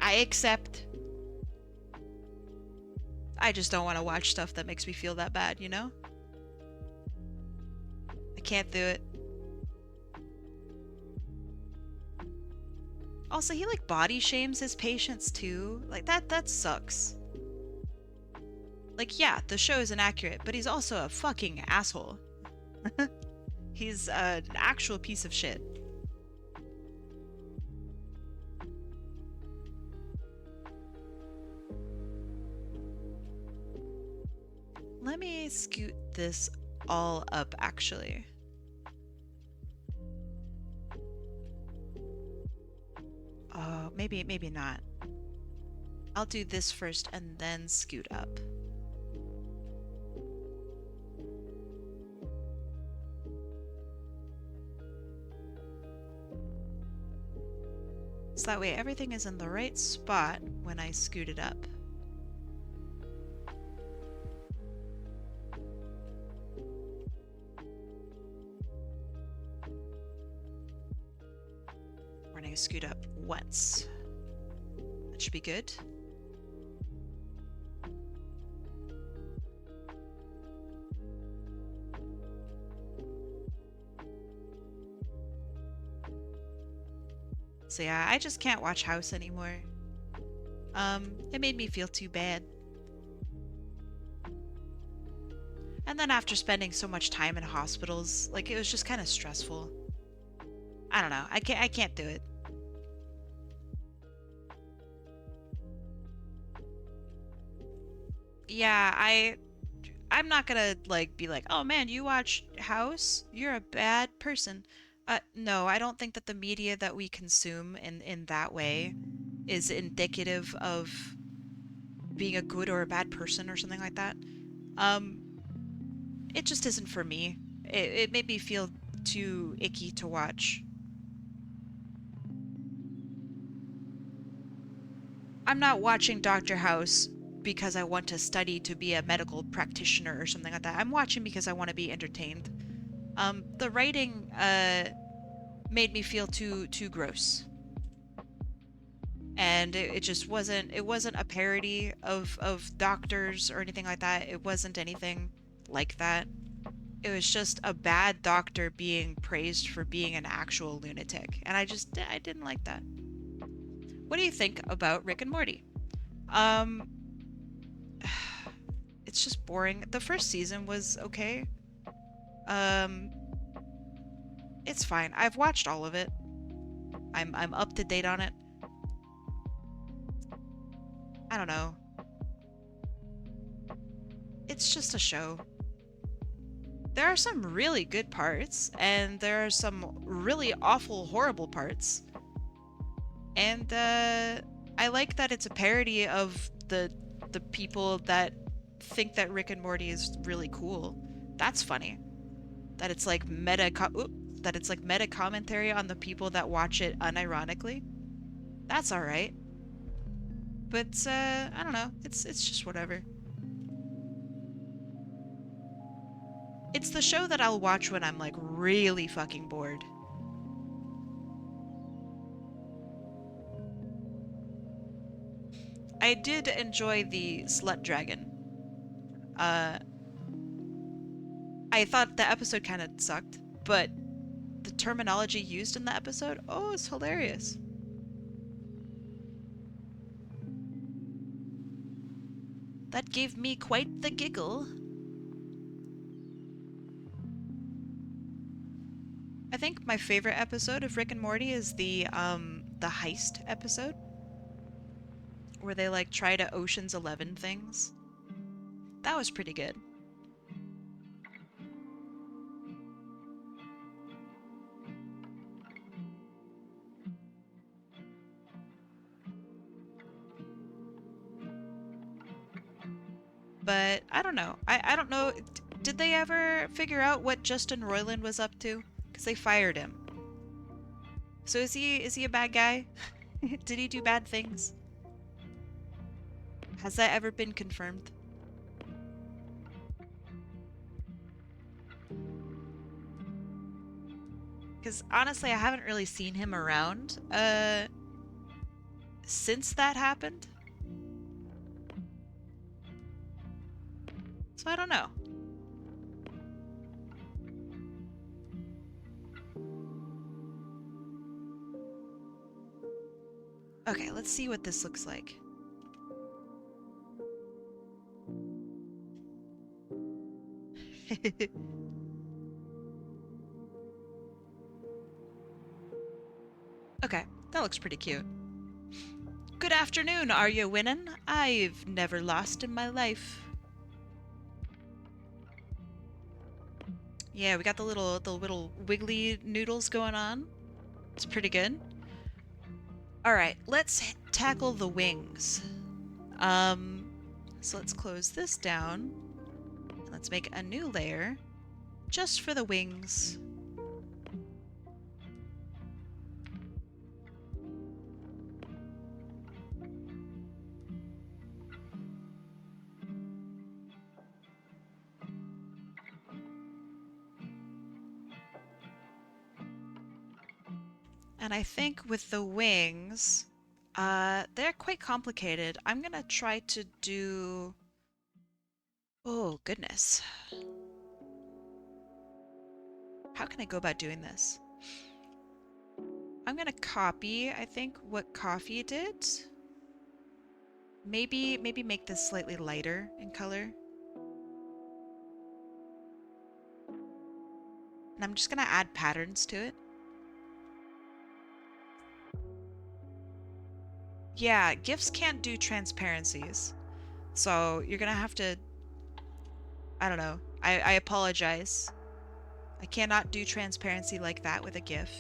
I accept. I just don't want to watch stuff that makes me feel that bad, you know? I can't do it. Also, he like body shames his patients too. Like that sucks. Like, yeah, the show is inaccurate, but he's also a fucking asshole. He's an actual piece of shit. Let me scoot this all up, actually. Oh, maybe not. I'll do this first and then scoot up. So that way everything is in the right spot when I scoot it up. We're gonna scoot up once. That should be good. So yeah, I just can't watch House anymore. It made me feel too bad. And then after spending so much time in hospitals, like it was just kind of stressful. I don't know. I can't do it. Yeah, I'm not gonna like be like, "Oh man, you watch House? You're a bad person." No, I don't think that the media that we consume in that way is indicative of being a good or a bad person or something like that. Um, it just isn't for me. It made me feel too icky to watch. I'm not watching Doctor House because I want to study to be a medical practitioner or something like that. I'm watching because I want to be entertained. The writing made me feel too gross. And it just wasn't a parody of doctors or anything like that. It wasn't anything like that. It was just a bad doctor being praised for being an actual lunatic. And I didn't like that. What do you think about Rick and Morty? Um, it's just boring. The first season was okay. Um, it's fine. I've watched all of it. I'm up to date on it. I don't know. It's just a show. There are some really good parts, and there are some really awful, horrible parts. And I like that it's a parody of the people that think that Rick and Morty is really cool. That's funny. That it's like that it's like meta commentary on the people that watch it unironically. That's all right. But I don't know. It's just whatever. It's the show that I'll watch when I'm like really fucking bored. I did enjoy the Slut Dragon. Uh, I thought the episode kind of sucked, but the terminology used in the episode, oh, it's hilarious. That gave me quite the giggle. I think my favorite episode of Rick and Morty is the heist episode where they like try to Ocean's 11 things. That was pretty good. But I don't know. I don't know. Did they ever figure out what Justin Roiland was up to? Because they fired him. So is he a bad guy? Did he do bad things? Has that ever been confirmed? Because honestly, I haven't really seen him around since that happened. So I don't know. Okay, let's see what this looks like. Okay, that looks pretty cute. Good afternoon, are you winning? I've never lost in my life. Yeah, we got the little wiggly noodles going on. It's pretty good. All right, let's tackle the wings. So let's close this down. And let's make a new layer just for the wings. And I think with the wings, they're quite complicated. I'm gonna try to do... Oh, goodness. How can I go about doing this? I'm gonna copy, I think, what Coffee did. Maybe make this slightly lighter in color. And I'm just gonna add patterns to it. Yeah, GIFs can't do transparencies. So you're gonna have to, I don't know. I apologize. I cannot do transparency like that with a GIF.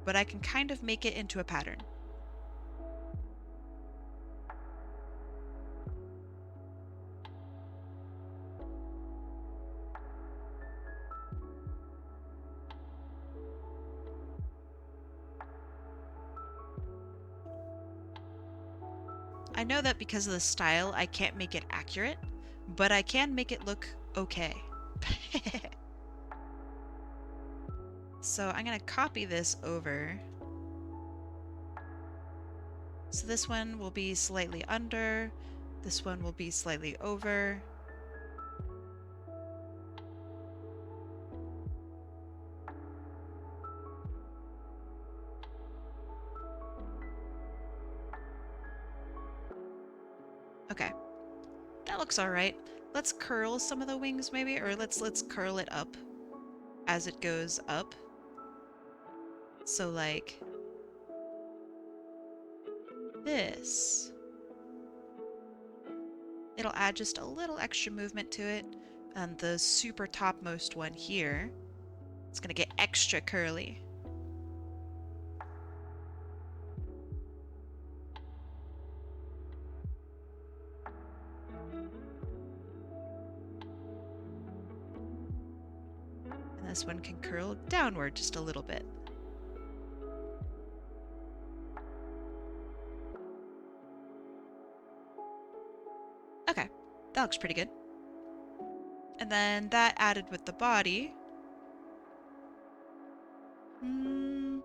But I can kind of make it into a pattern. I know that because of the style, I can't make it accurate, but I can make it look okay. So I'm gonna copy this over. So this one will be slightly under, this one will be slightly over. Okay, that looks all right. Let's curl some of the wings maybe, or let's curl it up as it goes up. So like this. It'll add just a little extra movement to it. And the super topmost one here, it's gonna get extra curly. And this one can curl downward just a little bit. Okay, that looks pretty good. And then that added with the body. You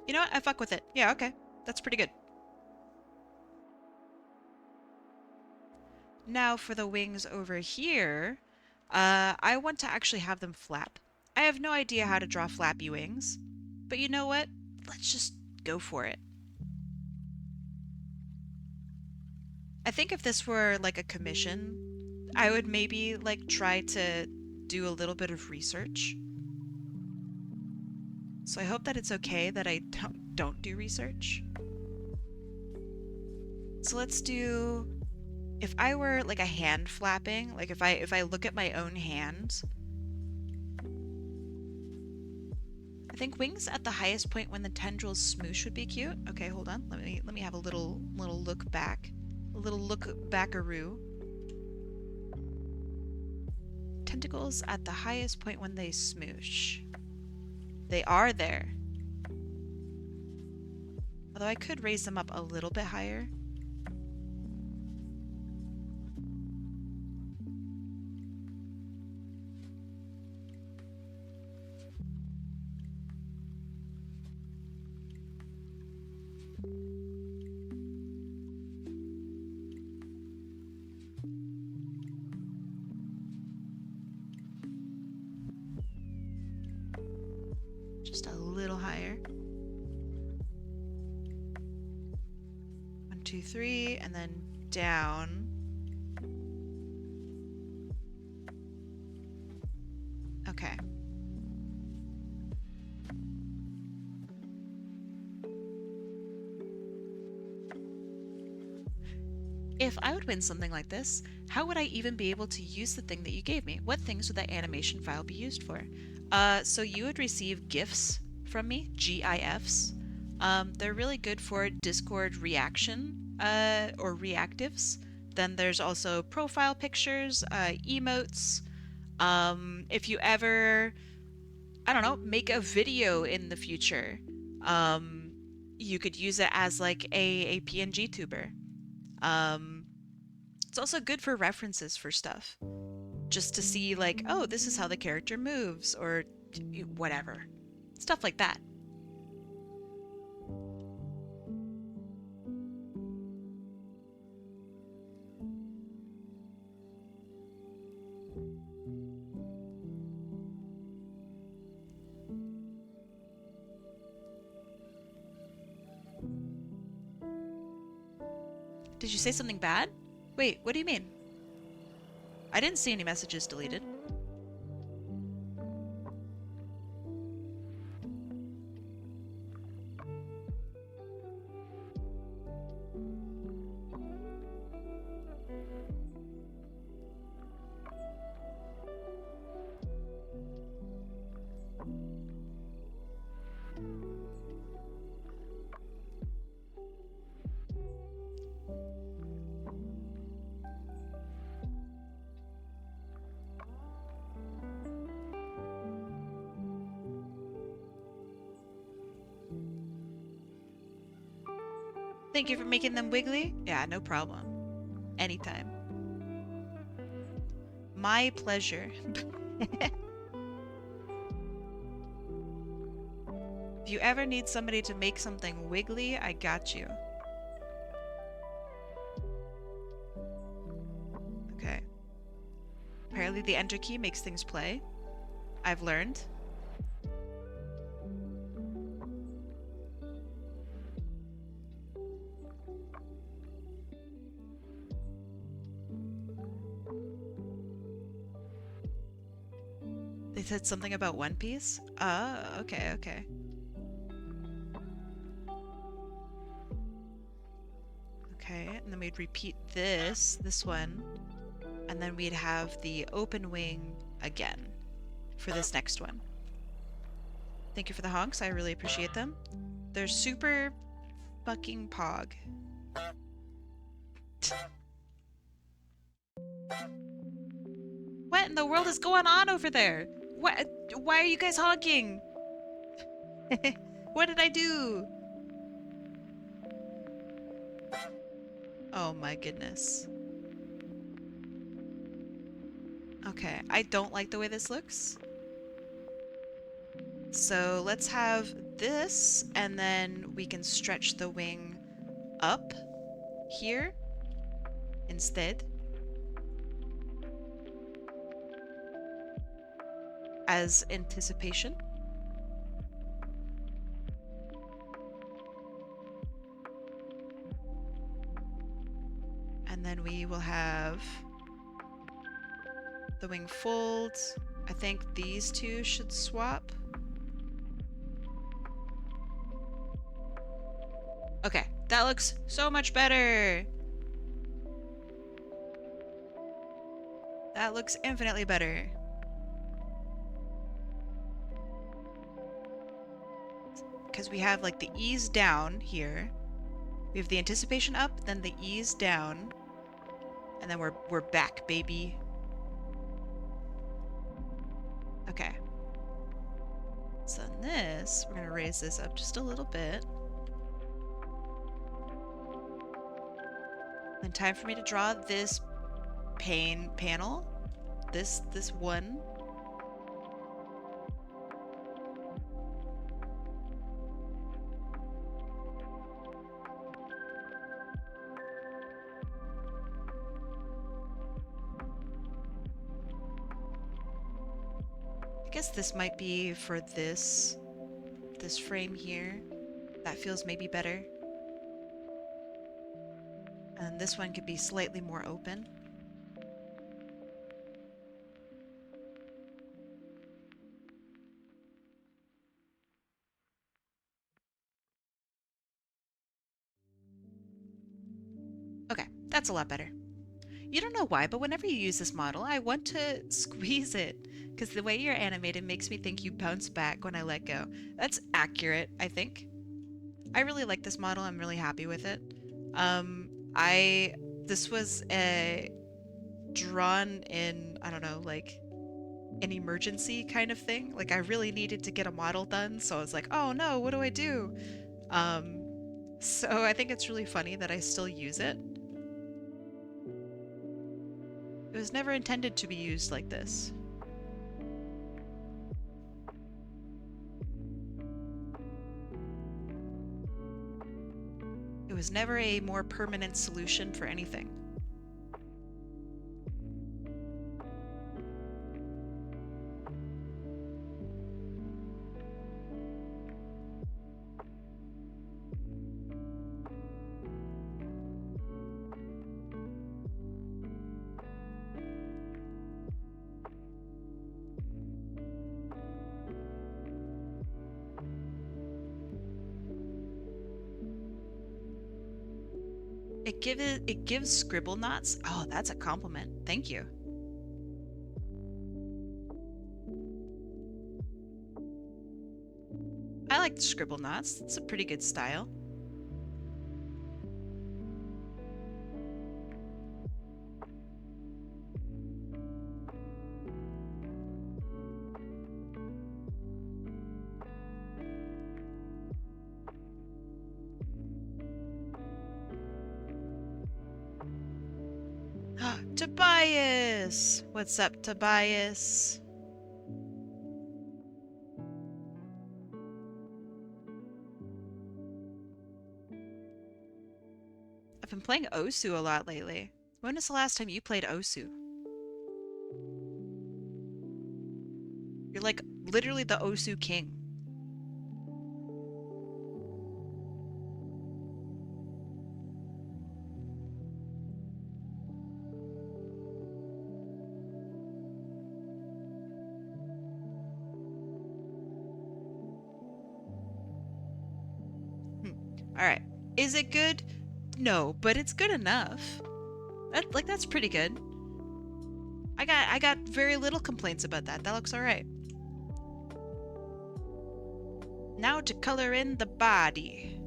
know what? I fuck with it. Yeah, okay. That's pretty good. Now for the wings over here, I want to actually have them flap. I have no idea how to draw flappy wings, but you know what? Let's just go for it. I think if this were like a commission, I would maybe like try to do a little bit of research. So I hope that it's okay that I don't do research. So let's do, if I were like a hand flapping, like if I look at my own hand, I think wings at the highest point when the tendrils smoosh would be cute. Okay, hold on. Let me have a little look back. A little look backaroo. Tentacles at the highest point when they smoosh. They are there. Although I could raise them up a little bit higher. Just a little higher. 1, 2, 3, and then down. Okay. If I would win something like this, how would I even be able to use the thing that you gave me? What things would that animation file be used for? So you would receive GIFs from me, GIFs. They're really good for Discord reaction or reactives. Then there's also profile pictures, emotes. If you ever, I don't know, make a video in the future, you could use it as like a PNG tuber. It's also good for references for stuff. Just to see like, oh, this is how the character moves, or whatever. Stuff like that. Did you say something bad? Wait, what do you mean? I didn't see any messages deleted. Thank you for making them wiggly. Yeah, no problem. Anytime. My pleasure. If you ever need somebody to make something wiggly, I got you. Okay. Apparently the enter key makes things play. I've learned. They said something about One Piece? Okay, okay. Okay, and then we'd repeat this one, and then we'd have the open wing again for this next one. Thank you for the honks, I really appreciate them. They're super fucking pog. What in the world is going on over there? What? Why are you guys honking? What did I do? Oh my goodness. Okay, I don't like the way this looks. So let's have this, and then we can stretch the wing up here instead. As anticipation. And then we will have the wing fold. I think these two should swap. Okay, that looks so much better. That looks infinitely better. Because we have like the ease down here. We have the anticipation up, then the ease down. And then we're back, baby. Okay. So in this, we're gonna raise this up just a little bit. Then time for me to draw this panel. This one. I guess this might be for this frame here. That feels maybe better. And this one could be slightly more open. Okay, that's a lot better. You don't know why, but whenever you use this model, I want to squeeze it, because the way you're animated makes me think you bounce back when I let go. That's accurate, I think. I really like this model. I'm really happy with it. This was drawn in, I don't know, like an emergency kind of thing. Like I really needed to get a model done, so I was like, oh no, what do I do? So I think it's really funny that I still use it. It was never intended to be used like this. It was never a more permanent solution for anything. It gives scribble knots. Oh, that's a compliment. Thank you. I like the scribble knots. It's a pretty good style. Tobias! What's up, Tobias? I've been playing Osu a lot lately. When was the last time you played Osu? You're like literally the Osu king. Alright. Is it good? No, but it's good enough. That's pretty good. I got very little complaints about that. That looks alright. Now to color in the body,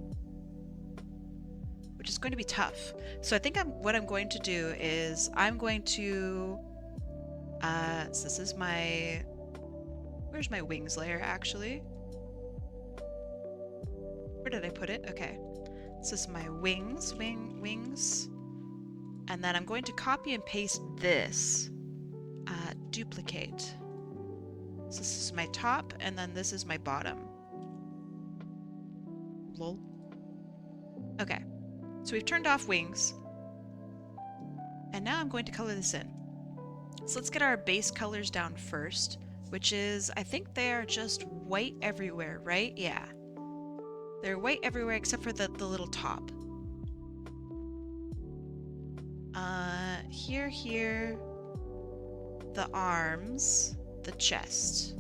which is going to be tough. So I think what I'm going to do is I'm going to so this is my, where's my wings layer actually? Where did I put it? Okay. This is my wings, wings. And then I'm going to copy and paste this. Duplicate. So this is my top, and then this is my bottom. Lol. Okay. So we've turned off wings. And now I'm going to color this in. So let's get our base colors down first, which is, I think they are just white everywhere, right? Yeah. They're white everywhere except for the little top. Here, the arms, the chest,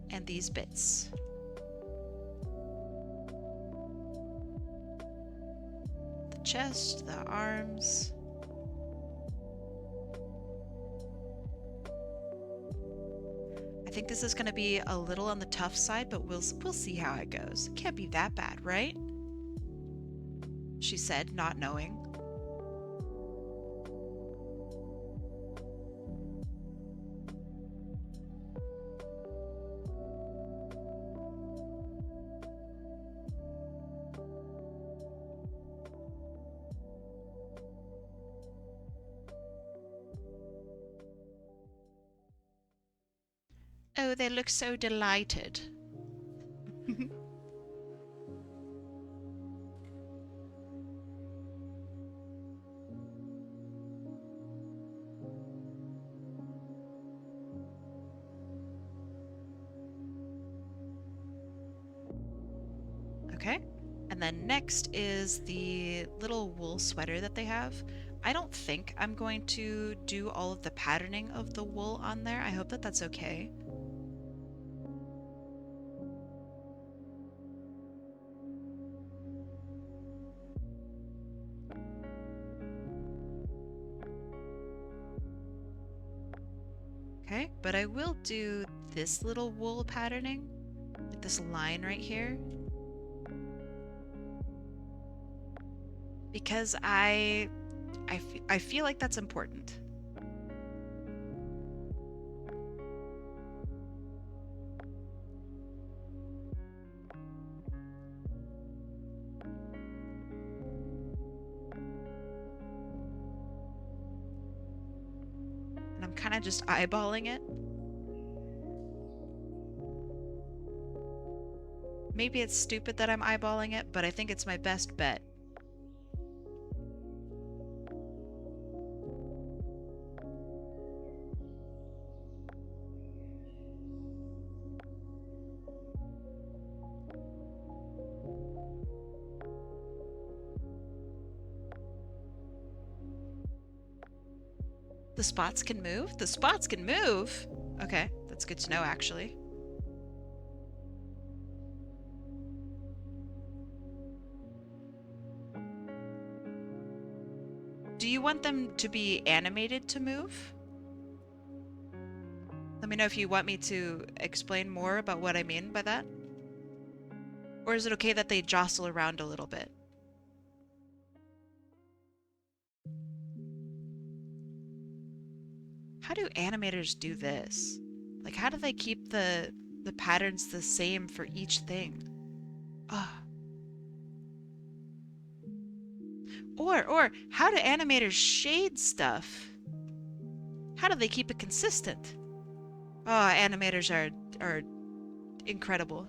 and these bits. The chest, the arms. I think this is going to be a little on the tough side, but we'll see how it goes. It can't be that bad, right? She said, not knowing. Oh, they look so delighted. Okay, and then next is the little wool sweater that they have. I don't think I'm going to do all of the patterning of the wool on there. I hope that that's okay. Okay, but I will do this little wool patterning, like this line right here. Because I feel like that's important. And I'm kind of just eyeballing it. Maybe it's stupid that I'm eyeballing it, but I think it's my best bet. The spots can move? The spots can move? Okay, that's good to know, actually. you want them to be animated to move? Let me know if you want me to explain more about what I mean by that. Or is it okay that they jostle around a little bit? How do animators do this? Like, how do they keep the patterns the same for each thing? Ah. Or how do animators shade stuff? How do they keep it consistent? Oh, animators are incredible.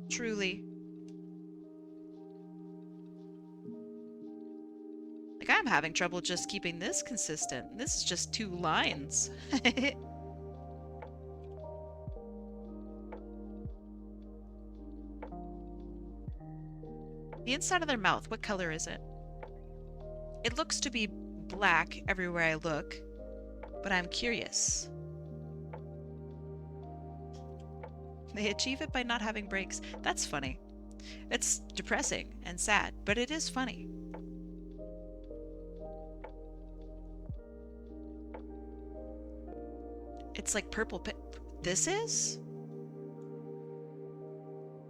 Truly. Like, I'm having trouble just keeping this consistent. This is just 2 lines. The inside of their mouth, what color is it? It looks to be black everywhere I look, but I'm curious. They achieve it by not having breaks. That's funny. It's depressing and sad, but it is funny. It's like purple this is?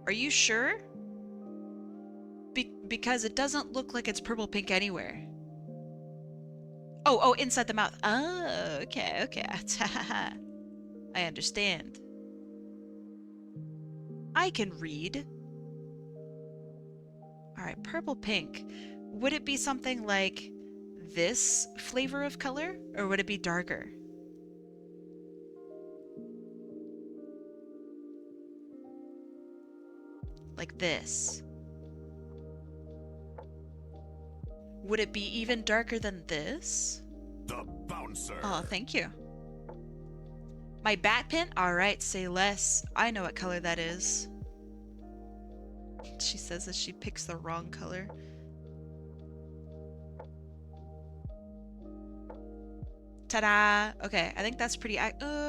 Are you sure? Because it doesn't look like it's purple pink anywhere. Oh, inside the mouth. Oh, okay. I understand. I can read. Alright, purple pink. Would it be something like this flavor of color? Or would it be darker? Like this. Would it be even darker than this? The bouncer. Oh, thank you. My bat pin? Alright, say less. I know what color that is. She says that she picks the wrong color. Ta-da! Okay, I think that's pretty...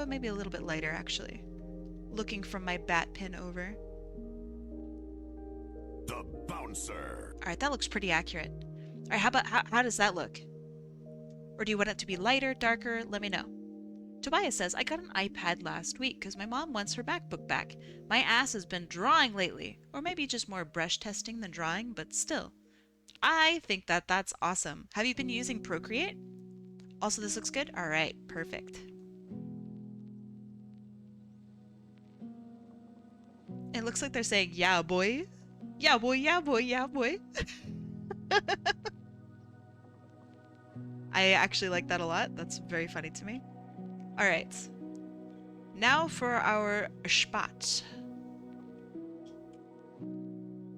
maybe a little bit lighter, actually. Looking from my bat pin over. The bouncer. Alright, that looks pretty accurate. Alright, how about... How does that look? Or do you want it to be lighter, darker? Let me know. Tobias says, I got an iPad last week because my mom wants her MacBook back. My ass has been drawing lately. Or maybe just more brush testing than drawing, but still. I think that that's awesome. Have you been using Procreate? Also, this looks good? Alright, perfect. It looks like they're saying, yeah, boy. Yeah, boy, yeah, boy, yeah, boy. I actually like that a lot. That's very funny to me. Alright. Now for our spot.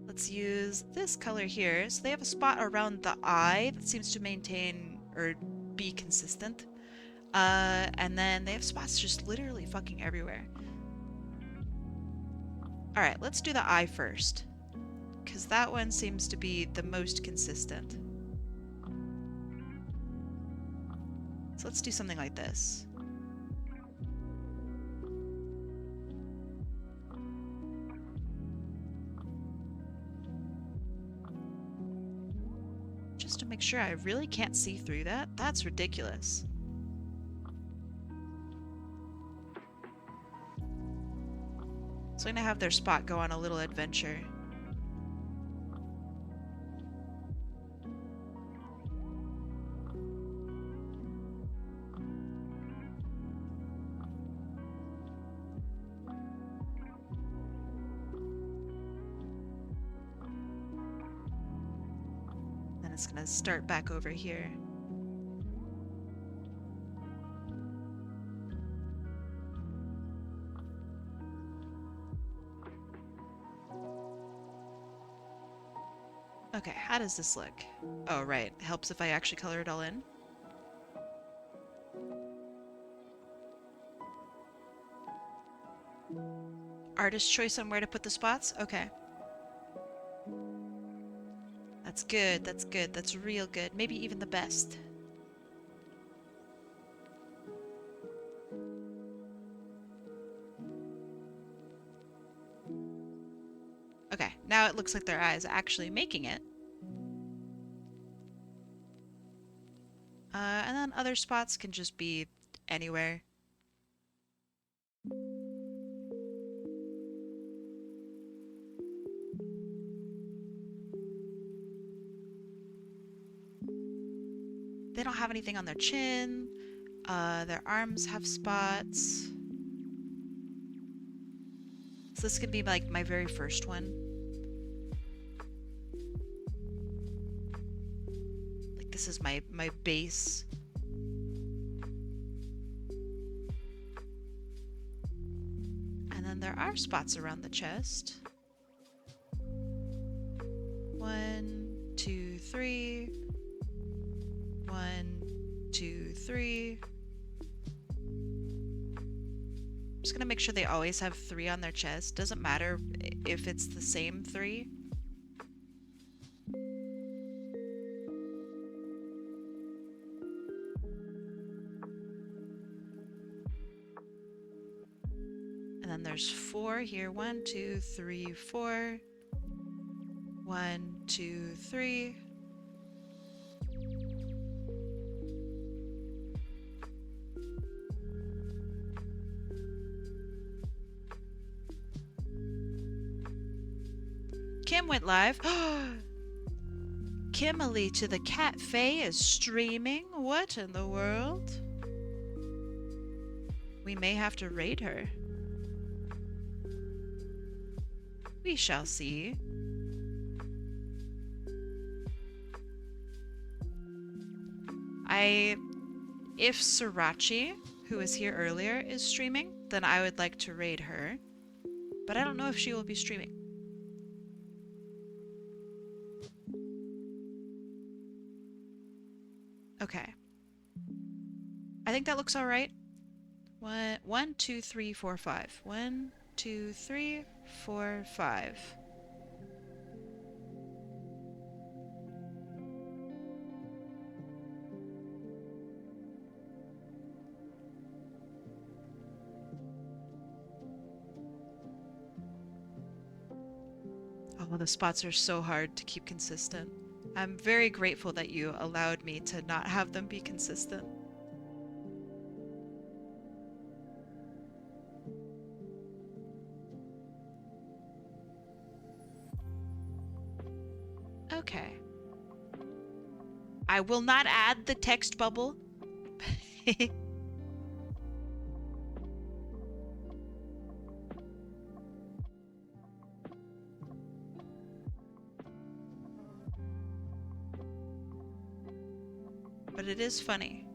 Let's use this color here. So they have a spot around the eye that seems to maintain or be consistent. And then they have spots just literally fucking everywhere. Alright, let's do the eye first. Because that one seems to be the most consistent. So let's do something like this. Just to make sure I really can't see through that. That's ridiculous. So I'm gonna have their spot go on a little adventure. Then it's gonna start back over here. Okay, how does this look? Oh, right. Helps if I actually color it all in. Artist choice on where to put the spots? Okay. That's good, that's good, that's real good. Maybe even the best. Okay, now it looks like their eye is actually making it. then other spots can just be anywhere. They don't have anything on their chin. Their arms have spots. So this could be like my very first one. Like this is my base. And then there are spots around the chest. 1, 2, 3. 1, 2, 3. I'm just gonna make sure they always have 3 on their chest. Doesn't matter if it's the same 3. And then there's 4 here. 1, 2, 3, 4. 1, 2, 3. Kim went live. Kimberly to the Cat Fae is streaming. What in the world? We may have to raid her. We shall see. If Sriracha, who was here earlier, is streaming, then I would like to raid her. But I don't know if she will be streaming. Okay. I think that looks alright. 1, 2, 3, 4, 5. 1, 2, 3, 4, 5. Oh, the spots are so hard to keep consistent. I'm very grateful that you allowed me to not have them be consistent. Okay. I will not add the text bubble. But it is funny.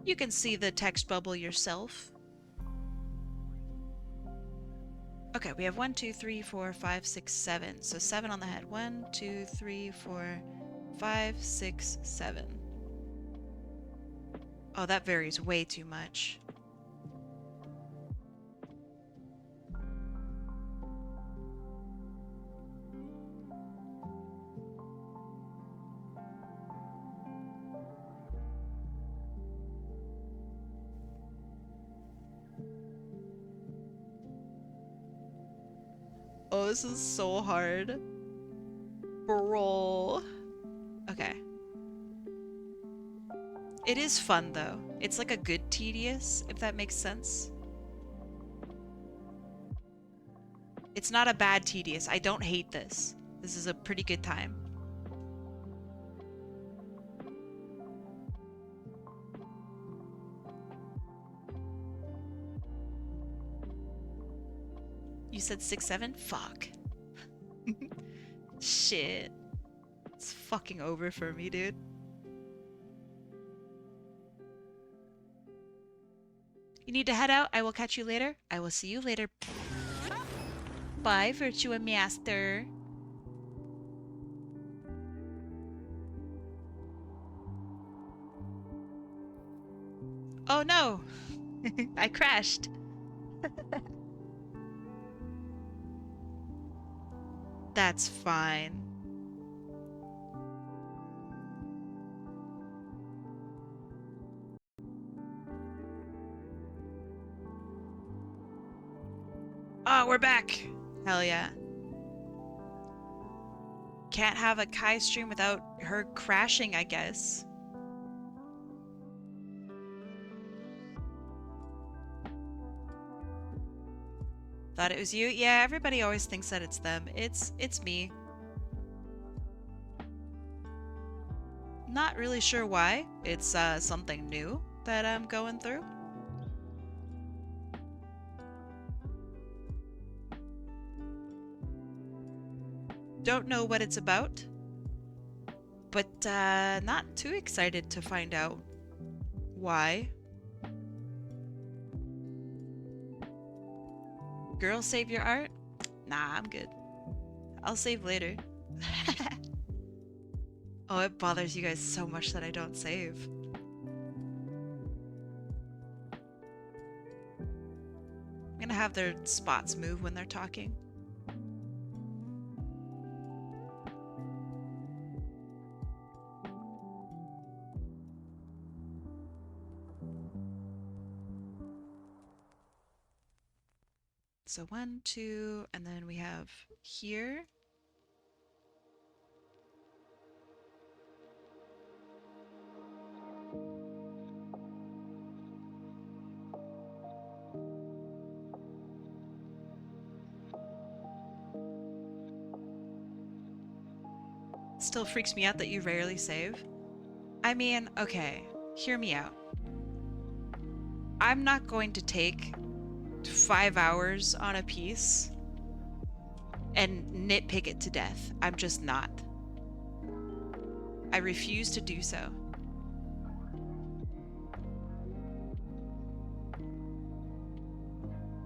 You can see the text bubble yourself. Okay, we have 1, 2, 3, 4, 5, 6, 7. So 7 on the head. 1, 2, 3, 4, 5, 6, 7. Oh, that varies way too much. Oh, this is so hard. Bro. Okay. It is fun, though. It's like a good tedious, if that makes sense. It's not a bad tedious. I don't hate this. This is a pretty good time. You said 6, 7? Fuck. Shit. It's fucking over for me, dude. You need to head out. I will catch you later. I will see you later. Bye, Virtua Master. Oh no! I crashed. That's fine. Oh, we're back! Hell yeah. Can't have a Kai stream without her crashing, I guess. Thought it was you? Yeah, everybody always thinks that it's them. It's me. Not really sure why. It's something new that I'm going through. Don't know what it's about, but not too excited to find out why. Girl, save your art? Nah, I'm good. I'll save later. Oh, it bothers you guys so much that I don't save. I'm gonna have their spots move when they're talking. So 1, 2, and then we have here. Still freaks me out that you rarely save. I mean, okay, hear me out. I'm not going to take 5 hours on a piece and nitpick it to death. I'm just not. I refuse to do so.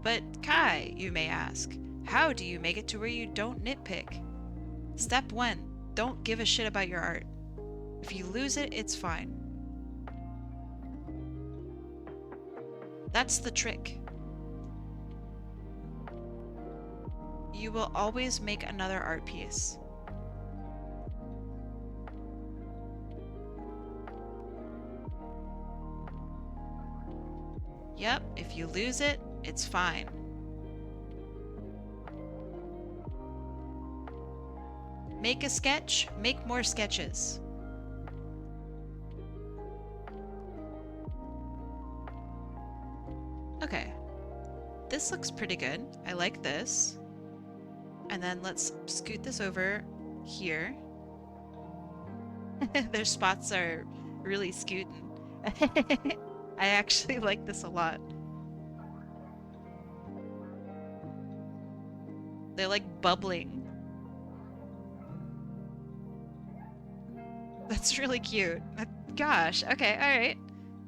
But Kai, you may ask, how do you make it to where you don't nitpick? Step 1, don't give a shit about your art. If you lose it, it's fine. That's the trick. You will always make another art piece. Yep, if you lose it, it's fine. Make a sketch, make more sketches. Okay, this looks pretty good. I like this. And then let's scoot this over here. Their spots are really scooting. I actually like this a lot. They're like bubbling. That's really cute. Gosh, okay, alright.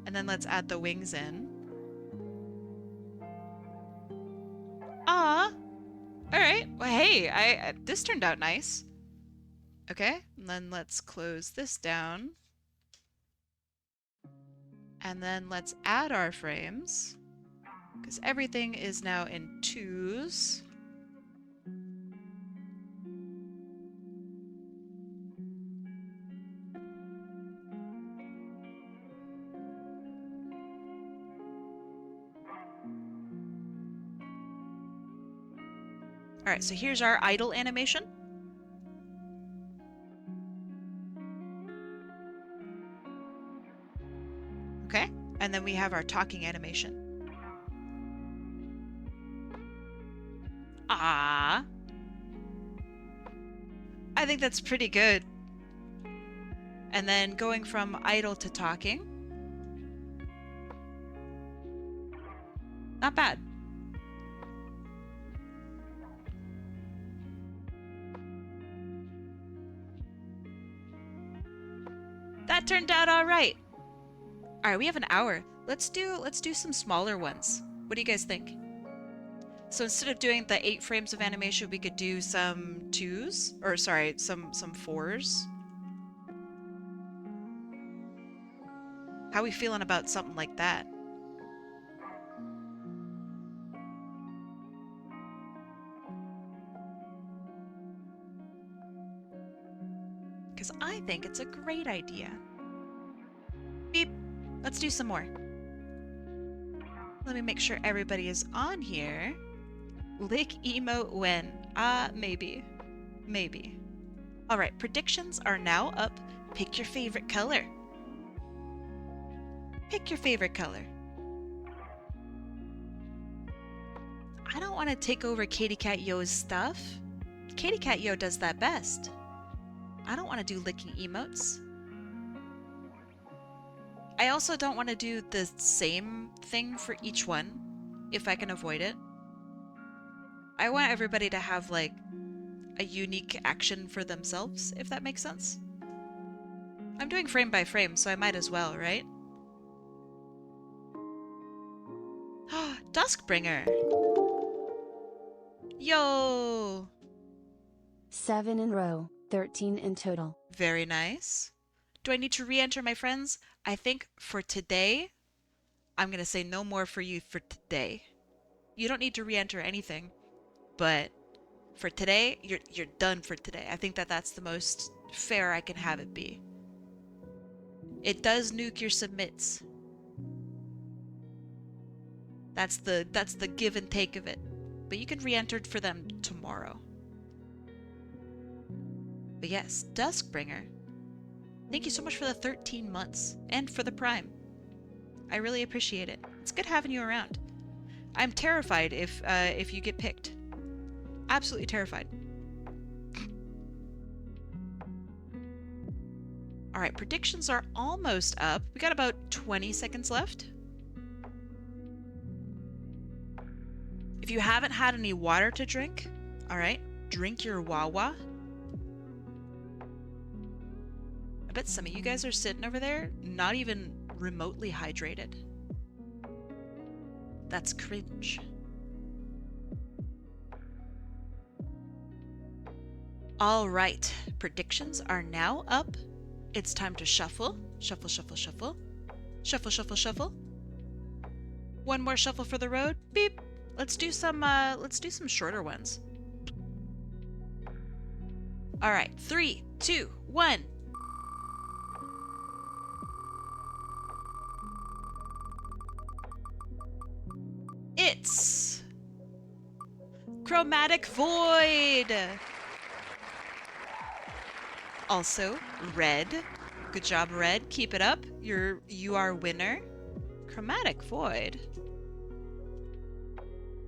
And then let's add the wings in. Ah, alright. Well, hey, this turned out nice. Okay, and then let's close this down. And then let's add our frames, because everything is now in 2s. Alright, so here's our idle animation. Okay, and then we have our talking animation. Ah, I think that's pretty good. And then going from idle to talking. Not bad. That turned out all right. All right, we have an hour. Let's do some smaller ones. What do you guys think? So instead of doing the 8 frames of animation, we could do some 2s, or sorry, some 4s. How we feeling about something like that? Because I think it's a great idea. Beep. Let's do some more. Let me make sure everybody is on here. Lick emote when? Maybe. Maybe. Alright, predictions are now up. Pick your favorite color. Pick your favorite color. I don't want to take over Katie Cat Yo's stuff. Katie Cat Yo does that best. I don't want to do licking emotes. I also don't want to do the same thing for each one, if I can avoid it. I want everybody to have, like, a unique action for themselves, if that makes sense. I'm doing frame by frame, so I might as well, right? Duskbringer! Yo! 7 in row, 13 in total. Very nice. Do I need to re-enter my friends? I think for today, I'm gonna say no more for you for today. You don't need to re-enter anything, but for today, you're done for today. I think that's the most fair I can have it be. It does nuke your submits. That's the give and take of it. But you can re-enter for them tomorrow. But yes, Duskbringer. Thank you so much for the 13 months and for the Prime. I really appreciate it. It's good having you around. I'm terrified if you get picked. Absolutely terrified. All right, predictions are almost up. We got about 20 seconds left. If you haven't had any water to drink, all right, drink your Wawa. I bet some of you guys are sitting over there not even remotely hydrated. That's cringe. All right, predictions are now up. It's time to shuffle. Shuffle, shuffle, shuffle. Shuffle, shuffle, shuffle. One more shuffle for the road. Beep. Let's do some shorter ones. All right, 3, 2, 1. It's Chromatic Void. Also, Red. Good job, Red. Keep it up. You are winner. Chromatic Void.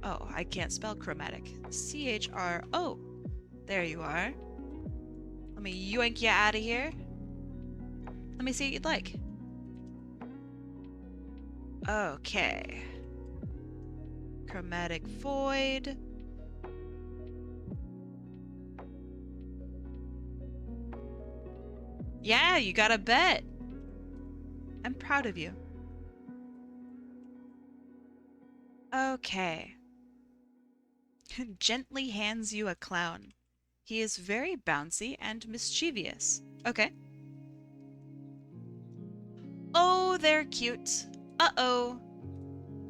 Oh, I can't spell chromatic. C-H-R-O. There you are. Let me yoink you out of here. Let me see what you'd like. Okay. Chromatic Void. Yeah, you got a bet. I'm proud of you. Okay. Gently hands you a clown. He is very bouncy and mischievous. Okay. Oh, they're cute. Uh-oh.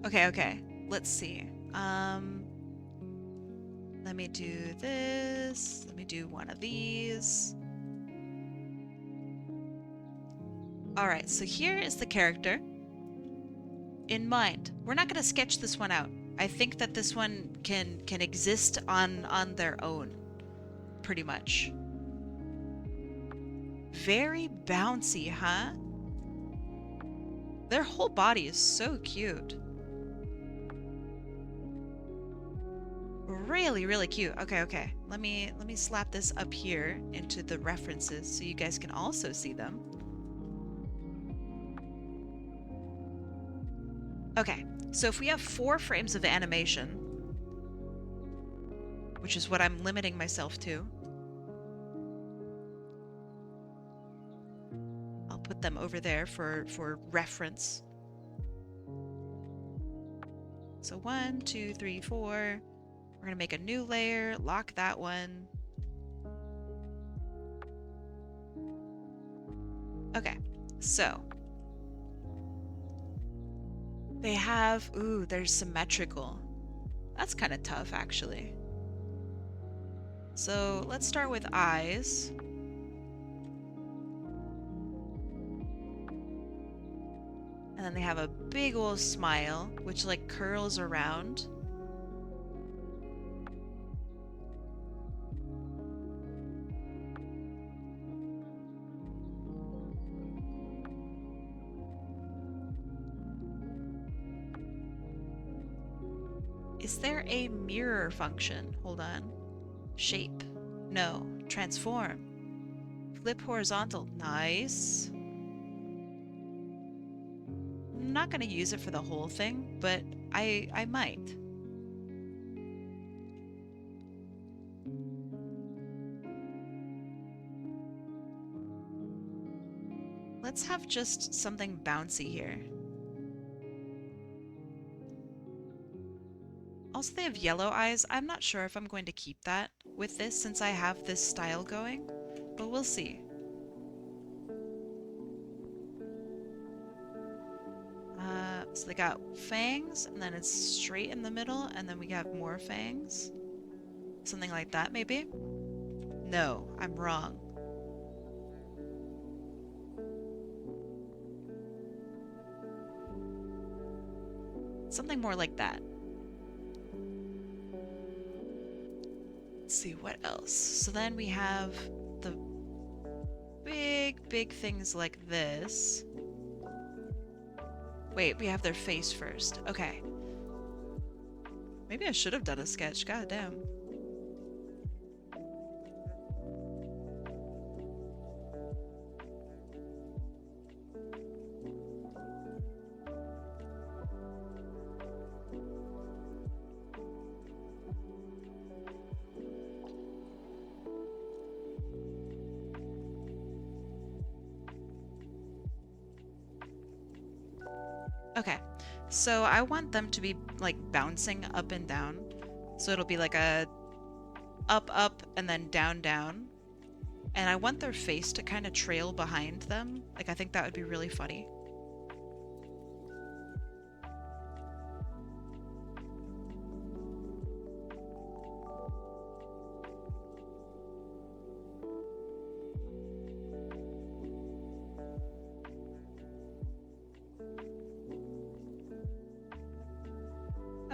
Okay, okay. Let's see. Let me do this. Let me do one of these. Alright, so here is the character in mind. We're not going to sketch this one out. I think that this one can exist on their own, pretty much. Very bouncy, huh? Their whole body is so cute. Really, really cute. Okay, okay. Let me slap this up here into the references so you guys can also see them. Okay, so if we have 4 frames of animation, which is what I'm limiting myself to, I'll put them over there for reference. So 1, 2, 3, 4. We're gonna make a new layer, lock that one. Okay, so they have, ooh, they're symmetrical. That's kind of tough, actually. So let's start with eyes. And then they have a big old smile, which like curls around. Is there a mirror function? Hold on. Shape. No. Transform. Flip horizontal. Nice. I'm not going to use it for the whole thing, but I might. Let's have just something bouncy here. Also, they have yellow eyes. I'm not sure if I'm going to keep that with this since I have this style going, but we'll see. So they got fangs, and then it's straight in the middle, and then we have more fangs. Something like that, maybe? No, I'm wrong. Something more like that. Let's see, what else? So then we have the big things like this. Wait, we have their face first. Okay. Maybe I should have done a sketch. God damn. Okay, so I want them to be like bouncing up and down. So it'll be like a up, and then down. And I want their face to kind of trail behind them. Like, I think that would be really funny.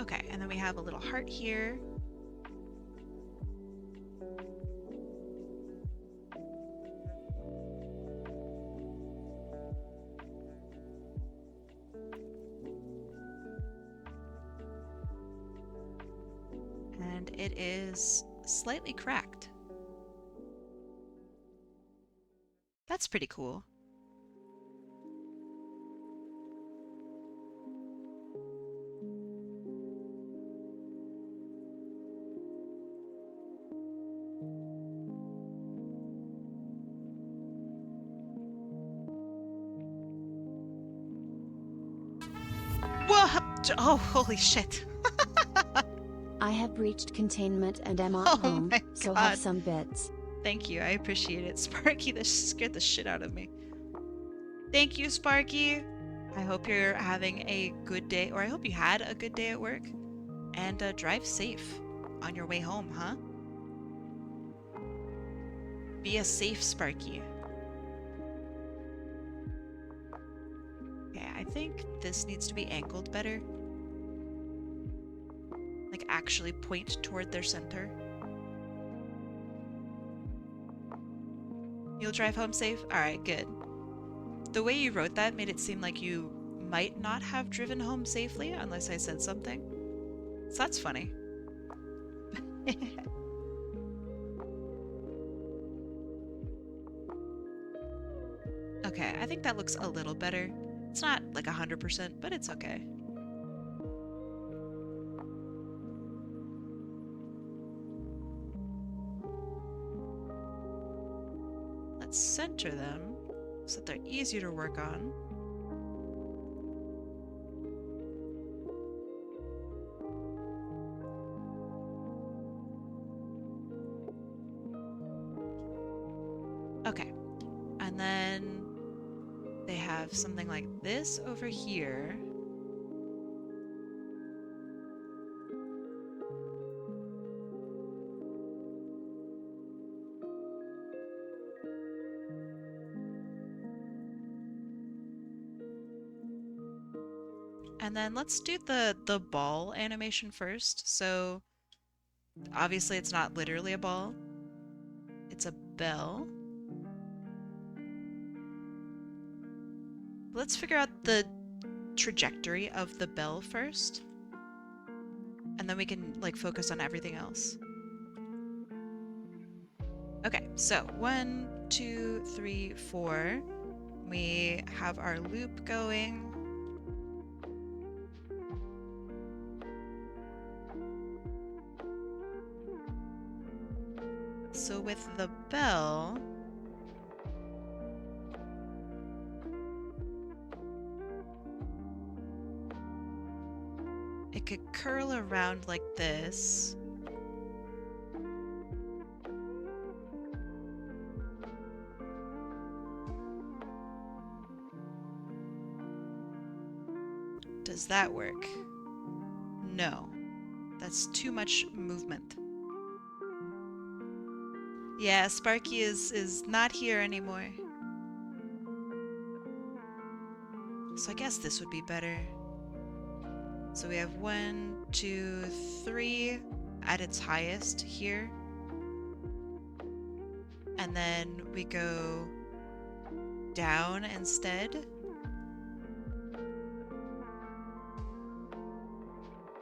Okay, and then we have a little heart here. And it is slightly cracked. That's pretty cool. Whoa! Oh, holy shit. I have reached containment and am at Oh home, my so God. have some bits. Thank you, I appreciate it. Sparky, this scared the shit out of me. Thank you, Sparky. I hope you're having a good day, or I hope you had a good day at work. And drive safe on your way home, huh? Be a safe Sparky. Okay, I think this needs to be angled better. Like, actually point toward their center. You'll drive home safe? Alright, good. The way you wrote that made it seem like you might not have driven home safely unless I said something. So that's funny. Okay, I think that looks a little better. It's not like 100%, but it's okay. Let's center them so that they're easier to work on. Okay, and then they have something like this over here. And then let's do the ball animation first. So obviously it's not literally a ball. It's a bell. Let's figure out the trajectory of the bell first. And then we can like focus on everything else. Okay, so 1, 2, 3, 4. We have our loop going. So with the bell, it could curl around like this. Does that work? No. That's too much movement. Yeah, Sparky is not here anymore. So I guess this would be better. So we have 1, 2, 3 at its highest here. And then we go down instead.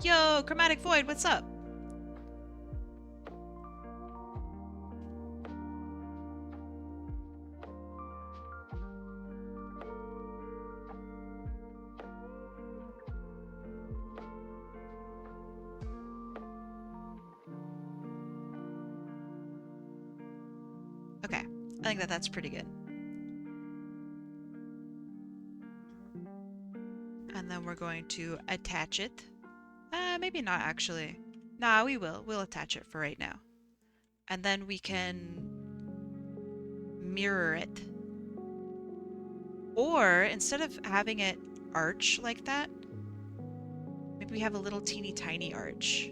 Yo, Chromatic Void, what's up? Okay, I think that's pretty good. And then we're going to attach it. Maybe not actually. Nah, we will. We'll attach it for right now. And then we can mirror it. Or instead of having it arch like that, maybe we have a little teeny tiny arch.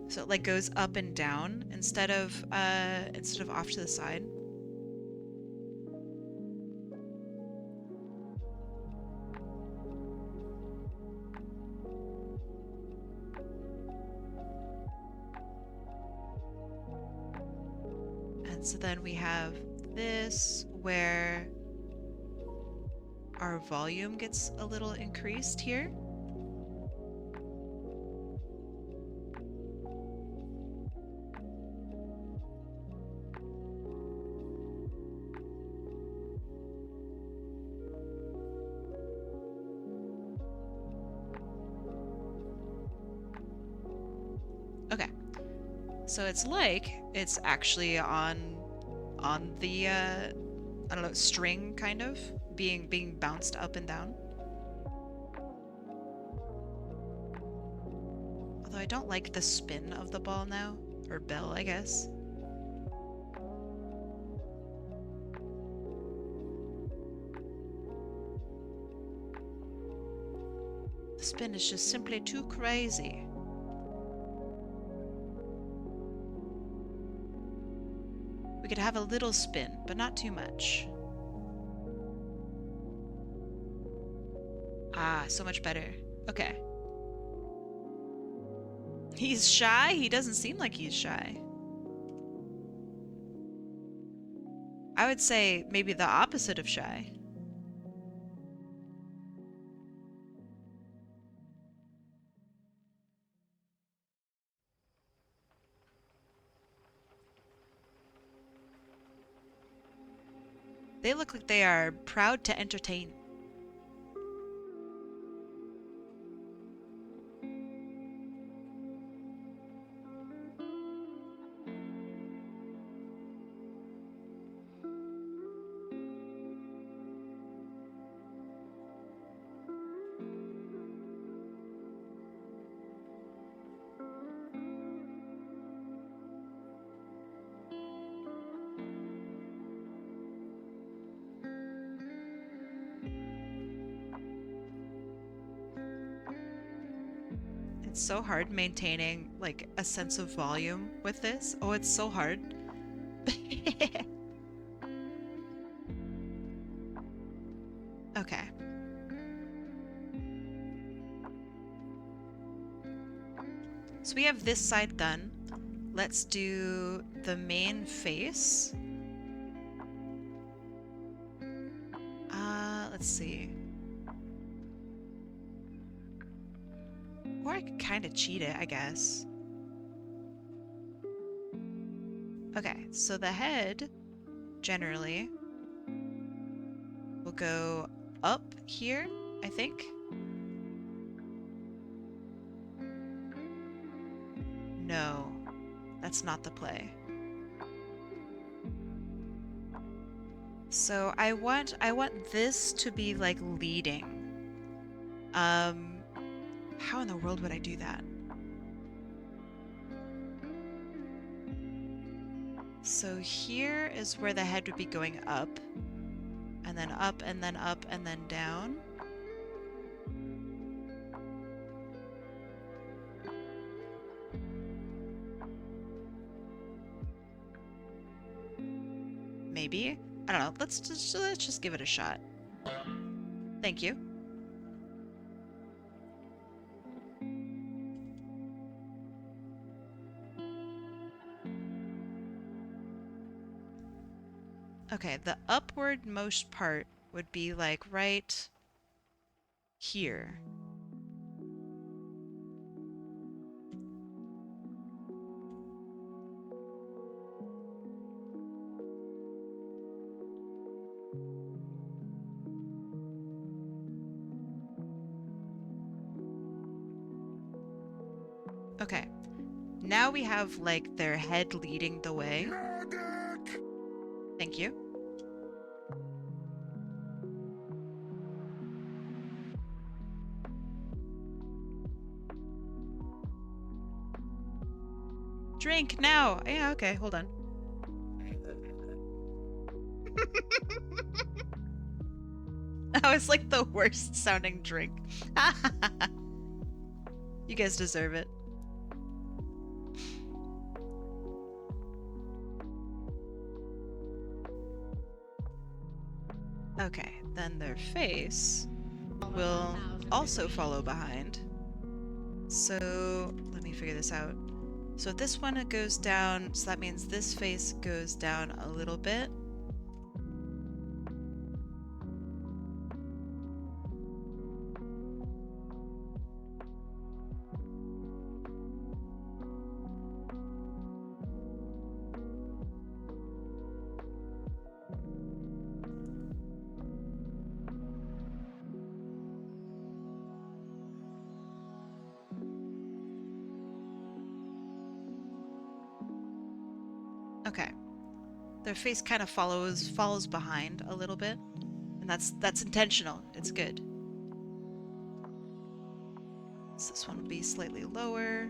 So it like goes up and down instead of off to the side. And so then we have this where our volume gets a little increased here. Okay, so it's like it's actually on the I don't know, string kind of being bounced up and down. Although I don't like the spin of the ball now, or bell, I guess. The spin is just simply too crazy. We could have a little spin, but not too much. Ah, so much better. Okay. He's shy? He doesn't seem like he's shy. I would say maybe the opposite of shy. They look like they are proud to entertain. It's so hard maintaining like a sense of volume with this. Oh, it's so hard. Okay. So we have this side done. Let's do the main face. Let's see. Or I could kind of cheat it, I guess. Okay, so the head, generally, will go up here, I think. No, that's not the play. So I want this to be like leading. How in the world would I do that? So here is where the head would be going up, and then up, and then up, and then down. Maybe? I don't know. Let's just give it a shot. Thank you. Okay, the upwardmost part would be like right here. Okay. Now we have like their head leading the way. Medic! Thank you. Drink now. Yeah, okay, hold on. That was like the worst sounding drink. You guys deserve it. Okay, then their face will also follow behind. So let me figure this out. So if this one goes down, so that means this face goes down a little bit. Okay. Their face kind of follows behind a little bit. And that's intentional. It's good. So this one will be slightly lower.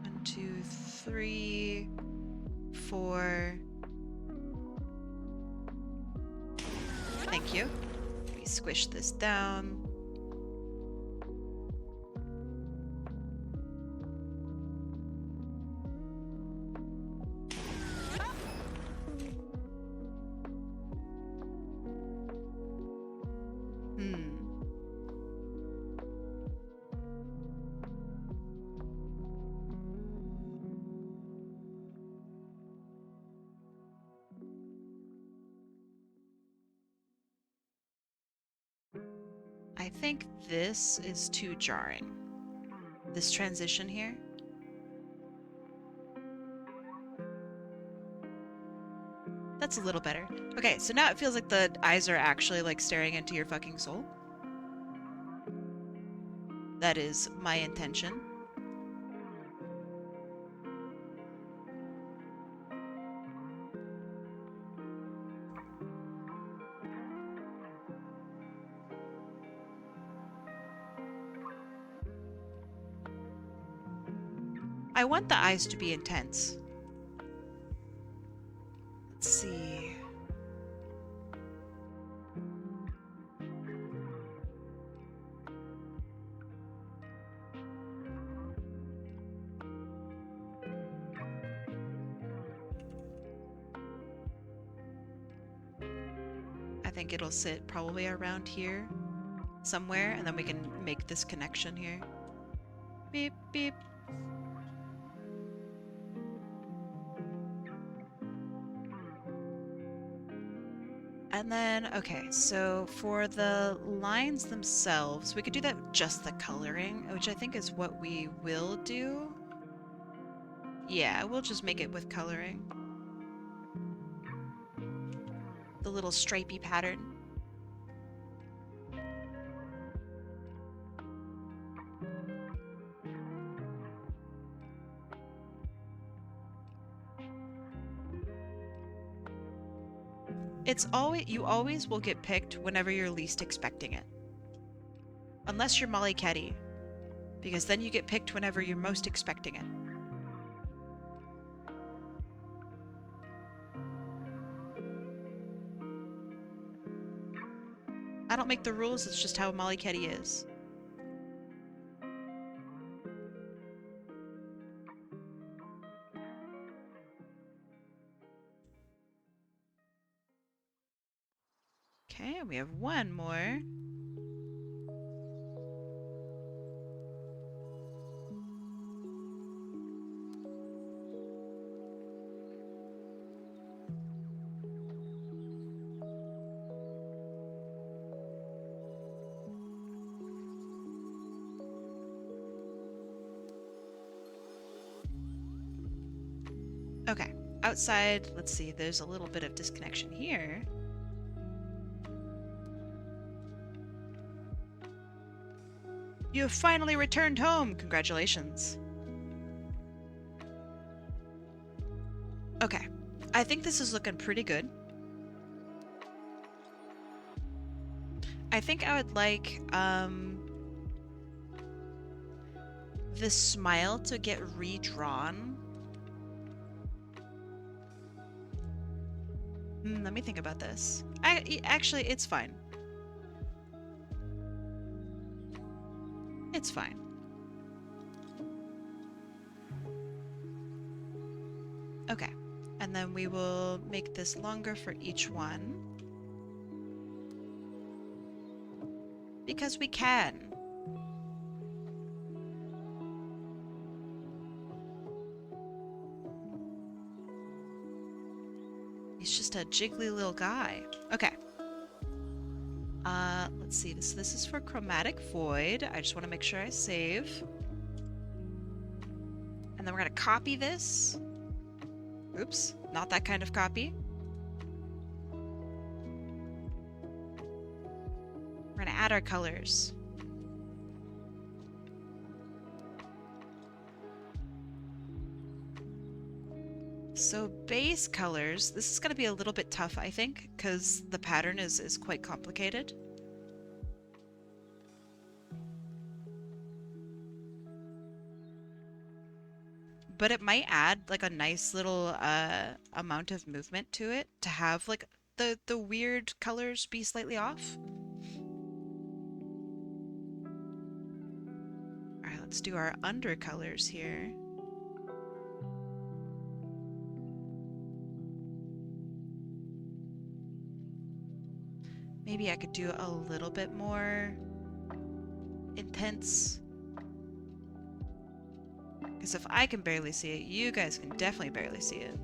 One, two, three, four. Thank you. Let me squish this down. I think this is too jarring. This transition here. That's a little better. Okay, so now it feels like the eyes are actually like staring into your fucking soul. That is my intention. I want the eyes to be intense. Let's see. I think it'll sit probably around here somewhere, and then we can make this connection here. Beep, beep. And then, okay, so for the lines themselves, we could do that with just the coloring, which I think is what we will do. Yeah, we'll just make it with coloring. The little stripey pattern. It's always, you always will get picked whenever you're least expecting it. Unless you're Molly Ketty, because then you get picked whenever you're most expecting it. I don't make the rules, it's just how Molly Ketty is. Okay, we have one more. Okay, outside, let's see, there's a little bit of disconnection here. You have finally returned home! Congratulations. Okay, I think this is looking pretty good. I think I would like, this smile to get redrawn. Let me think about this. Actually, it's fine. It's fine. Okay, and then we will make this longer for each one. Because we can. He's just a jiggly little guy. Okay. Let's see. This is for Chromatic Void. I just want to make sure I save. And then we're going to copy this. Oops, not that kind of copy. We're going to add our colors. So base colors, this is going to be a little bit tough, I think, because the pattern is quite complicated. But it might add like a nice little amount of movement to it to have like the weird colors be slightly off. All right, let's do our undercolors here. Maybe I could do a little bit more intense. Because if I can barely see it, you guys can definitely barely see it.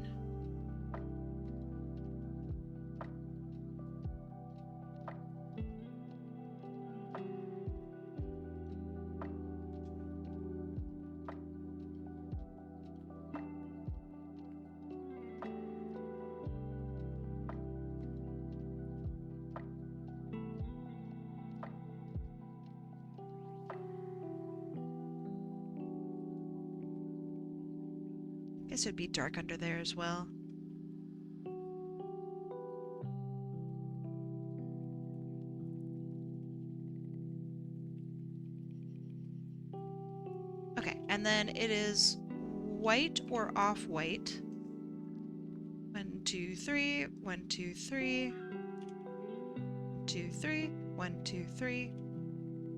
Guess it would be dark under there as well. Okay, and then it is white or off-white. 1, 2, 3, 1, 2, 3, 2, 3, 1, 2, 3,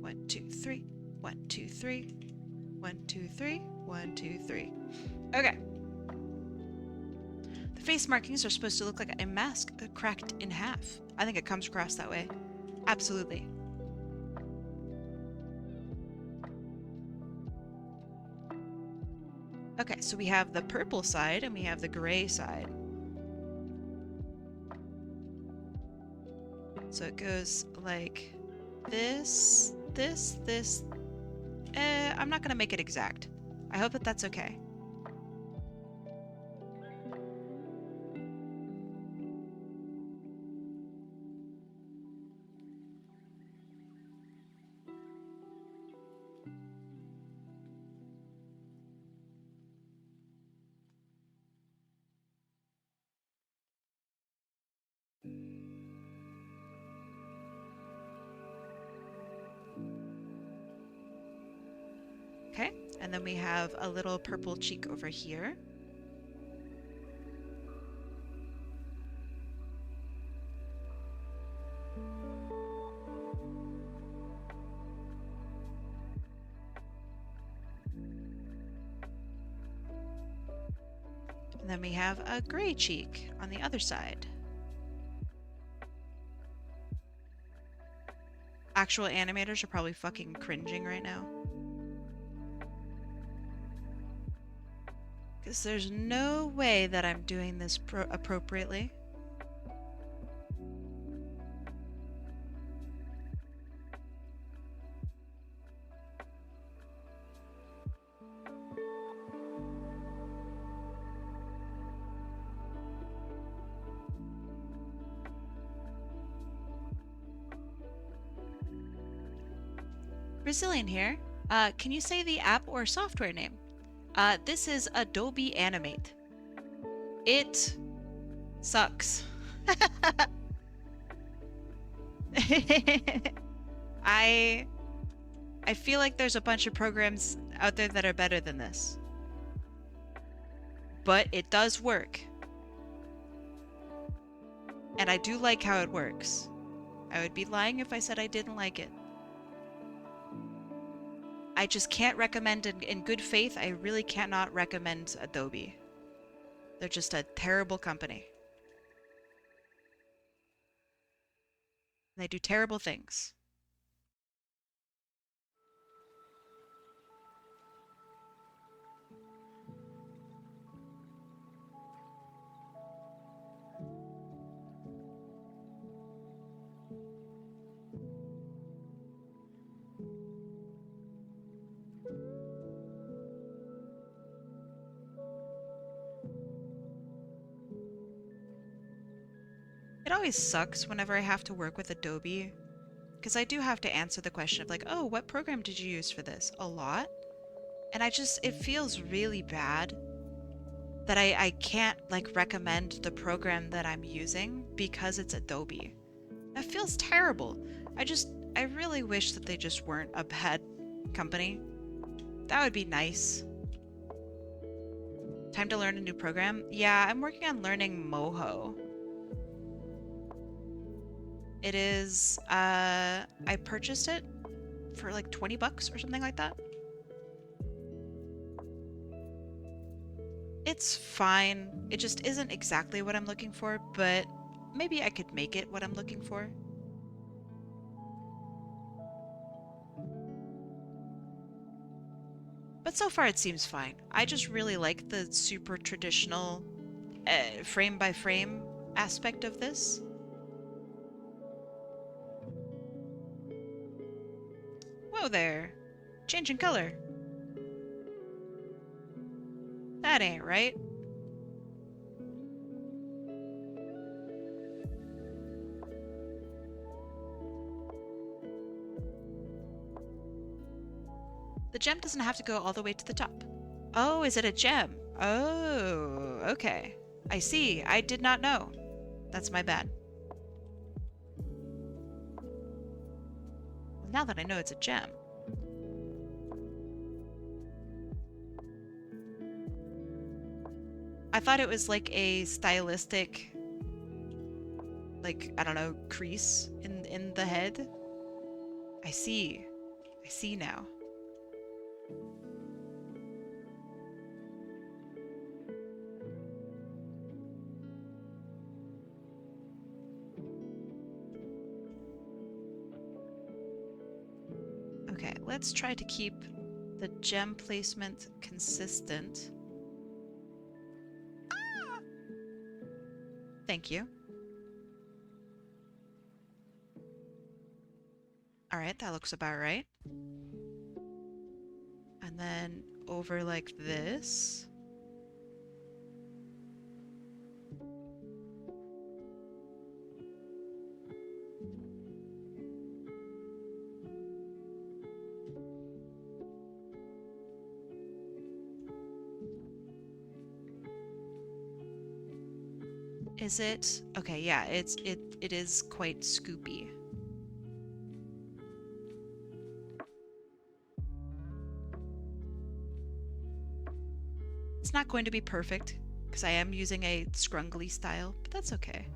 1, 2, 3, 1, 2, 3, 1, 2, 3, 1, 2, 3. Okay. The face markings are supposed to look like a mask cracked in half. I think it comes across that way. Absolutely. Okay, so we have the purple side and we have the gray side. So it goes like this, this. I'm not gonna make it exact. I hope that that's okay. Okay, and then we have a little purple cheek over here. And then we have a gray cheek on the other side. Actual animators are probably fucking cringing right now. Because there's no way that I'm doing this appropriately. Brazilian here. Can you say the app or software name? This is Adobe Animate. It sucks. I feel like there's a bunch of programs out there that are better than this. But it does work. And I do like how it works. I would be lying if I said I didn't like it. I just can't recommend in good faith. I really cannot recommend Adobe. They're just a terrible company. They do terrible things. It always sucks whenever I have to work with Adobe, because I do have to answer the question of like, oh, what program did you use for this? A lot? And it feels really bad that I can't like recommend the program that I'm using because it's Adobe. That feels terrible. I really wish that they just weren't a bad company. That would be nice. Time to learn a new program? Yeah, I'm working on learning Moho. It is, I purchased it for like 20 bucks or something like that. It's fine. It just isn't exactly what I'm looking for, but maybe I could make it what I'm looking for. But so far it seems fine. I just really like the super traditional frame by frame aspect of this. Whoa there! Changing color. That ain't right. The gem doesn't have to go all the way to the top. Oh, is it a gem? Oh, okay. I see. I did not know. That's my bad. Well, now that I know it's a gem. I thought it was like a stylistic, like, I don't know, crease in the head. I see. I see now. Okay, let's try to keep the gem placement consistent. Ah! Thank you. Alright, that looks about right. And then over like this. Is it? Okay, yeah, it is quite scoopy. It's not going to be perfect because I am using a scrungly style, but that's okay.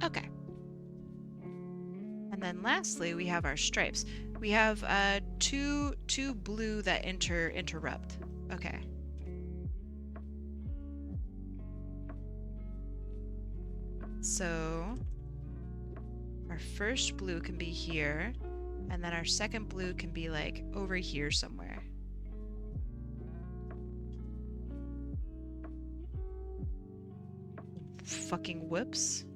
Okay. And then lastly, we have our stripes. We have two blue that interrupt. Okay. So our first blue can be here, and then our second blue can be like over here somewhere. Fucking whoops.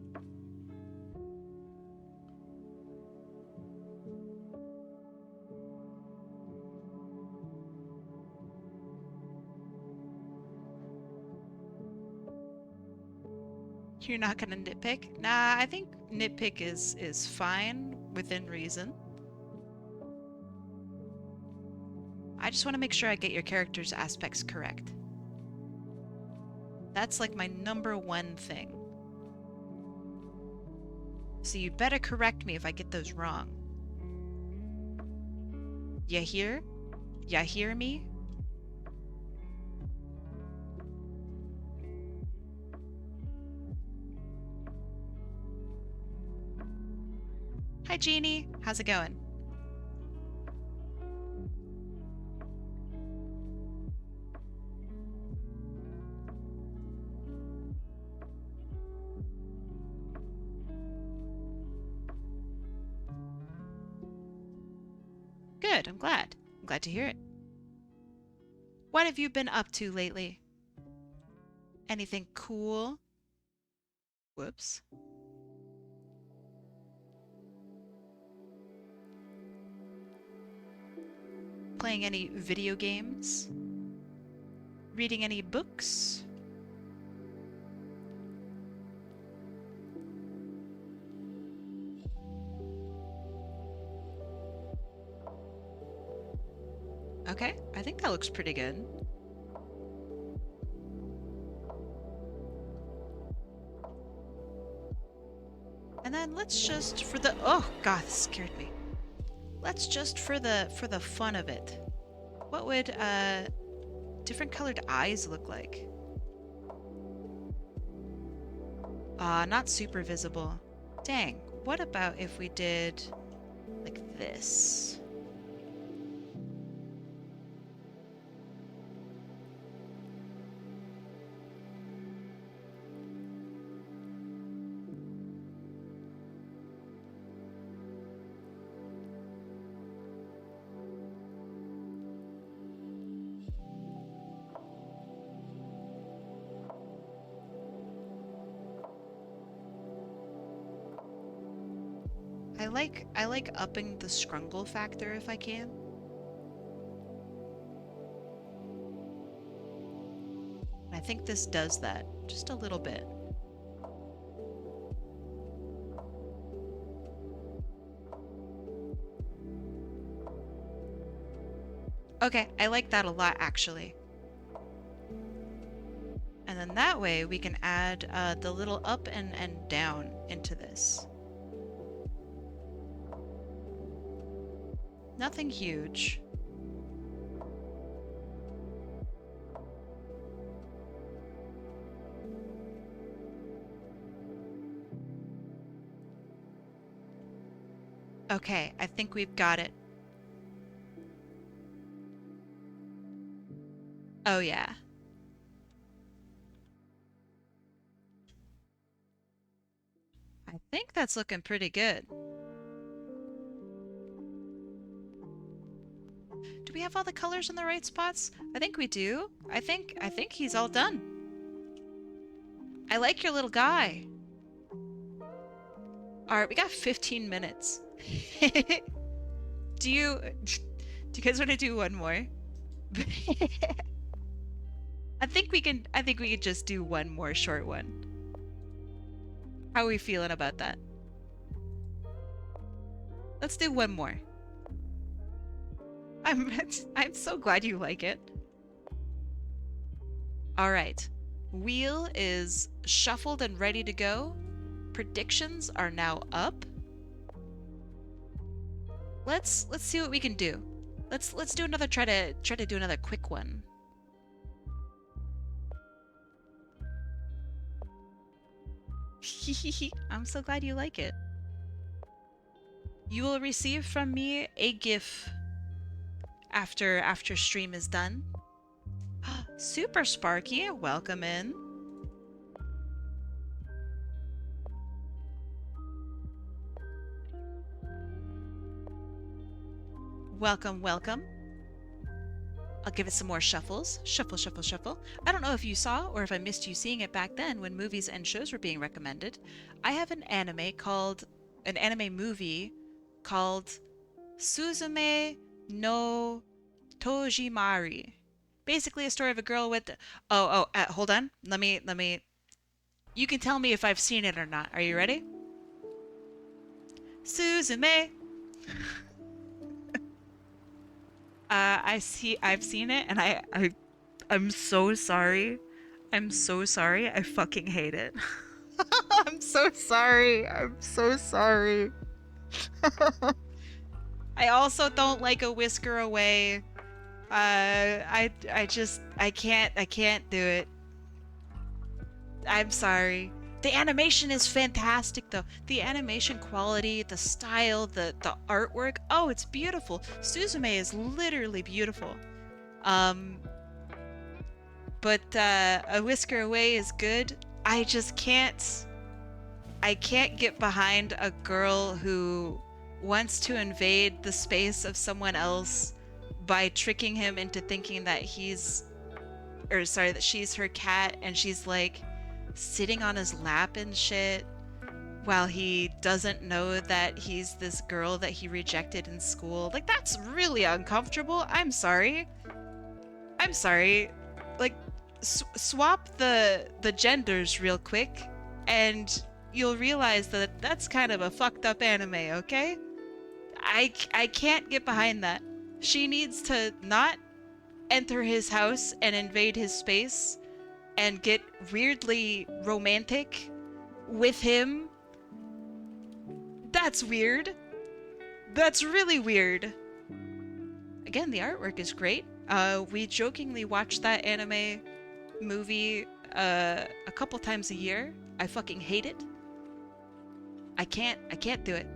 You're not gonna nitpick? Nah, I think nitpick is fine within reason. I just want to make sure I get your character's aspects correct. That's like my #1 thing. So you better correct me if I get those wrong. Ya hear? Ya hear me? Hi, Jeannie. How's it going? Good, I'm glad. I'm glad to hear it. What have you been up to lately? Anything cool? Whoops. Playing any video games? Reading any books? Okay, I think that looks pretty good. And then let's just for the oh god, this scared me. Let's just for the fun of it. What would different colored eyes look like? Not super visible. Dang, what about if we did like this? I like upping the scrungle factor if I can. I think this does that just a little bit. Okay, I like that a lot actually. And then that way we can add the little up and down into this. Nothing huge. Okay, I think we've got it. Oh yeah. I think that's looking pretty good. Do we have all the colors in the right spots? I think we do. I think he's all done. I like your little guy. All right, we got 15 minutes. Do you guys want to do one more? I think we can just do one more short one. How are we feeling about that? Let's do one more. I'm so glad you like it. All right. Wheel is shuffled and ready to go. Predictions are now up. Let's see what we can do. Let's do another try to do another quick one. I'm so glad you like it. You will receive from me a GIF after stream is done. Super Sparky, welcome in. Welcome, welcome. I'll give it some more shuffles. Shuffle, shuffle, shuffle. I don't know if you saw or if I missed you seeing it back then when movies and shows were being recommended. I have an anime movie called Suzume no Tojimari. Basically a story of a girl with... hold on. Let me... You can tell me if I've seen it or not. Are you ready? Suzume... I've seen it, and I'm so sorry. I'm so sorry. I fucking hate it. I'm so sorry. I'm so sorry. I also don't like A Whisker Away. I can't do it. I'm sorry. The animation is fantastic though. The animation quality, the style, the artwork. Oh, it's beautiful. Suzume is literally beautiful. But A Whisker Away is good. I can't get behind a girl who wants to invade the space of someone else by tricking him into thinking that that she's her cat, and she's like sitting on his lap and shit while he doesn't know that he's this girl that he rejected in school. Like, that's really uncomfortable. I'm sorry. Like, swap the genders real quick and you'll realize that that's kind of a fucked up anime, okay? I can't get behind that. She needs to not enter his house and invade his space and get weirdly romantic with him. That's weird. That's really weird. Again, the artwork is great. We jokingly watch that anime movie a couple times a year. I fucking hate it. I can't do it.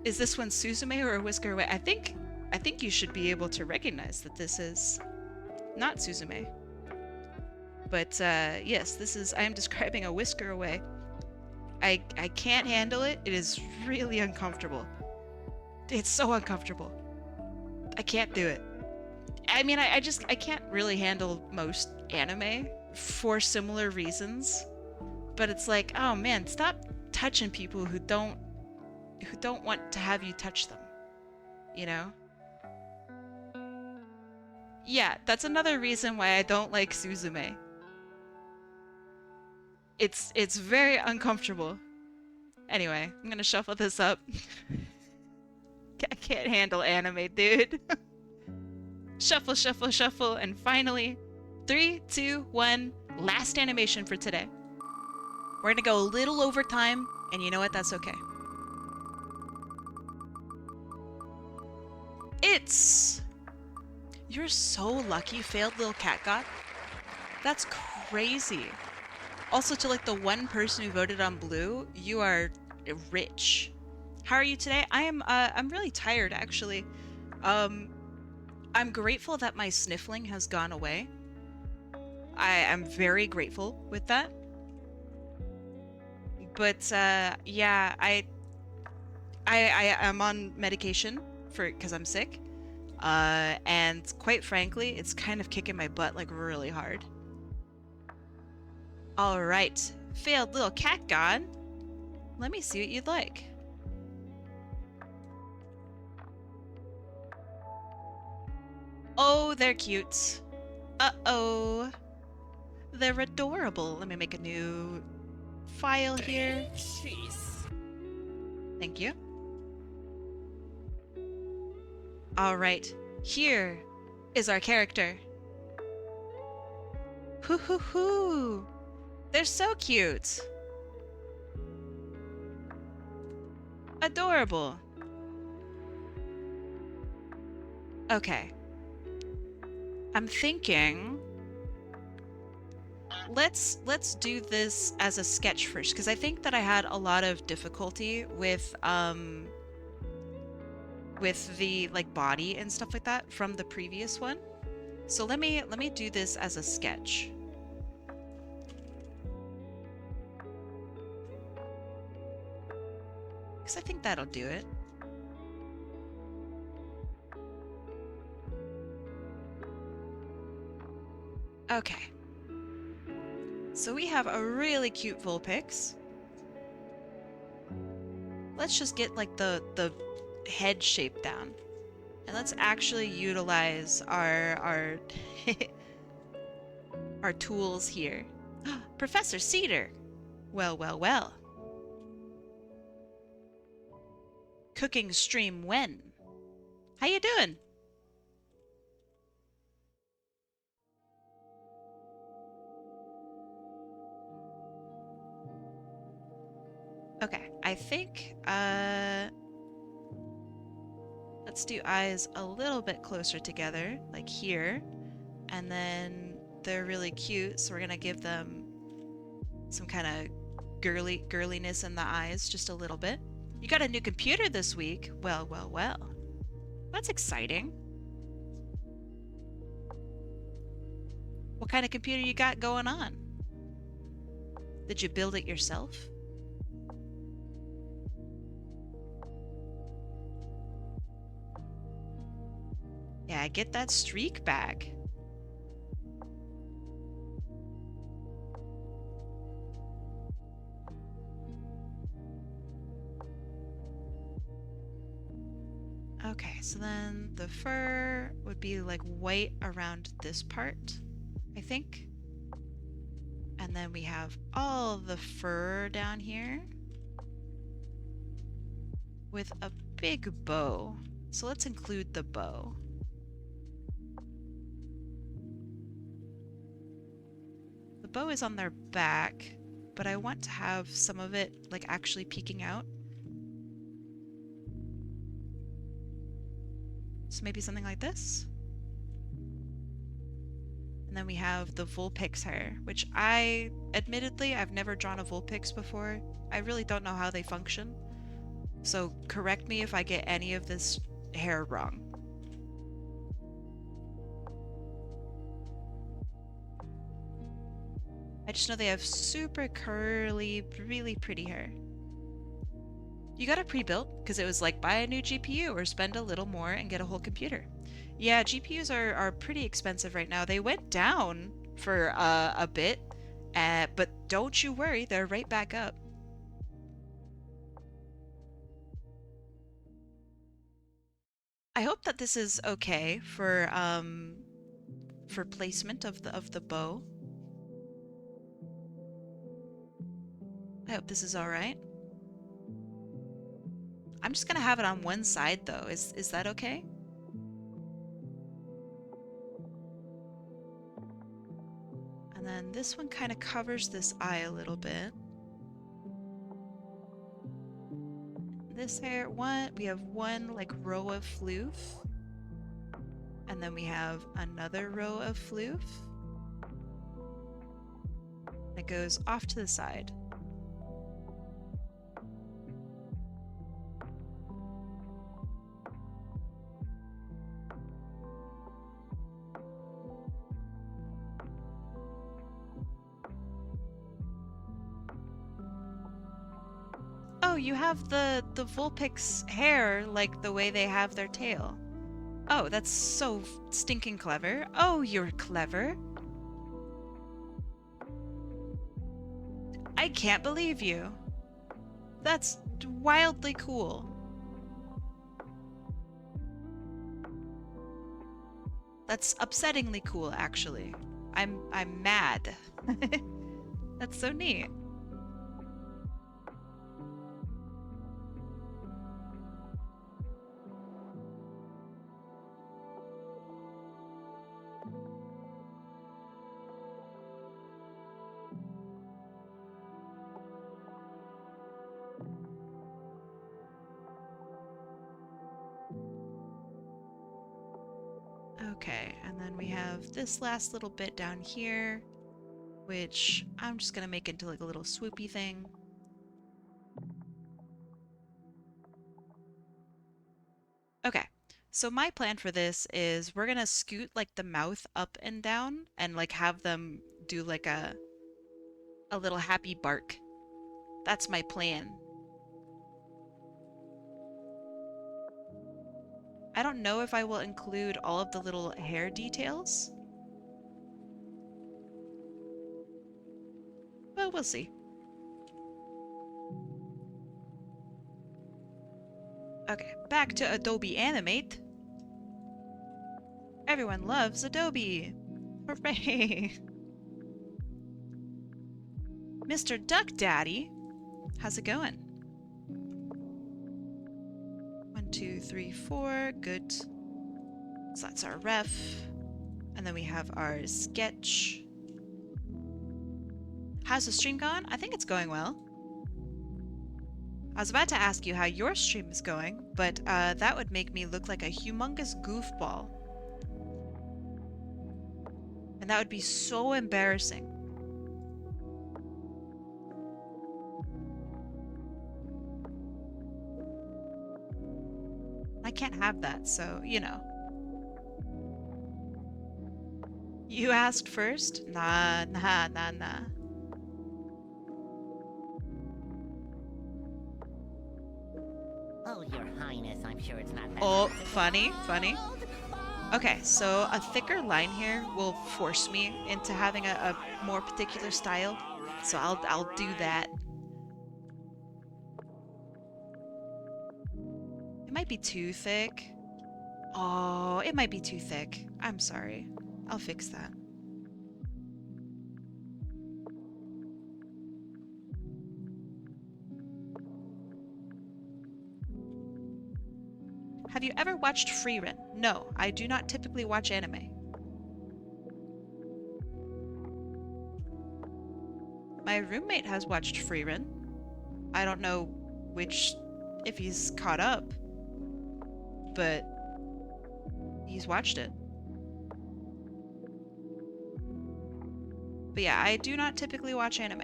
Is this one Suzume or A Whisker Away? I think you should be able to recognize that this is not Suzume. But yes, I am describing A Whisker Away. I can't handle it. It is really uncomfortable. It's so uncomfortable. I can't do it. I mean, I can't really handle most anime for similar reasons. But it's like, oh man, stop touching people who don't want to have you touch them. You know? Yeah, that's another reason why I don't like Suzume. It's very uncomfortable. Anyway, I'm gonna shuffle this up. I can't handle anime, dude. Shuffle, shuffle, shuffle, and finally, 3, 2, 1, last animation for today. We're gonna go a little over time, and you know what? That's okay. You're so lucky, failedlilcatgod. That's crazy. Also, to like the one person who voted on blue, you are rich. How are you today? I'm really tired actually. I'm grateful that my sniffling has gone away. I am very grateful with that. But yeah, I am on medication for because I'm sick. And quite frankly, it's kind of kicking my butt like really hard. All right, failed little cat god. Let me see what you'd like. Oh, they're cute. Uh-oh. They're adorable. Let me make a new file here. Thank you. All right, here is our character. Hoo hoo hoo. They're so cute. Adorable. Okay. I'm thinking let's do this as a sketch first, because I think that I had a lot of difficulty with the like body and stuff like that from the previous one. So let me do this as a sketch. Because I think that'll do it. Okay. So we have a really cute Vulpix. Let's just get like the head shape down. And let's actually utilize our our tools here. Professor Cedar. Well, well, well. Cooking stream when? How you doing? Okay, I think let's do eyes a little bit closer together, like here. And then they're really cute, so we're gonna give them some kind of girliness in the eyes, just a little bit. You got a new computer this week. Well, well, well. That's exciting. What kind of computer you got going on? Did you build it yourself? Yeah, get that streak back. Okay, so then the fur would be like white around this part, I think. And then we have all the fur down here with a big bow. So let's include the bow. The bow is on their back, but I want to have some of it like actually peeking out. So maybe something like this. And then we have the Vulpix hair, which admittedly, I've never drawn a Vulpix before. I really don't know how they function. So correct me if I get any of this hair wrong. I just know they have super curly, really pretty hair. You got it pre-built because it was like buy a new GPU or spend a little more and get a whole computer. Yeah, GPUs are pretty expensive right now. They went down for a bit, but don't you worry, they're right back up. I hope that this is okay for placement of the bow. I hope this is all right. I'm just gonna have it on one side though. Is that okay? And then this one kind of covers this eye a little bit. This hair, we have one like row of floof. And then we have another row of floof. It goes off to the side. Oh, you have the Vulpix hair like the way they have their tail. Oh, that's so stinking clever. Oh, you're clever. I can't believe you. That's wildly cool. That's upsettingly cool, actually. I'm mad. That's so neat. Okay, and then we have this last little bit down here, which I'm just gonna make into like a little swoopy thing. Okay, so my plan for this is we're gonna scoot like the mouth up and down and like have them do like a little happy bark. That's my plan. I don't know if I will include all of the little hair details, but we'll see. Okay, back to Adobe Animate. Everyone loves Adobe. Hooray! Mr. Duck Daddy, how's it going? 1, 2, 3, 4, good. So that's our ref. And then we have our sketch. How's the stream going? I think it's going well. I was about to ask you how your stream is going, but that would make me look like a humongous goofball. And that would be so embarrassing. I can't have that, so, you know. You asked first? Nah. Oh, Your Highness, I'm sure it's not that. Oh, funny. Okay, so a thicker line here will force me into having a more particular style. So I'll do that. It might be too thick. Oh, it might be too thick. I'm sorry. I'll fix that. Have you ever watched Freerun? No, I do not typically watch anime. My roommate has watched Freerun. I don't know if he's caught up, but he's watched it. But yeah, I do not typically watch anime.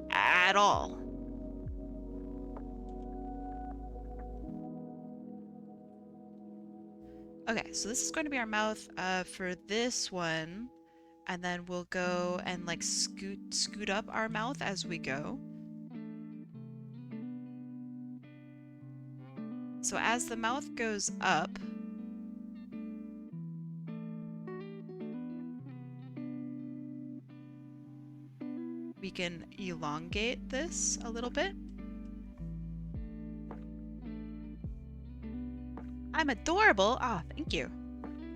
At all. Okay, so this is going to be our mouth for this one, and then we'll go and like scoot up our mouth as we go. So as the mouth goes up, we can elongate this a little bit. I'm adorable. Ah, oh, thank you.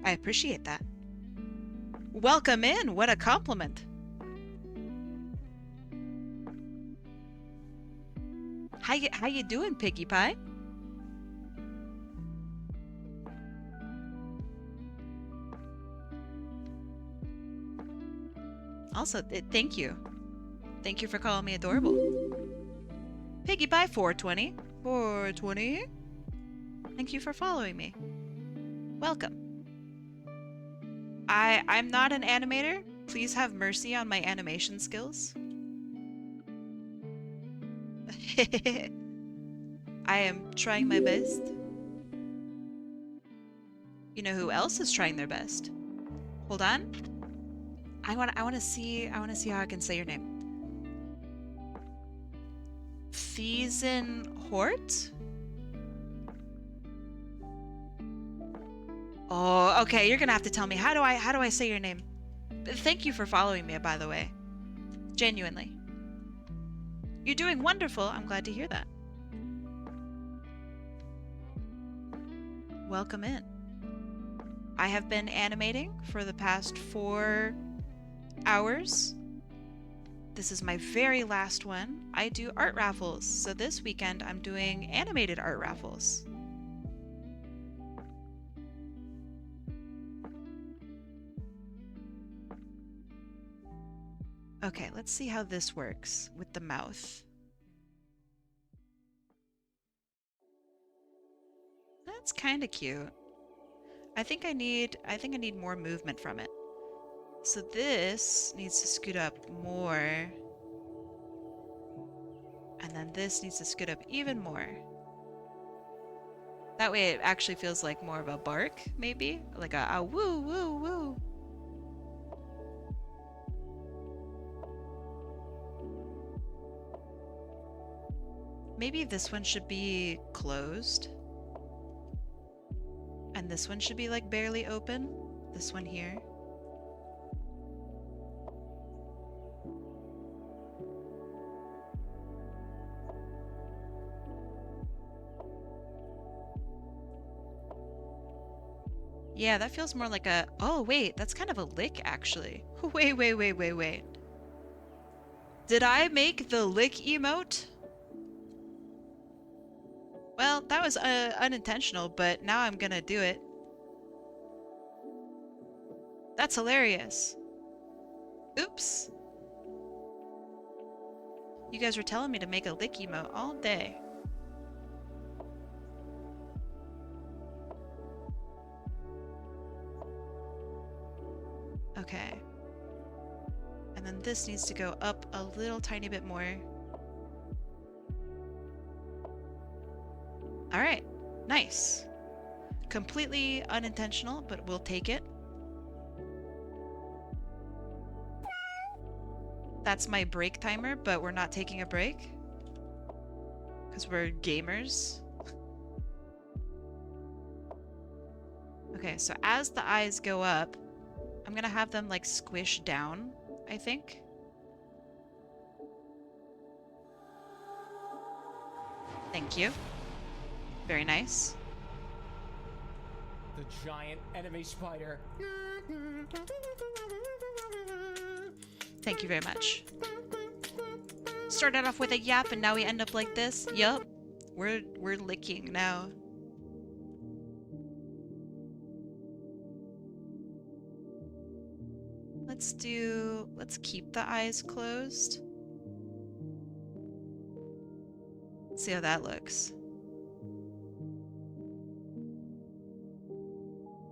I appreciate that. Welcome in. What a compliment. How you doing, Piggy Pie? Also, thank you. Thank you for calling me adorable. Piggy Pie 420. 420. Thank you for following me. Welcome. I'm not an animator. Please have mercy on my animation skills. I am trying my best. You know who else is trying their best? Hold on. I want to see how I can say your name. Hort? Oh, okay, you're gonna have to tell me. How do I say your name? Thank you for following me, by the way. Genuinely. You're doing wonderful. I'm glad to hear that. Welcome in. I have been animating for the past 4 hours. This is my very last one. I do art raffles, so this weekend I'm doing animated art raffles. Okay, let's see how this works with the mouth. That's kind of cute. I think I need more movement from it. So this needs to scoot up more. And then this needs to scoot up even more. That way it actually feels like more of a bark, maybe? Like a woo, woo, woo. Maybe this one should be closed. And this one should be like barely open. This one here. Yeah, that feels more like a... Oh, wait, that's kind of a lick, actually. Wait. Did I make the lick emote? Well, that was unintentional, but now I'm gonna do it. That's hilarious. Oops. You guys were telling me to make a lick emote all day. Okay. And then this needs to go up a little tiny bit more. Alright, nice. Completely unintentional, but we'll take it. That's my break timer, but we're not taking a break. Because we're gamers. Okay, so as the eyes go up, I'm gonna have them like squish down, I think. Thank you. Very nice. The giant enemy spider. Thank you very much. Started off with a yap and now we end up like this. Yup. We're licking now. Let's keep the eyes closed. Let's see how that looks.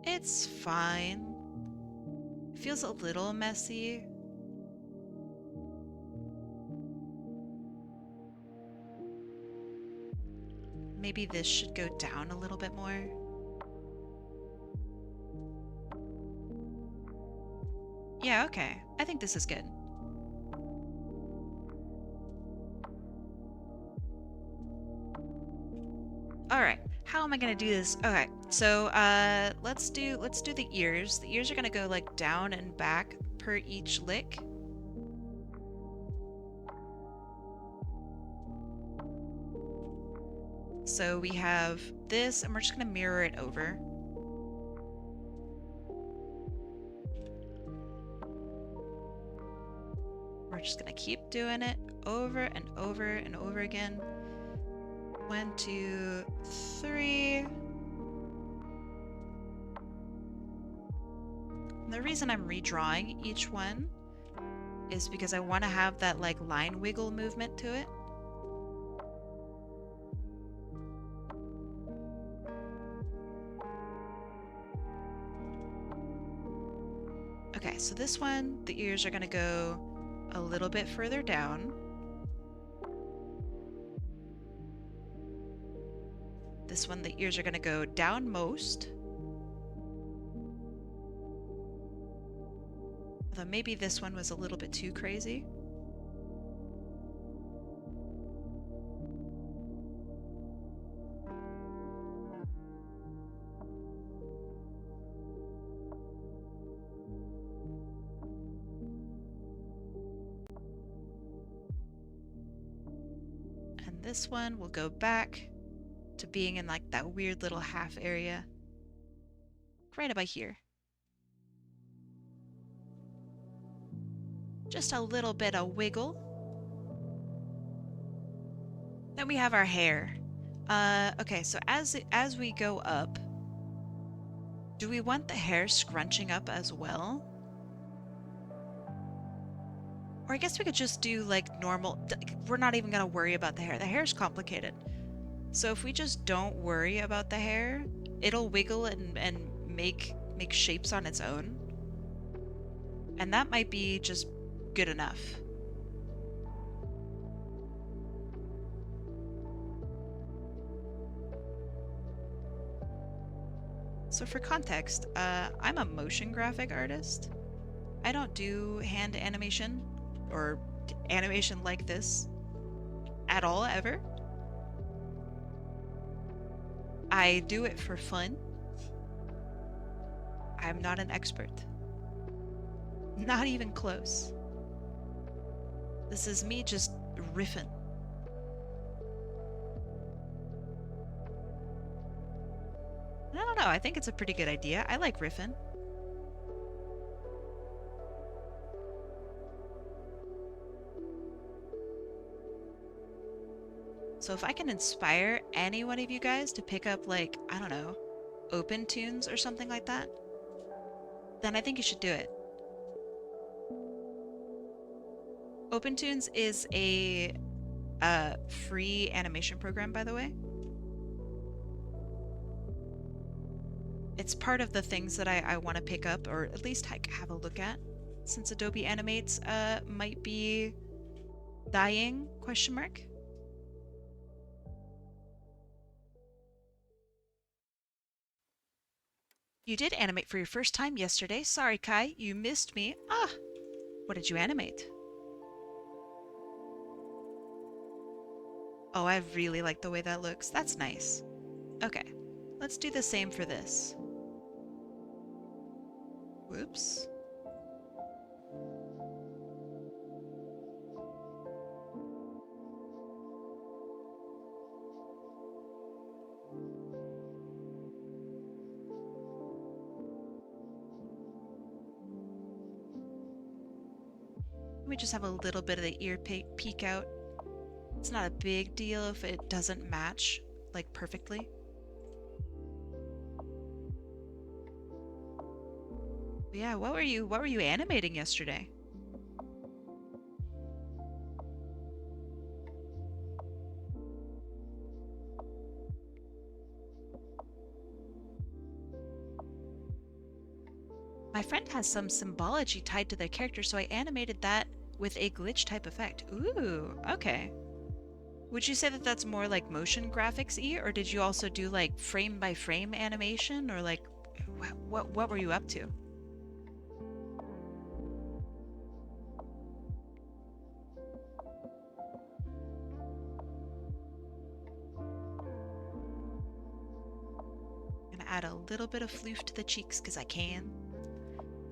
It's fine. It feels a little messy. Maybe this should go down a little bit more. Yeah, okay. I think this is good. Alright, how am I gonna do this? Okay, so let's do the ears. The ears are gonna go like down and back per each lick. So we have this, and we're just gonna mirror it over. We're just gonna keep doing it over and over and over again. 1, 2, 3. And the reason I'm redrawing each one is because I want to have that like line wiggle movement to it. Okay, so this one, the ears are gonna go a little bit further down. This one, the ears are gonna go down most. Although maybe this one was a little bit too crazy. this one will go back to being in like that weird little half area. Right about here. Just a little bit of wiggle. Then we have our hair. Okay, so as we go up, do we want the hair scrunching up as well? Or I guess we could just do like normal. We're not even gonna worry about the hair. The hair's complicated. So if we just don't worry about the hair, it'll wiggle and make shapes on its own. And that might be just good enough. So for context, I'm a motion graphic artist. I don't do hand animation or animation like this at all, ever. I do it for fun. I'm not an expert. Not even close. This is me just riffing. I don't know, I think it's a pretty good idea. I like riffing. So if I can inspire any one of you guys to pick up, like, I don't know, open tunes or something like that, then I think you should do it. OpenTunes is a free animation program, by the way. It's part of the things that I want to pick up, or at least have a look at, since Adobe Animates might be dying, question mark. You did animate for your first time yesterday. Sorry, Kai, you missed me. Ah, what did you animate? Oh, I really like the way that looks. That's nice. Okay, let's do the same for this. Whoops. Let me just have a little bit of the ear peek out. It's not a big deal if it doesn't match, like, perfectly. But yeah, what were you animating yesterday? My friend has some symbology tied to their character, so I animated that with a glitch type effect. Ooh, okay. Would you say that that's more like motion graphics-y, or did you also do like frame by frame animation, or like what were you up to? I'm gonna add a little bit of floof to the cheeks because I can.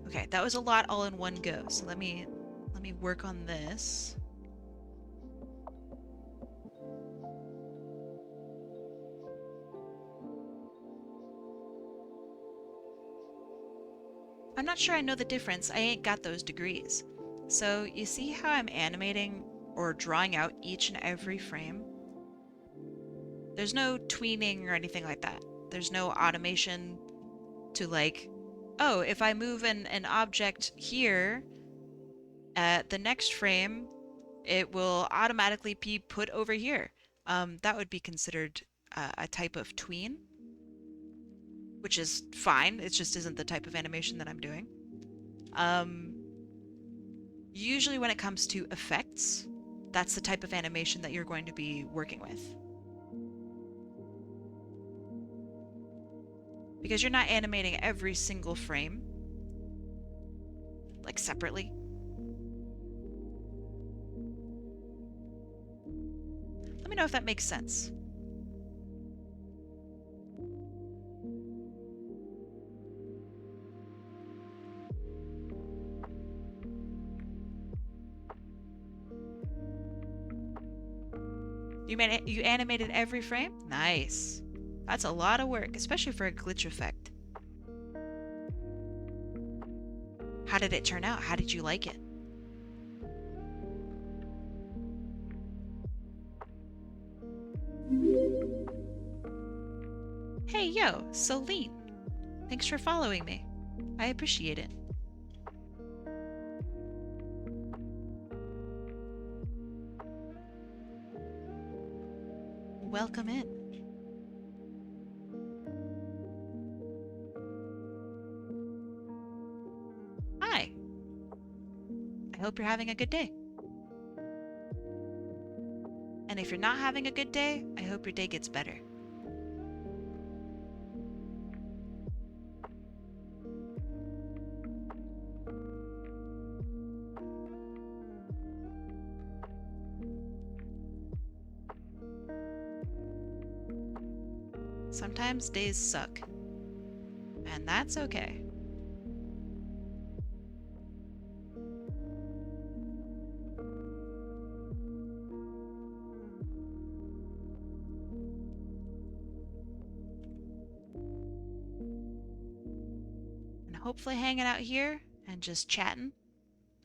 Okay, that was a lot all in one go, so let me work on this. I'm not sure I know the difference. I ain't got those degrees. So you see how I'm animating or drawing out each and every frame? There's no tweening or anything like that. There's no automation to like, oh, if I move an object here, at the next frame, it will automatically be put over here. That would be considered a type of tween, which is fine. It just isn't the type of animation that I'm doing. Usually when it comes to effects, that's the type of animation that you're going to be working with. Because you're not animating every single frame, like, separately. Let me know if that makes sense. You animated every frame? Nice. That's a lot of work, especially for a glitch effect. How did it turn out? How did you like it? Hey, yo, Celine. Thanks for following me. I appreciate it. Welcome in. Hi. I hope you're having a good day. And if you're not having a good day, I hope your day gets better. Sometimes days suck, and that's okay. And hopefully hanging out here and just chatting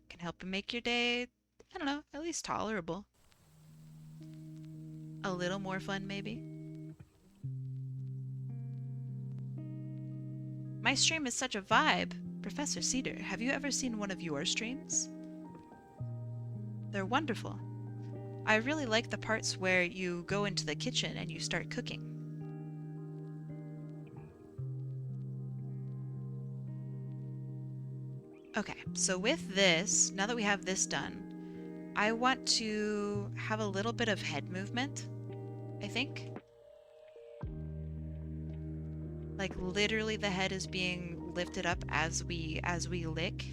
can help you make your day, I don't know, at least tolerable. A little more fun, maybe. My stream is such a vibe. Professor Cedar, have you ever seen one of your streams? They're wonderful. I really like the parts where you go into the kitchen and you start cooking. Okay, so with this, now that we have this done, I want to have a little bit of head movement, I think. Like literally the head is being lifted up as we lick.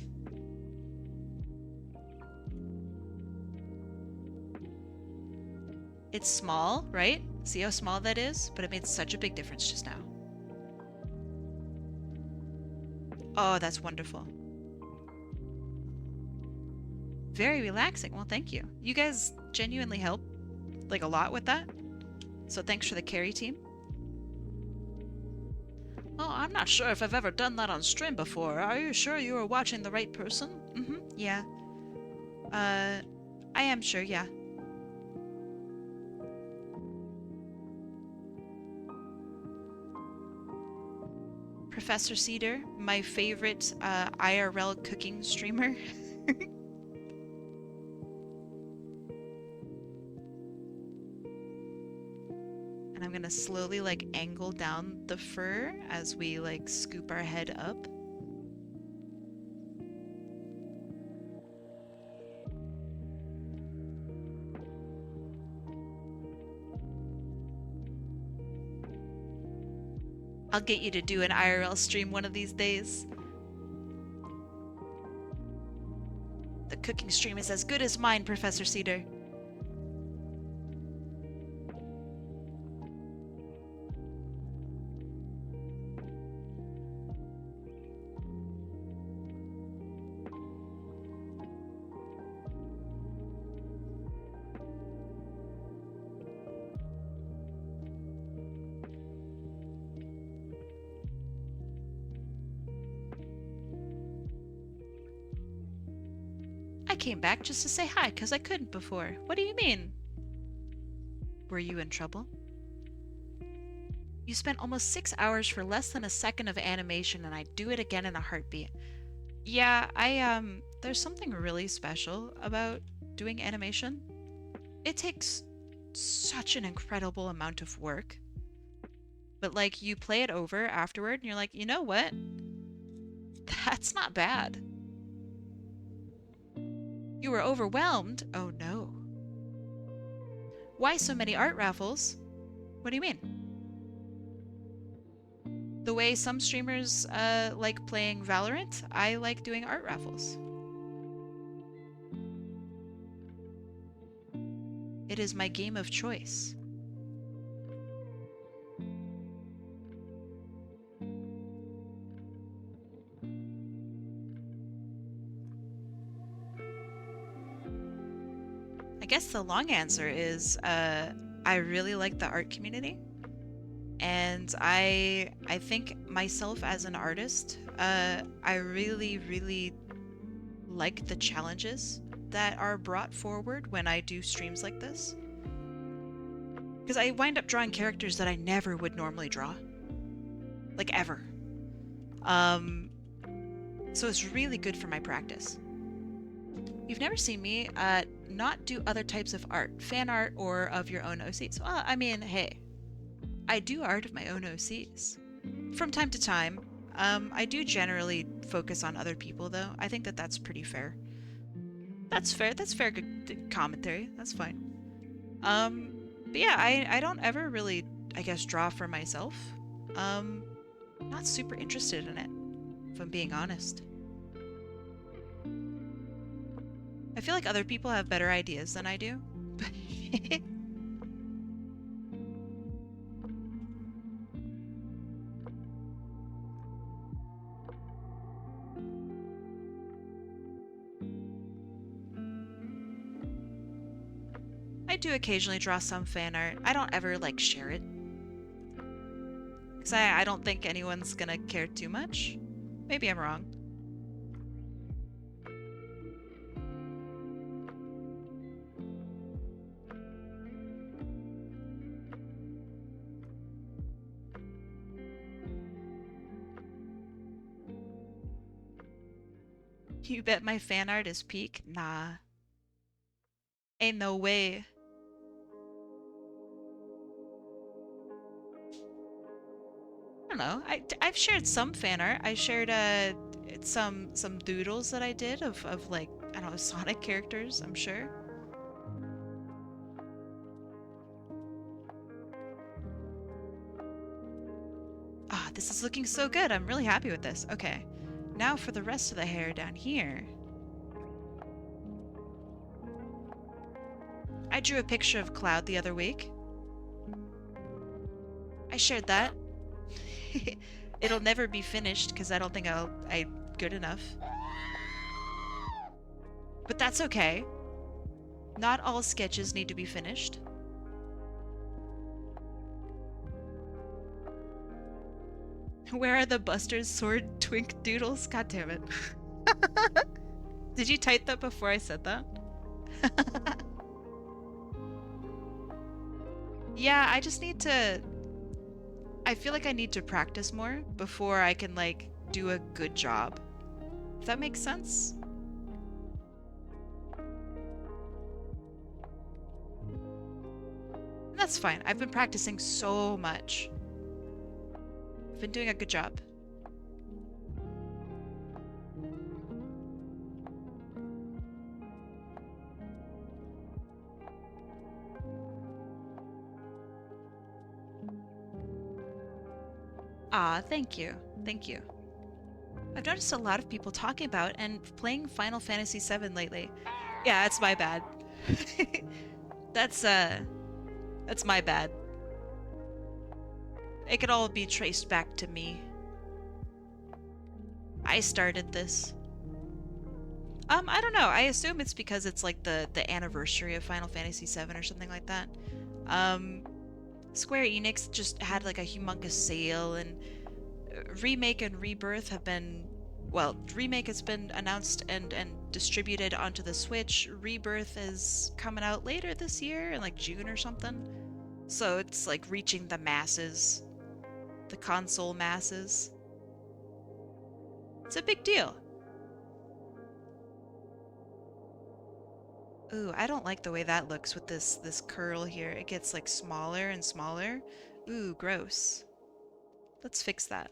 It's small, right? See how small that is? But it made such a big difference just now. Oh, that's wonderful. Very relaxing. Well, thank you. You guys genuinely help, like, a lot with that. So thanks for the carry team. Oh, I'm not sure if I've ever done that on stream before. Are you sure you were watching the right person? Mm-hmm, yeah. I am sure, yeah. Professor Cedar, my favorite IRL cooking streamer. And I'm gonna slowly like angle down the fur as we like scoop our head up. I'll get you to do an IRL stream one of these days. The cooking stream is as good as mine, Professor Cedar. I came back just to say hi because I couldn't before. What do you mean? Were you in trouble? You spent almost 6 hours for less than a second of animation and I'd do it again in a heartbeat. Yeah, there's something really special about doing animation. It takes such an incredible amount of work. But like you play it over afterward and you're like, you know what? That's not bad. You were overwhelmed? Oh no. Why so many art raffles? What do you mean? The way some streamers like playing Valorant, I like doing art raffles. It is my game of choice. I guess the long answer is, I really like the art community, and I think myself as an artist, I really like the challenges that are brought forward when I do streams like this. Because I wind up drawing characters that I never would normally draw. Like, ever. So it's really good for my practice. You've never seen me not do other types of art, fan art or of your own OCs. Well, I mean, hey, I do art of my own OCs. From time to time, I do generally focus on other people though. I think that that's pretty fair. That's fair, good commentary, that's fine. But yeah, I don't ever really, I guess, draw for myself. Not super interested in it, if I'm being honest. I feel like other people have better ideas than I do. I do occasionally draw some fan art. I don't ever, like, share it. Because I don't think anyone's gonna care too much. Maybe I'm wrong. You bet my fan art is peak? Nah. Ain't no way. I don't know. I've shared some fan art. I shared some doodles that I did of like, I don't know, Sonic characters, I'm sure. Ah, this is looking so good. I'm really happy with this. Okay. Now for the rest of the hair down here. I drew a picture of Cloud the other week. I shared that. It'll never be finished because I don't think I'm good enough. But that's okay. Not all sketches need to be finished. Where are the Buster's sword twink doodles? God damn it. Did you type that before I said that? Yeah, I just need to... I feel like I need to practice more before I can, like, do a good job. If that makes sense? And that's fine. I've been practicing so much. I've been doing a good job. Ah, thank you. Thank you. I've noticed a lot of people talking about and playing Final Fantasy VII lately. Yeah, it's my bad. That's my bad. It could all be traced back to me. I started this. I don't know. I assume it's because it's like the anniversary of Final Fantasy VII or something like that. Square Enix just had like a humongous sale, and Remake and Rebirth have been, well, Remake has been announced and distributed onto the Switch. Rebirth is coming out later this year in like June or something. So it's like reaching the masses, the console masses. It's a big deal. Ooh, I don't like the way that looks with this curl here. It gets like smaller and smaller. Ooh, gross. Let's fix that.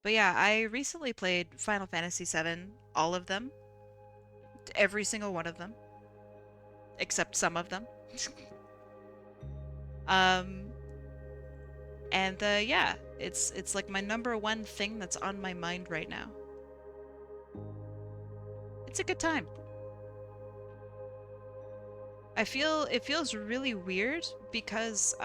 But yeah, I recently played Final Fantasy VII, all of them. Every single one of them. Except some of them. Yeah, it's like my #1 thing that's on my mind right now. It's a good time. It feels really weird because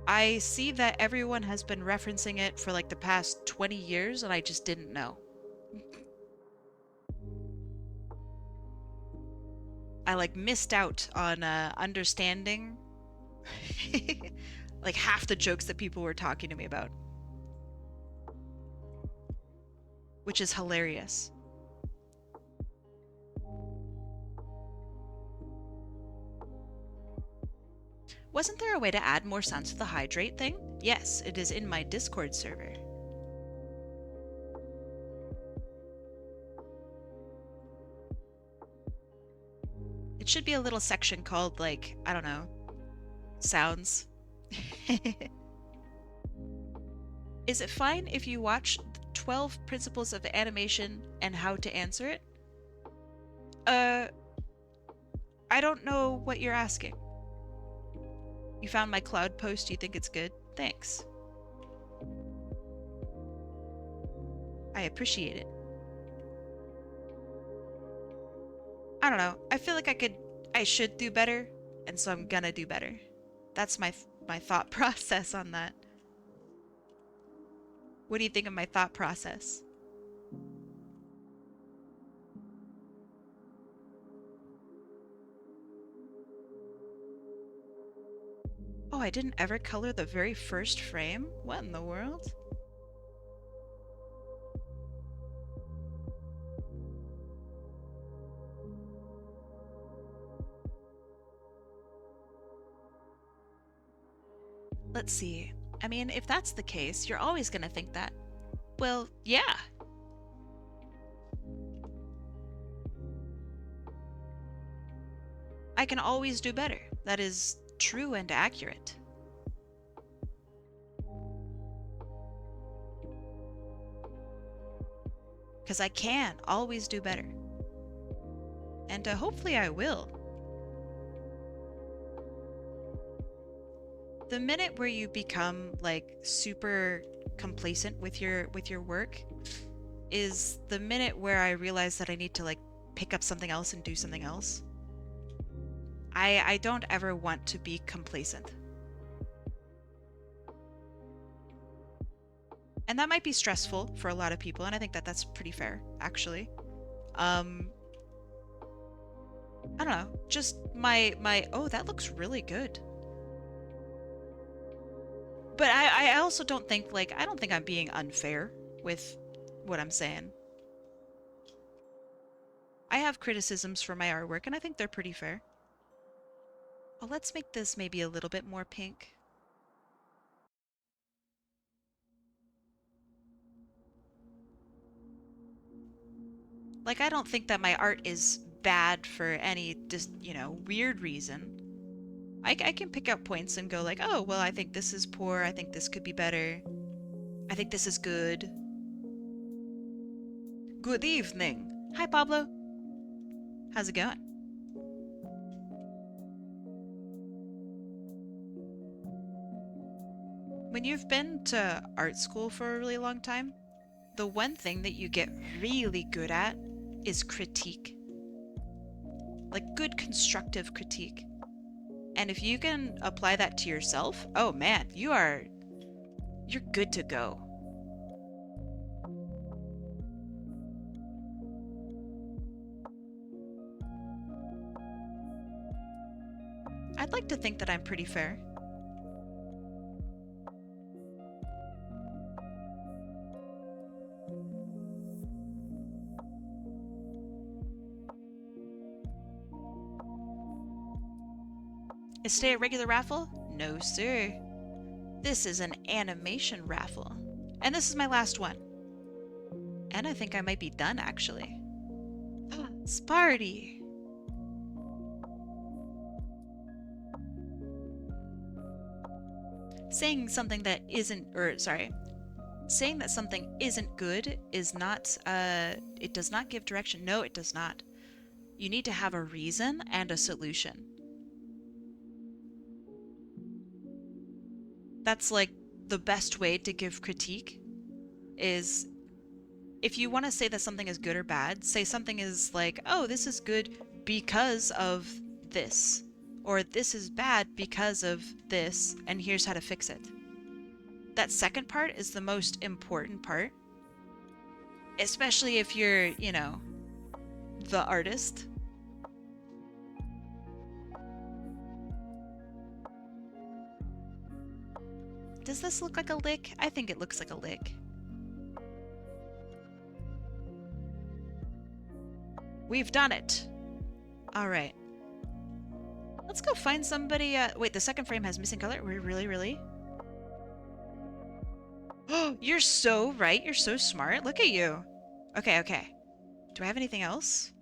I see that everyone has been referencing it for like the past 20 years and I just didn't know. I like missed out on understanding like half the jokes that people were talking to me about, which is hilarious. Wasn't there a way to add more sounds to the hydrate thing? Yes, it is in my Discord server. It should be a little section called, like, I don't know, sounds. Is it fine if you watch 12 Principles of Animation and How to Answer It? I don't know what you're asking. You found my cloud post, you think it's good? Thanks. I appreciate it. I don't know. I feel like I should do better, and so I'm gonna do better. That's my thought process on that. What do you think of my thought process? Oh, I didn't ever color the very first frame? What in the world? Let's see. I mean, if that's the case, you're always gonna think that. Well, yeah. I can always do better. That is true and accurate. Because I can always do better. And hopefully I will. The minute where you become like super complacent with your work is the minute where I realize that I need to like pick up something else and do something else. I don't ever want to be complacent. And that might be stressful for a lot of people, and I think that that's pretty fair, actually. I don't know, just my oh, that looks really good. But I also don't think, like, I don't think I'm being unfair with what I'm saying. I have criticisms for my artwork, and I think they're pretty fair. Oh, let's make this maybe a little bit more pink. Like, I don't think that my art is bad for any just, you know, weird reason. I can pick out points and go like, oh, well, I think this is poor. I think this could be better. I think this is good. Good evening. Hi, Pablo. How's it going? When you've been to art school for a really long time, the one thing that you get really good at is critique. Like good constructive critique. And if you can apply that to yourself, oh man, you're good to go. I'd like to think that I'm pretty fair. Is today a regular raffle? No, sir. This is an animation raffle. And this is my last one. And I think I might be done, actually. Sparty! Saying something that isn't, saying that something isn't good is not, it does not give direction. No, it does not. You need to have a reason and a solution. That's like the best way to give critique is if you want to say that something is good or bad, say something is like, oh, this is good because of this, or this is bad because of this, and here's how to fix it. That second part is the most important part, especially if you're, you know, the artist. Does this look like a lick? I think it looks like a lick. We've done it. All right. Let's go find somebody. Wait, the second frame has missing color? Really? Oh, you're so right. You're so smart. Look at you. Okay. Do I have anything else?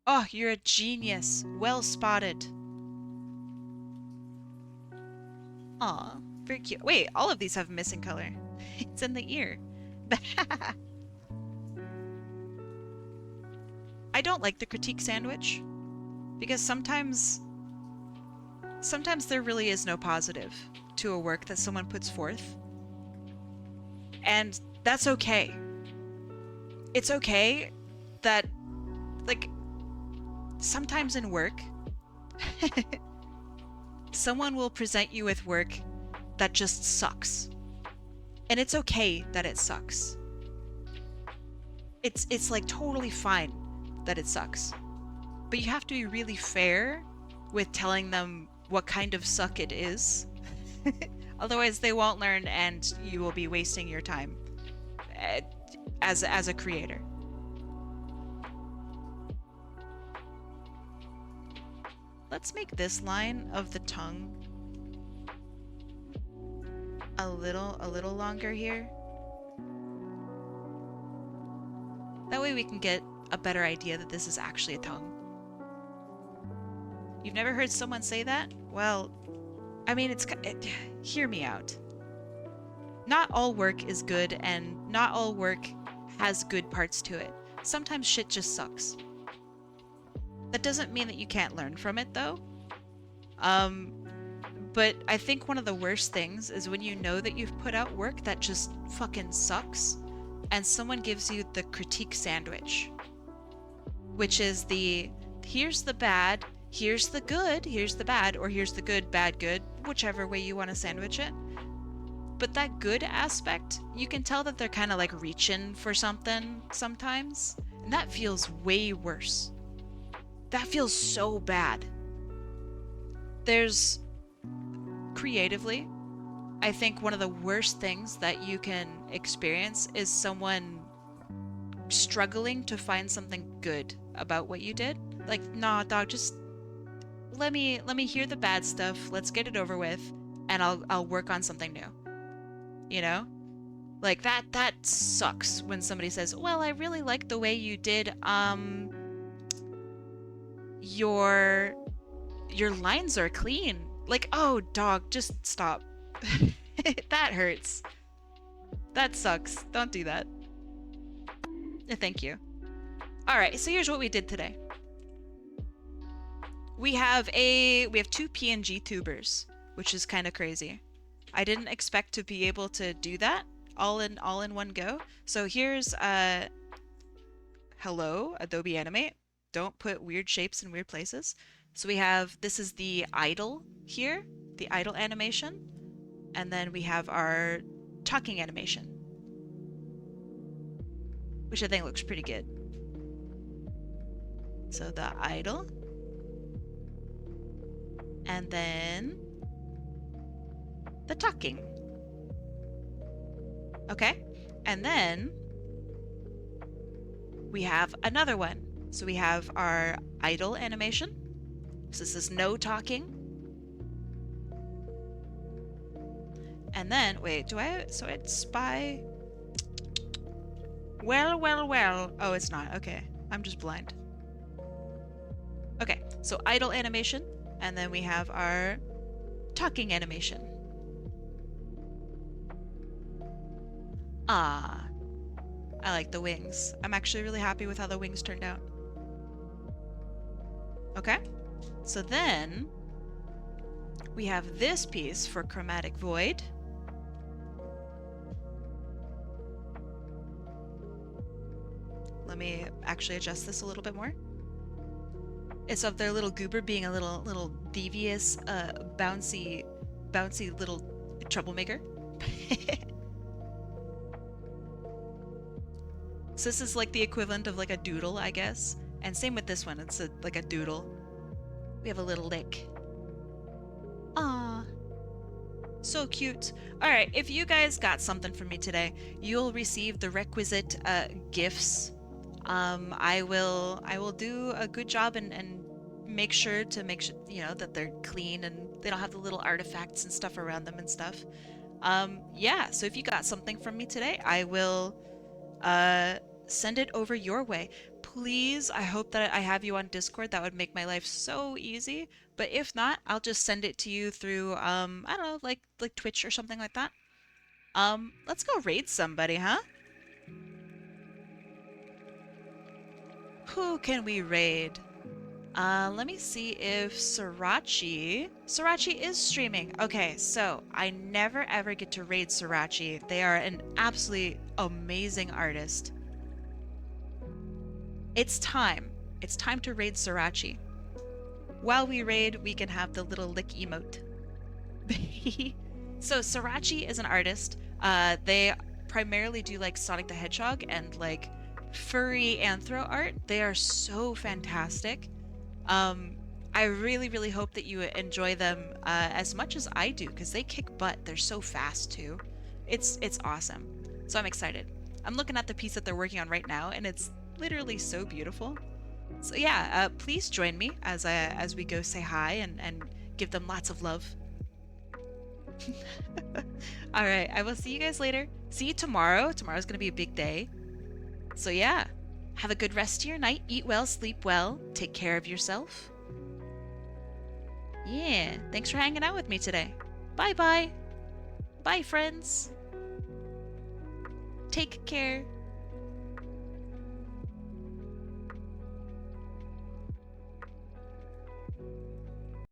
Oh, you're a genius. Well spotted. Aw, very cute. Wait, all of these have missing color. It's in the ear. I don't like the critique sandwich because sometimes there really is no positive to a work that someone puts forth. And that's okay. It's okay that, like, sometimes in work, someone will present you with work that just sucks. And it's okay that it sucks. It's like totally fine that it sucks. But you have to be really fair with telling them what kind of suck it is. Otherwise they won't learn and you will be wasting your time as a creator. Let's make this line of the tongue a little longer here. That way we can get a better idea that this is actually a tongue. You've never heard someone say that? Well, I mean, hear me out. Not all work is good, and not all work has good parts to it. Sometimes shit just sucks. That doesn't mean that you can't learn from it, though. But I think one of the worst things is when you know that you've put out work that just fucking sucks, and someone gives you the critique sandwich, which is here's the bad, here's the good, here's the bad, or here's the good, bad, good, whichever way you want to sandwich it. But that good aspect, you can tell that they're kind of like reaching for something sometimes, and that feels way worse. That feels so bad. There's, creatively, I think one of the worst things that you can experience is someone struggling to find something good about what you did. Like, nah, dog, just let me hear the bad stuff. Let's get it over with, and I'll work on something new. You know? Like that sucks when somebody says, "Well, I really like the way you did your lines are clean." Like, oh, dog, just stop. That hurts. That sucks. Don't do that. Thank you. All right, so here's what we did today. We have two PNG tubers, which is kind of crazy. I didn't expect to be able to do that all in one go. So here's hello, Adobe Animate. Don't put weird shapes in weird places. So we have, this is the idle here, the idle animation. And then we have our talking animation, which I think looks pretty good. So the idle. And then the talking. Okay. And then we have another one. So we have our idle animation. So this is no talking. And then, wait, so it's spy? Well. Oh, it's not. Okay. I'm just blind. Okay. So idle animation. And then we have our talking animation. Ah. I like the wings. I'm actually really happy with how the wings turned out. Okay. So then we have this piece for chromatic void. Let me actually adjust this a little bit more. It's of their little goober being a little devious, bouncy little troublemaker. So this is like the equivalent of like a doodle, I guess. And same with this one, it's like a doodle. We have a little lick. Ah. So cute. All right, if you guys got something from me today, you'll receive the requisite gifts. I will do a good job and make sure that they're clean and they don't have the little artifacts and stuff around them and stuff. Yeah, so if you got something from me today, I will send it over your way. Please, I hope that I have you on Discord. That would make my life so easy. But if not, I'll just send it to you through I don't know, like Twitch or something like that. Let's go raid somebody, huh? Who can we raid? Let me see if Srirachi is streaming. Okay, so I never ever get to raid Srirachi. They are an absolutely amazing artist. It's time. It's time to raid Srirachi. While we raid, we can have the little lick emote. So Srirachi is an artist. They primarily do like Sonic the Hedgehog and like furry anthro art. They are so fantastic. I really, really hope that you enjoy them as much as I do, because they kick butt. They're so fast too. It's awesome. So I'm excited. I'm looking at the piece that they're working on right now, and it's literally so beautiful. So yeah, please join me as we go say hi and give them lots of love. All right, I will see you guys later. See you tomorrow. Tomorrow's gonna be a big day. So yeah, have a good rest of your night. Eat well, sleep well, take care of yourself. Yeah, thanks for hanging out with me today. Bye bye. Bye, friends. Take care.